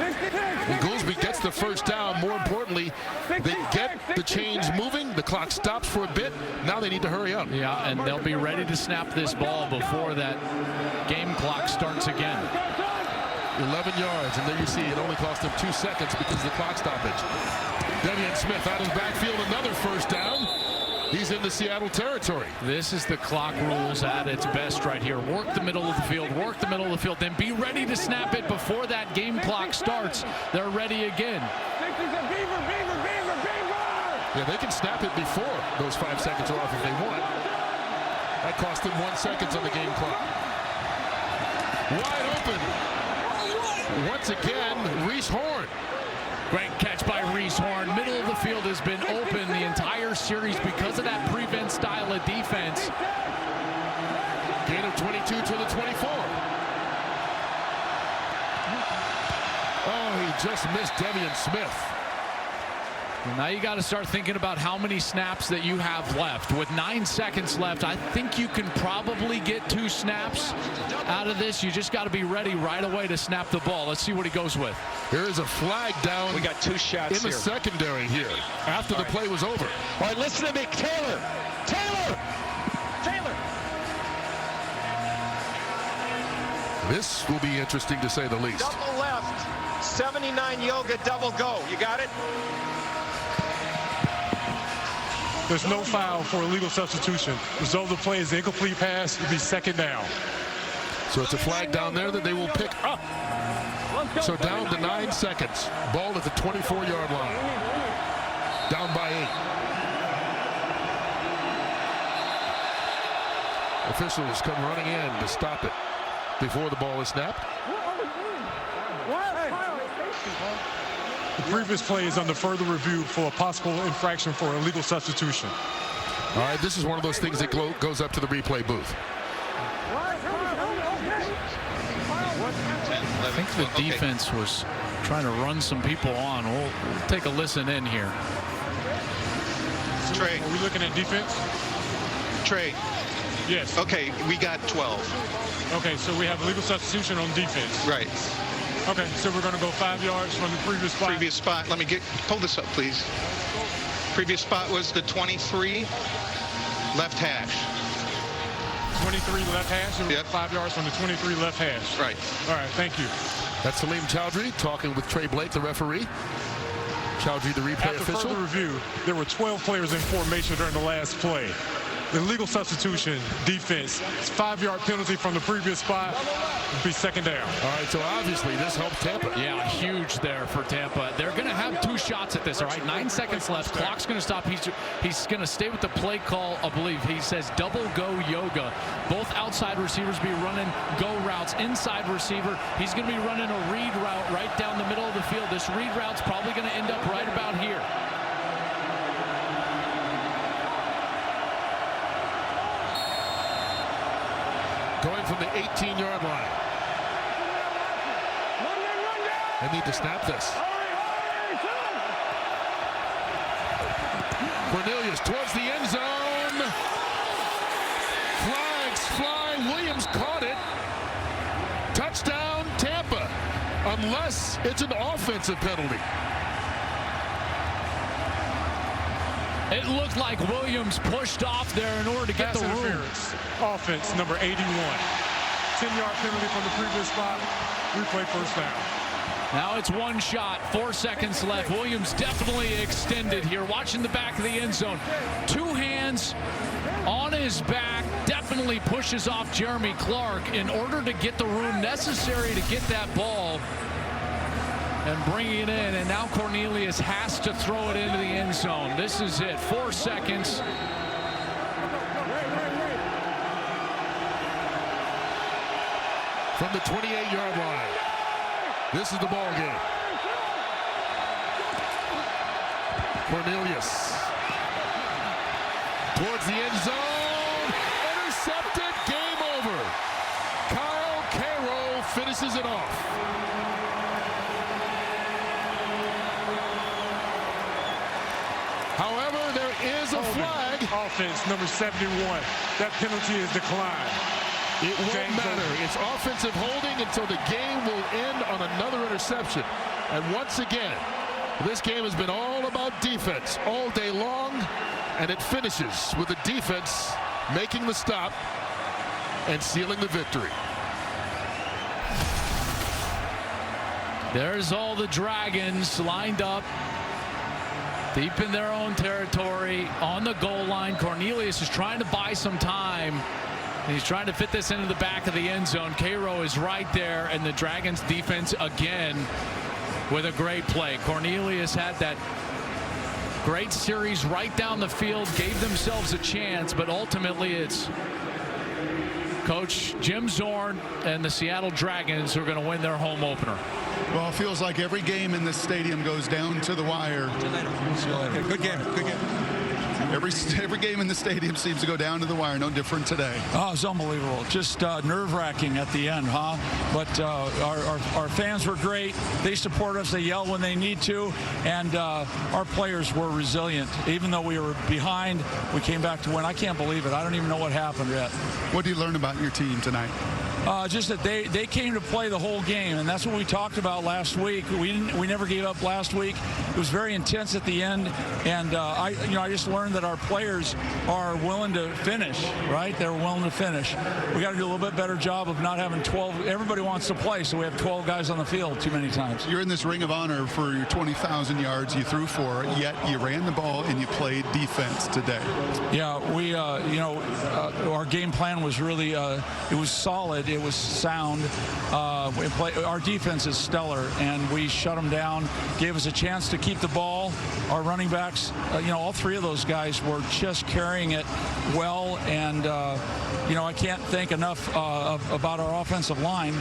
And Goolsby gets the first down. More importantly, they get the chains moving. The clock stops for a bit. Now they need to hurry up. Yeah, and they'll be ready to snap this ball before that game clock starts again. 11 yards, and there you see it only cost them 2 seconds because of the clock stoppage. Devian Smith out of the backfield, another first down. He's in the Seattle territory. This is the clock rules at its best right here. Work the middle of the field, work the middle of the field, then be ready to snap it before that game clock starts. They're ready again. Yeah, they can snap it before those 5 seconds are off if they want. That cost them 1 second on the game clock. Wide open. Once again, Reese Horn. Great catch by Reese Horn. Middle of the field has been open the entire series because of that prevent style of defense. Gain of 22 to the 24. Oh, he just missed Devian Smith. Well, now you got to start thinking about how many snaps that you have left. With 9 seconds left, I think you can probably get 2 snaps out of this. You just got to be ready right away to snap the ball. Let's see what he goes with. There is a flag down. We got 2 shots in the secondary here after the play was over. All right, listen to me, Taylor. This will be interesting to say the least. Double left, 79 yoga, double go. You got it? There's no foul for illegal substitution. Result of the play is an incomplete pass. It'll be second down. So it's a flag down there that they will pick up. So down to 9 seconds. Ball at the 24-yard line. Down by 8. Officials come running in to stop it before the ball is snapped. The previous play is under further review for a possible infraction for illegal substitution. All right, this is one of those things that goes up to the replay booth. I think the defense was trying to run some people on. We'll take a listen in here. Trey. Are we looking at defense? Trey. Yes. Okay, we got 12. Okay, so we have illegal substitution on defense. Right. Okay, so we're going to go 5 yards from the previous spot. Previous spot. Let me pull this up, please. Previous spot was the 23. Left hash. 23 left hash, and 5 yards from the 23 left hash. Right. All right, thank you. That's Salim Chowdhury talking with Trey Blake, the referee. Chowdhury, the replay official. After further review, there were 12 players in formation during the last play. Illegal substitution, defense, 5-yard penalty from the previous spot, would be second down. All right, so obviously this helped Tampa. Yeah, huge there for Tampa. They're going to have 2 shots at this, all right? 9 seconds left. Clock's going to stop. He's going to stay with the play call, I believe. He says double go yoga. Both outside receivers be running go routes. Inside receiver, he's going to be running a read route right down the middle of the field. This read route's probably going to end up right about here. Going from the 18-yard line. They need to snap this. Cornelius towards the end zone. Flags fly. Williams caught it. Touchdown, Tampa. Unless it's an offensive penalty. It looked like Williams pushed off there in order to get the room. Offense, number 81. 10-yard penalty from the previous spot. Replay first down. Now it's 1 shot, 4 seconds left. Williams definitely extended here. Watching the back of the end zone. 2 hands on his back. Definitely pushes off Jeremy Clark in order to get the room necessary to get that ball and bring it in. And now Cornelius has to throw it into the end zone. This is it. 4 seconds. From the 28-yard line. This is the ball game. Cornelius. Towards the end zone. Intercepted. Game over. Kyle Cairo finishes it off. However, there is a flag. Offense, number 71. That penalty is declined. It won't matter. It's offensive holding until the game will end on another interception. And once again, this game has been all about defense all day long, and it finishes with the defense making the stop and sealing the victory. There's all the Dragons lined up deep in their own territory on the goal line. Cornelius is trying to buy some time. He's trying to fit this into the back of the end zone. Cairo is right there, and the Dragons defense again with a great play. Cornelius had that great series right down the field, gave themselves a chance, but ultimately it's Coach Jim Zorn and the Seattle Dragons who are going to win their home opener. Well, it feels like every game in this stadium goes down to the wire. Good game. Good game. Every game in the stadium seems to go down to the wire. No different today. Oh, it's unbelievable. Just nerve-wracking at the end, huh? But our fans were great. They support us. They yell when they need to. And our players were resilient. Even though we were behind, we came back to win. I can't believe it. I don't even know what happened yet. What did you learn about your team tonight? Just that they came to play the whole game, and that's what we talked about last week. We never gave up last week. It was very intense at the end, and I just learned that our players are willing to finish. Right? They're willing to finish. We got to do a little bit better job of not having 12. Everybody wants to play, so we have 12 guys on the field too many times. You're in this ring of honor for your 20,000 yards you threw for, yet you ran the ball and you played defense today. Yeah, we our game plan was really it was solid. It was sound. Our defense is stellar, and we shut them down, gave us a chance to keep the ball. Our running backs, all 3 of those guys were just carrying it well, and I can't think enough about our offensive line.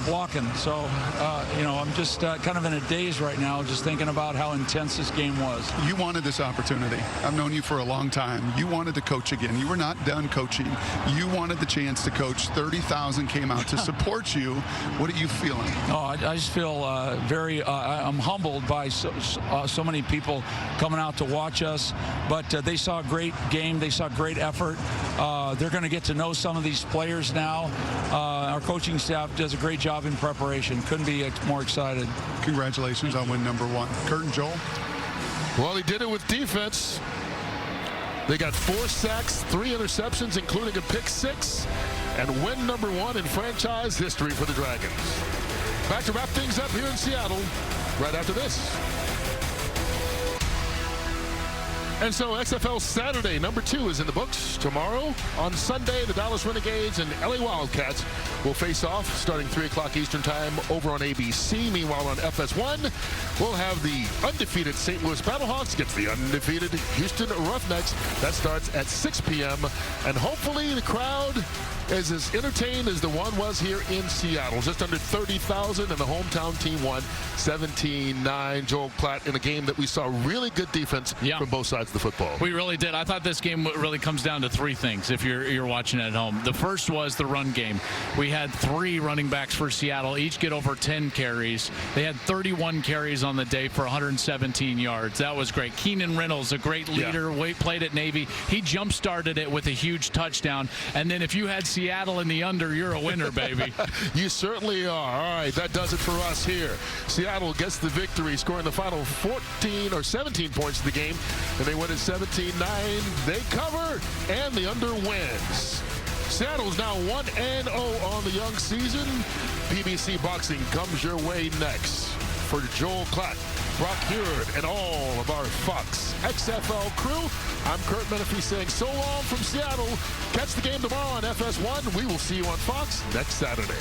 Blocking. So, I'm just kind of in a daze right now, just thinking about how intense this game was. You wanted this opportunity. I've known you for a long time. You wanted to coach again. You were not done coaching. You wanted the chance to coach. 30,000 came out to support you. What are you feeling? Oh, I just feel I'm humbled by so many people coming out to watch us. But they saw a great game. They saw great effort. They're going to get to know some of these players now. Our coaching staff does a great job in preparation. Couldn't be more excited. Congratulations on win number 1. Kurt and Joel? Well, he did it with defense. They got 4 sacks, 3 interceptions, including a pick 6, and win number 1 in franchise history for the Dragons. Back to wrap things up here in Seattle right after this. And so XFL Saturday number 2 is in the books. Tomorrow on Sunday, the Dallas Renegades and LA Wildcats will face off starting 3 o'clock Eastern time over on ABC. Meanwhile, on FS1, we'll have the undefeated St. Louis Battlehawks against the undefeated Houston Roughnecks. That starts at 6 p.m. And hopefully the crowd is as entertained as the one was here in Seattle. Just under 30,000, and the hometown team won 17-9. Joel Klatt in a game that we saw really good defense from both sides of the football. We really did. I thought this game really comes down to 3 things if you're watching at home. The first was the run game. We had 3 running backs for Seattle, each get over 10 carries. They had 31 carries on the day for 117 yards. That was great. Keenan Reynolds, a great leader, played at Navy. He jump-started it with a huge touchdown. And then if you had Seattle in the under, you're a winner, baby. You certainly are. All right, that does it for us here. Seattle gets the victory, scoring the final 14 or 17 points of the game, and they win at 17-9. They cover, and the under wins. Seattle's now 1-0 on the young season. PBC Boxing comes your way next. For Joel Klatt, Brock Hurd, and all of our Fox XFL crew, I'm Kurt Menefee saying so long from Seattle. Catch the game tomorrow on FS1. We will see you on Fox next Saturday.